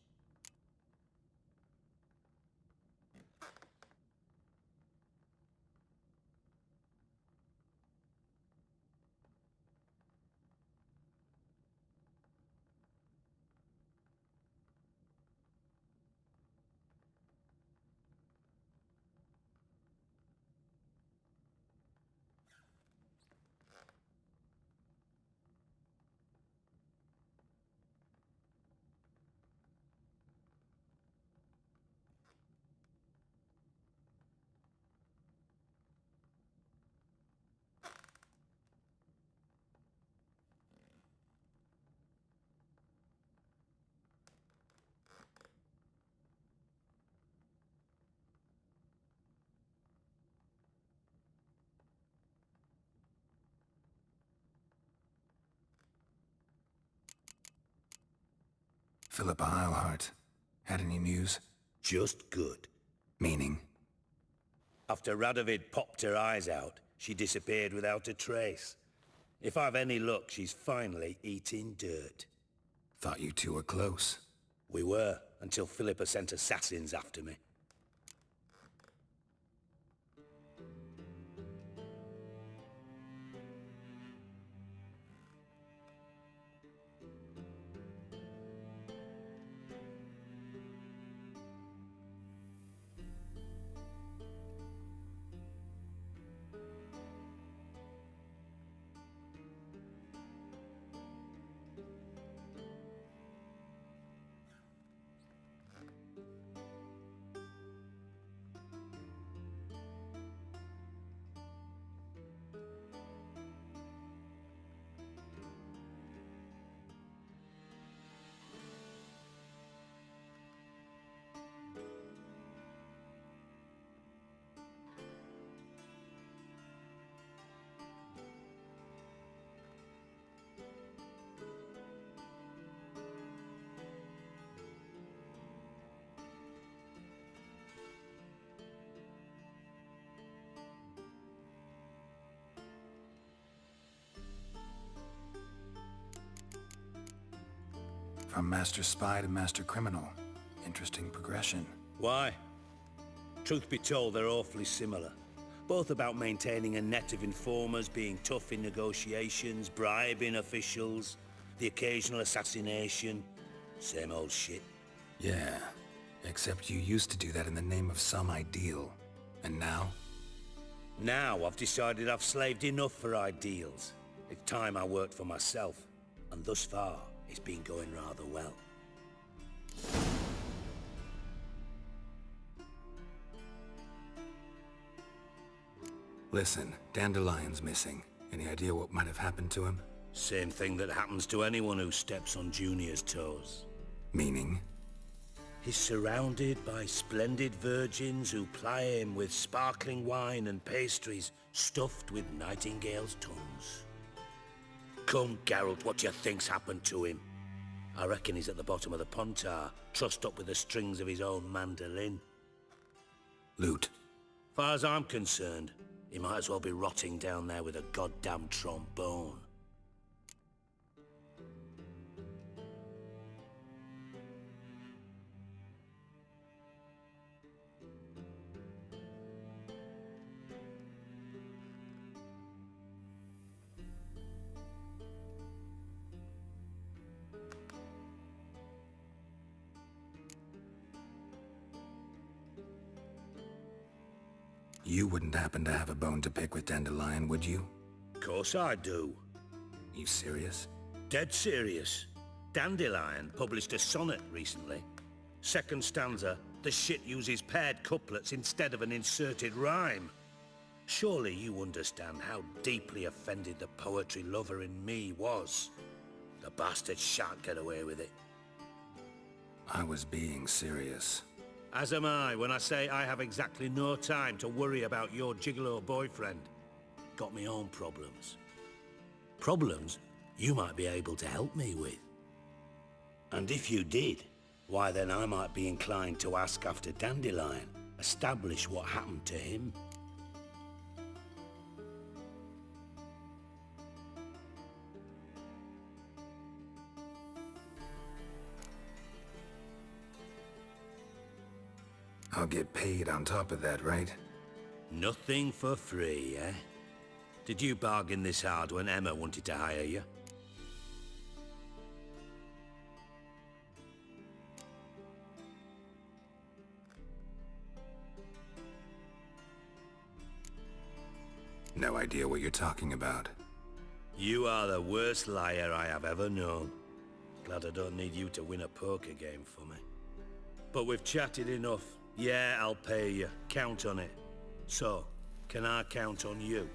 S3: Philippa Eilhart. Had any news?
S6: Just good.
S3: Meaning?
S6: After Radovid popped her eyes out, she disappeared without a trace. If I've any luck, she's finally eating dirt.
S3: Thought you two were close.
S6: We were, until Philippa sent assassins after me.
S3: From master spy to master criminal. Interesting progression.
S6: Why? Truth be told, they're awfully similar. Both about maintaining a net of informers, being tough in negotiations, bribing officials, the occasional assassination. Same old shit.
S3: Yeah, except you used to do that in the name of some ideal. And now?
S6: Now I've decided I've slaved enough for ideals. It's time I worked for myself. And thus far, it's been going rather well.
S3: Listen, Dandelion's missing. Any idea what might have happened to him?
S6: Same thing that happens to anyone who steps on Junior's toes.
S3: Meaning?
S6: He's surrounded by splendid virgins who ply him with sparkling wine and pastries stuffed with nightingales' tongues. Come, Geralt, what do you think's happened to him? I reckon he's at the bottom of the Pontar, trussed up with the strings of his own mandolin.
S3: Loot.
S6: Far as I'm concerned, he might as well be rotting down there with a goddamn trombone.
S3: You wouldn't happen to have a bone to pick with Dandelion, would you?
S6: Course I do.
S3: You serious?
S6: Dead serious. Dandelion published a sonnet recently. Second stanza, the shit uses paired couplets instead of an inserted rhyme. Surely you understand how deeply offended the poetry lover in me was. The bastard shan't get away with it.
S3: I was being serious.
S6: As am I when I say I have exactly no time to worry about your gigolo boyfriend. Got me own problems. Problems you might be able to help me with. And if you did, why then I might be inclined to ask after Dandelion, establish what happened to him.
S3: I'll get paid on top of that, right?
S6: Nothing for free, eh? Did you bargain this hard when Emma wanted to hire you?
S3: No idea what you're talking about.
S6: You are the worst liar I have ever known. Glad I don't need you to win a poker game for me. But we've chatted enough. Yeah, I'll pay you. Count on it. So, can I count on you?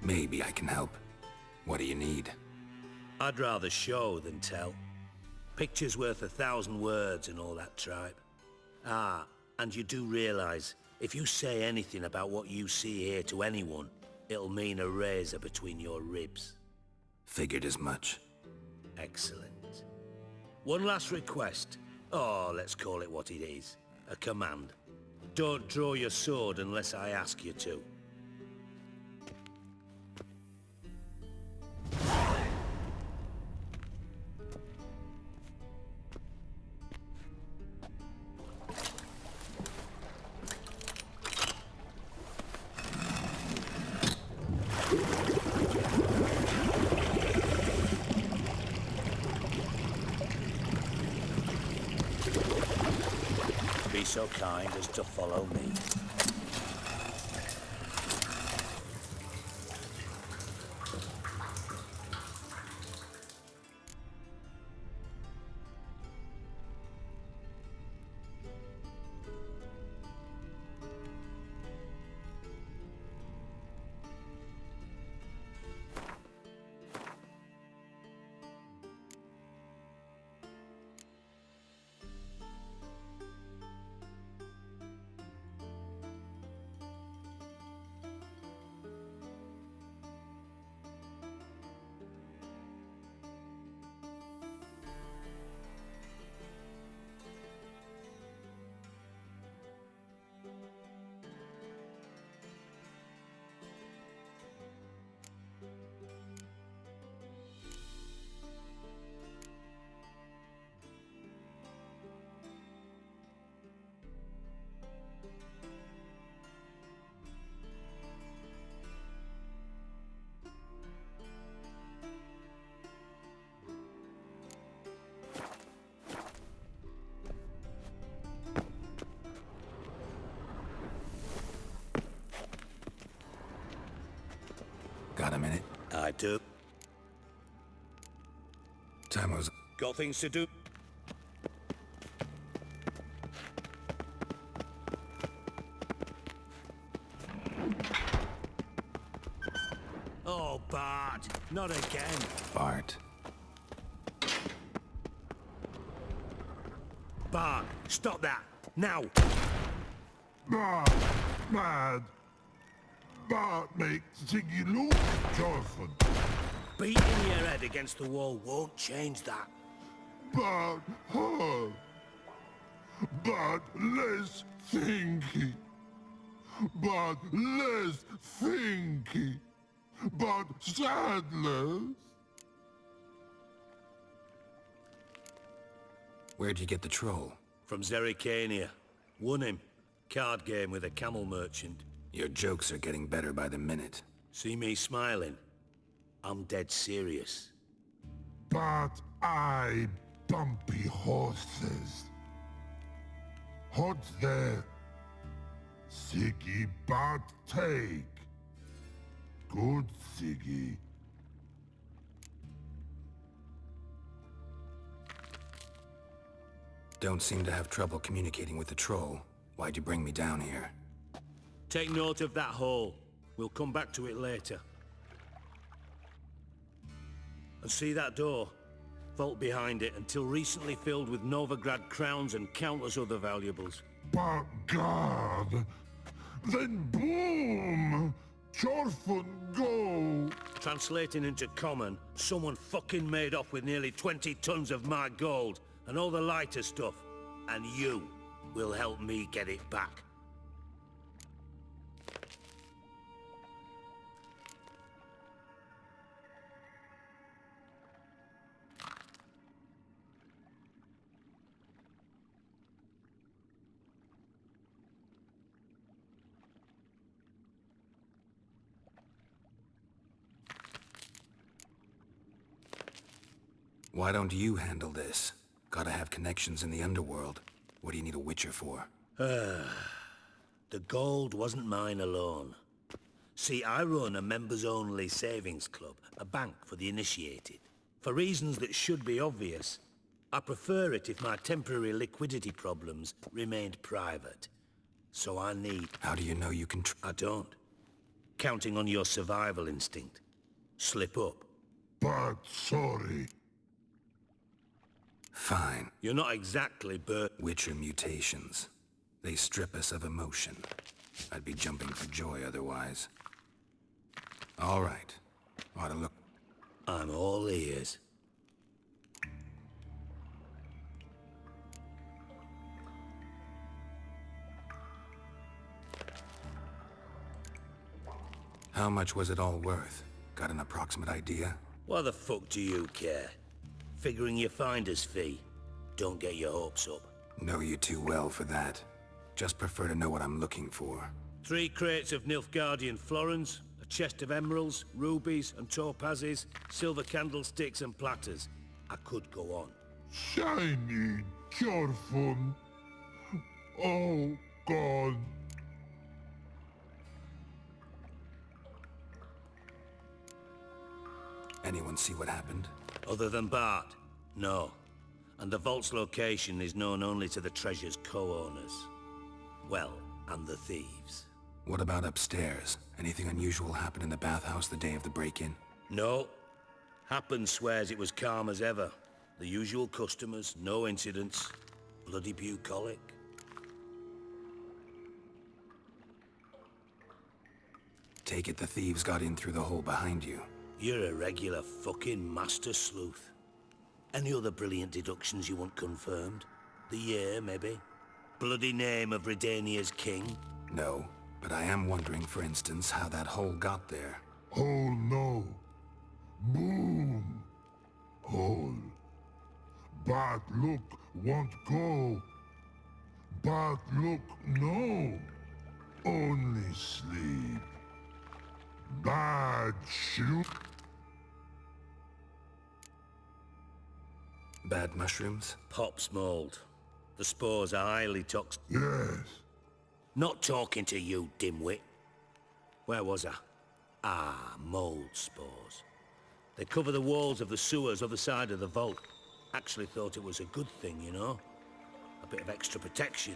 S3: Maybe I can help. What do you need?
S6: I'd rather show than tell. Picture's worth 1,000 words and all that tripe. Ah, and you do realize, if you say anything about what you see here to anyone, It'll mean a razor between your ribs.
S3: Figured as much.
S6: Excellent. One last request. Oh, let's call it what it is. A command. Don't draw your sword unless I ask you to. Be so kind as to follow me.
S3: Got a minute?
S6: I do.
S3: Time was...
S6: Got things to do. Oh, Bart. Not again.
S3: Bart.
S6: Bart, stop that. Now.
S14: Bart, mad. Bart makes Ziggy look Jorfin.
S6: Beating your head against the wall won't change that.
S14: Bart, hard. Bart, less thinky. Bart, less thinky. Bart, sadless.
S3: Where'd you get the troll?
S6: From Zerrikania. Won him. Card game with a camel merchant.
S3: Your jokes are getting better by the minute.
S6: See me smiling? I'm dead serious.
S14: But I bumpy horses. What's there? Siggy but take. Good Siggy.
S3: Don't seem to have trouble communicating with the troll. Why'd you bring me down here?
S6: Take note of that hole. We'll come back to it later. And see that door? Vault behind it, until recently filled with Novigrad crowns and countless other valuables.
S14: But God! Then boom! Jorfin go!
S6: Translating into common, someone fucking made off with nearly 20 tons of my gold, and all the lighter stuff. And you will help me get it back.
S3: Why don't you handle this? Gotta have connections in the underworld. What do you need a witcher for?
S6: The gold wasn't mine alone. See, I run a members-only savings club, a bank for the initiated. For reasons that should be obvious, I prefer it if my temporary liquidity problems remained private. So I need...
S3: How do you know you can
S6: I don't. Counting on your survival instinct. Slip up.
S14: But sorry.
S3: Fine.
S6: You're not exactly
S3: Witcher mutations. They strip us of emotion. I'd be jumping for joy otherwise. All right. Ought to look...
S6: I'm all ears.
S3: How much was it all worth? Got an approximate idea?
S6: Why the fuck do you care? Figuring your finder's fee. Don't get your hopes up.
S3: Know you too well for that. Just prefer to know what I'm looking for.
S6: 3 crates of Nilfgaardian florins, a chest of emeralds, rubies and topazes, silver candlesticks and platters. I could go on.
S8: Shiny, careful. Oh, God.
S3: Anyone see what happened?
S6: Other than Bart? No. And the vault's location is known only to the treasure's co-owners. Well, and the thieves.
S3: What about upstairs? Anything unusual happen in the bathhouse the day of the break-in?
S6: No. Happen swears it was calm as ever. The usual customers, no incidents. Bloody bucolic.
S3: Take it the thieves got in through the hole behind you.
S6: You're a regular fucking master sleuth. Any other brilliant deductions you want confirmed? The year, maybe? Bloody name of Redania's king?
S3: No, but I am wondering, for instance, how that hole got there.
S8: Hole no. Boom. Hole. Bad look won't go. Bad look no. Only sleep. Bad shoot.
S3: Bad mushrooms?
S6: Pop's mold. The spores are highly toxic.
S8: Yes.
S6: Not talking to you, dimwit. Where was I? Ah, mold spores. They cover the walls of the sewers other side of the vault. Actually thought it was a good thing, you know? A bit of extra protection.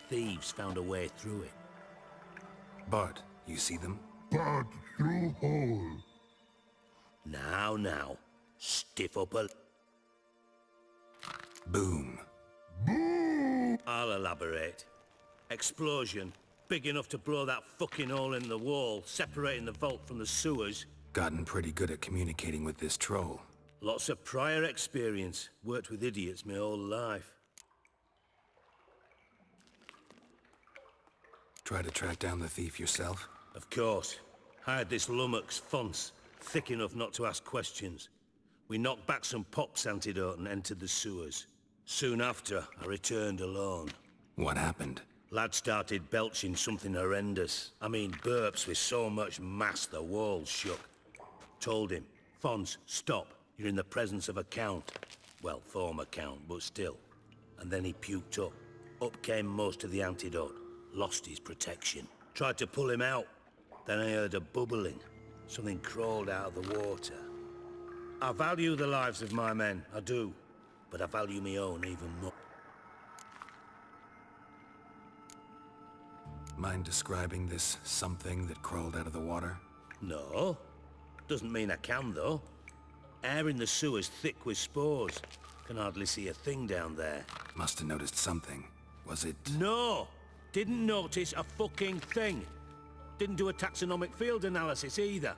S6: Thieves found a way through it.
S3: Bart, you see them?
S8: Bad through hole.
S6: Now. Stiff up a...
S3: Boom.
S8: Boom!
S6: I'll elaborate. Explosion. Big enough to blow that fucking hole in the wall, separating the vault from the sewers.
S3: Gotten pretty good at communicating with this troll.
S6: Lots of prior experience. Worked with idiots my whole life.
S3: Try to track down the thief yourself?
S6: Of course. Hired this lummox, Fons, thick enough not to ask questions. We knocked back some Pop's antidote and entered the sewers. Soon after, I returned alone.
S3: What happened?
S6: Lad started belching something horrendous. I mean, burps with so much mass the walls shook. Told him, Fons, stop. You're in the presence of a count. Well, former count, but still. And then he puked up. Up came most of the antidote. Lost his protection. Tried to pull him out. Then I heard a bubbling. Something crawled out of the water. I value the lives of my men, I do. But I value my own even more.
S3: Mind describing this something that crawled out of the water?
S6: No. Doesn't mean I can, though. Air in the sewer's thick with spores. Can hardly see a thing down there.
S3: Must have noticed something. Was it...
S6: No! Didn't notice a fucking thing. Didn't do a taxonomic field analysis either.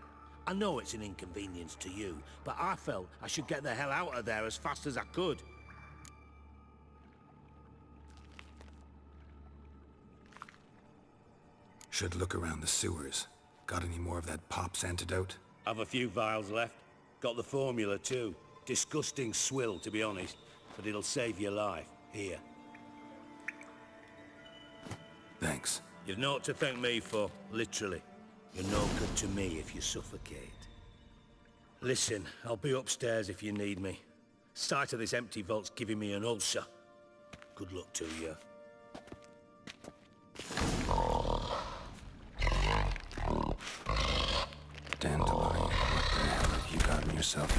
S6: I know it's an inconvenience to you, but I felt I should get the hell out of there as fast as I could.
S3: Should look around the sewers. Got any more of that Pop's antidote?
S6: I've a few vials left. Got the formula too. Disgusting swill, to be honest, but it'll save your life. Here.
S3: Thanks.
S6: You've naught to thank me for, literally. You're no good to me if you suffocate. Listen, I'll be upstairs if you need me. Sight of this empty vault's giving me an ulcer. Good luck to you.
S3: Dandelion, what the hell have you gotten yourself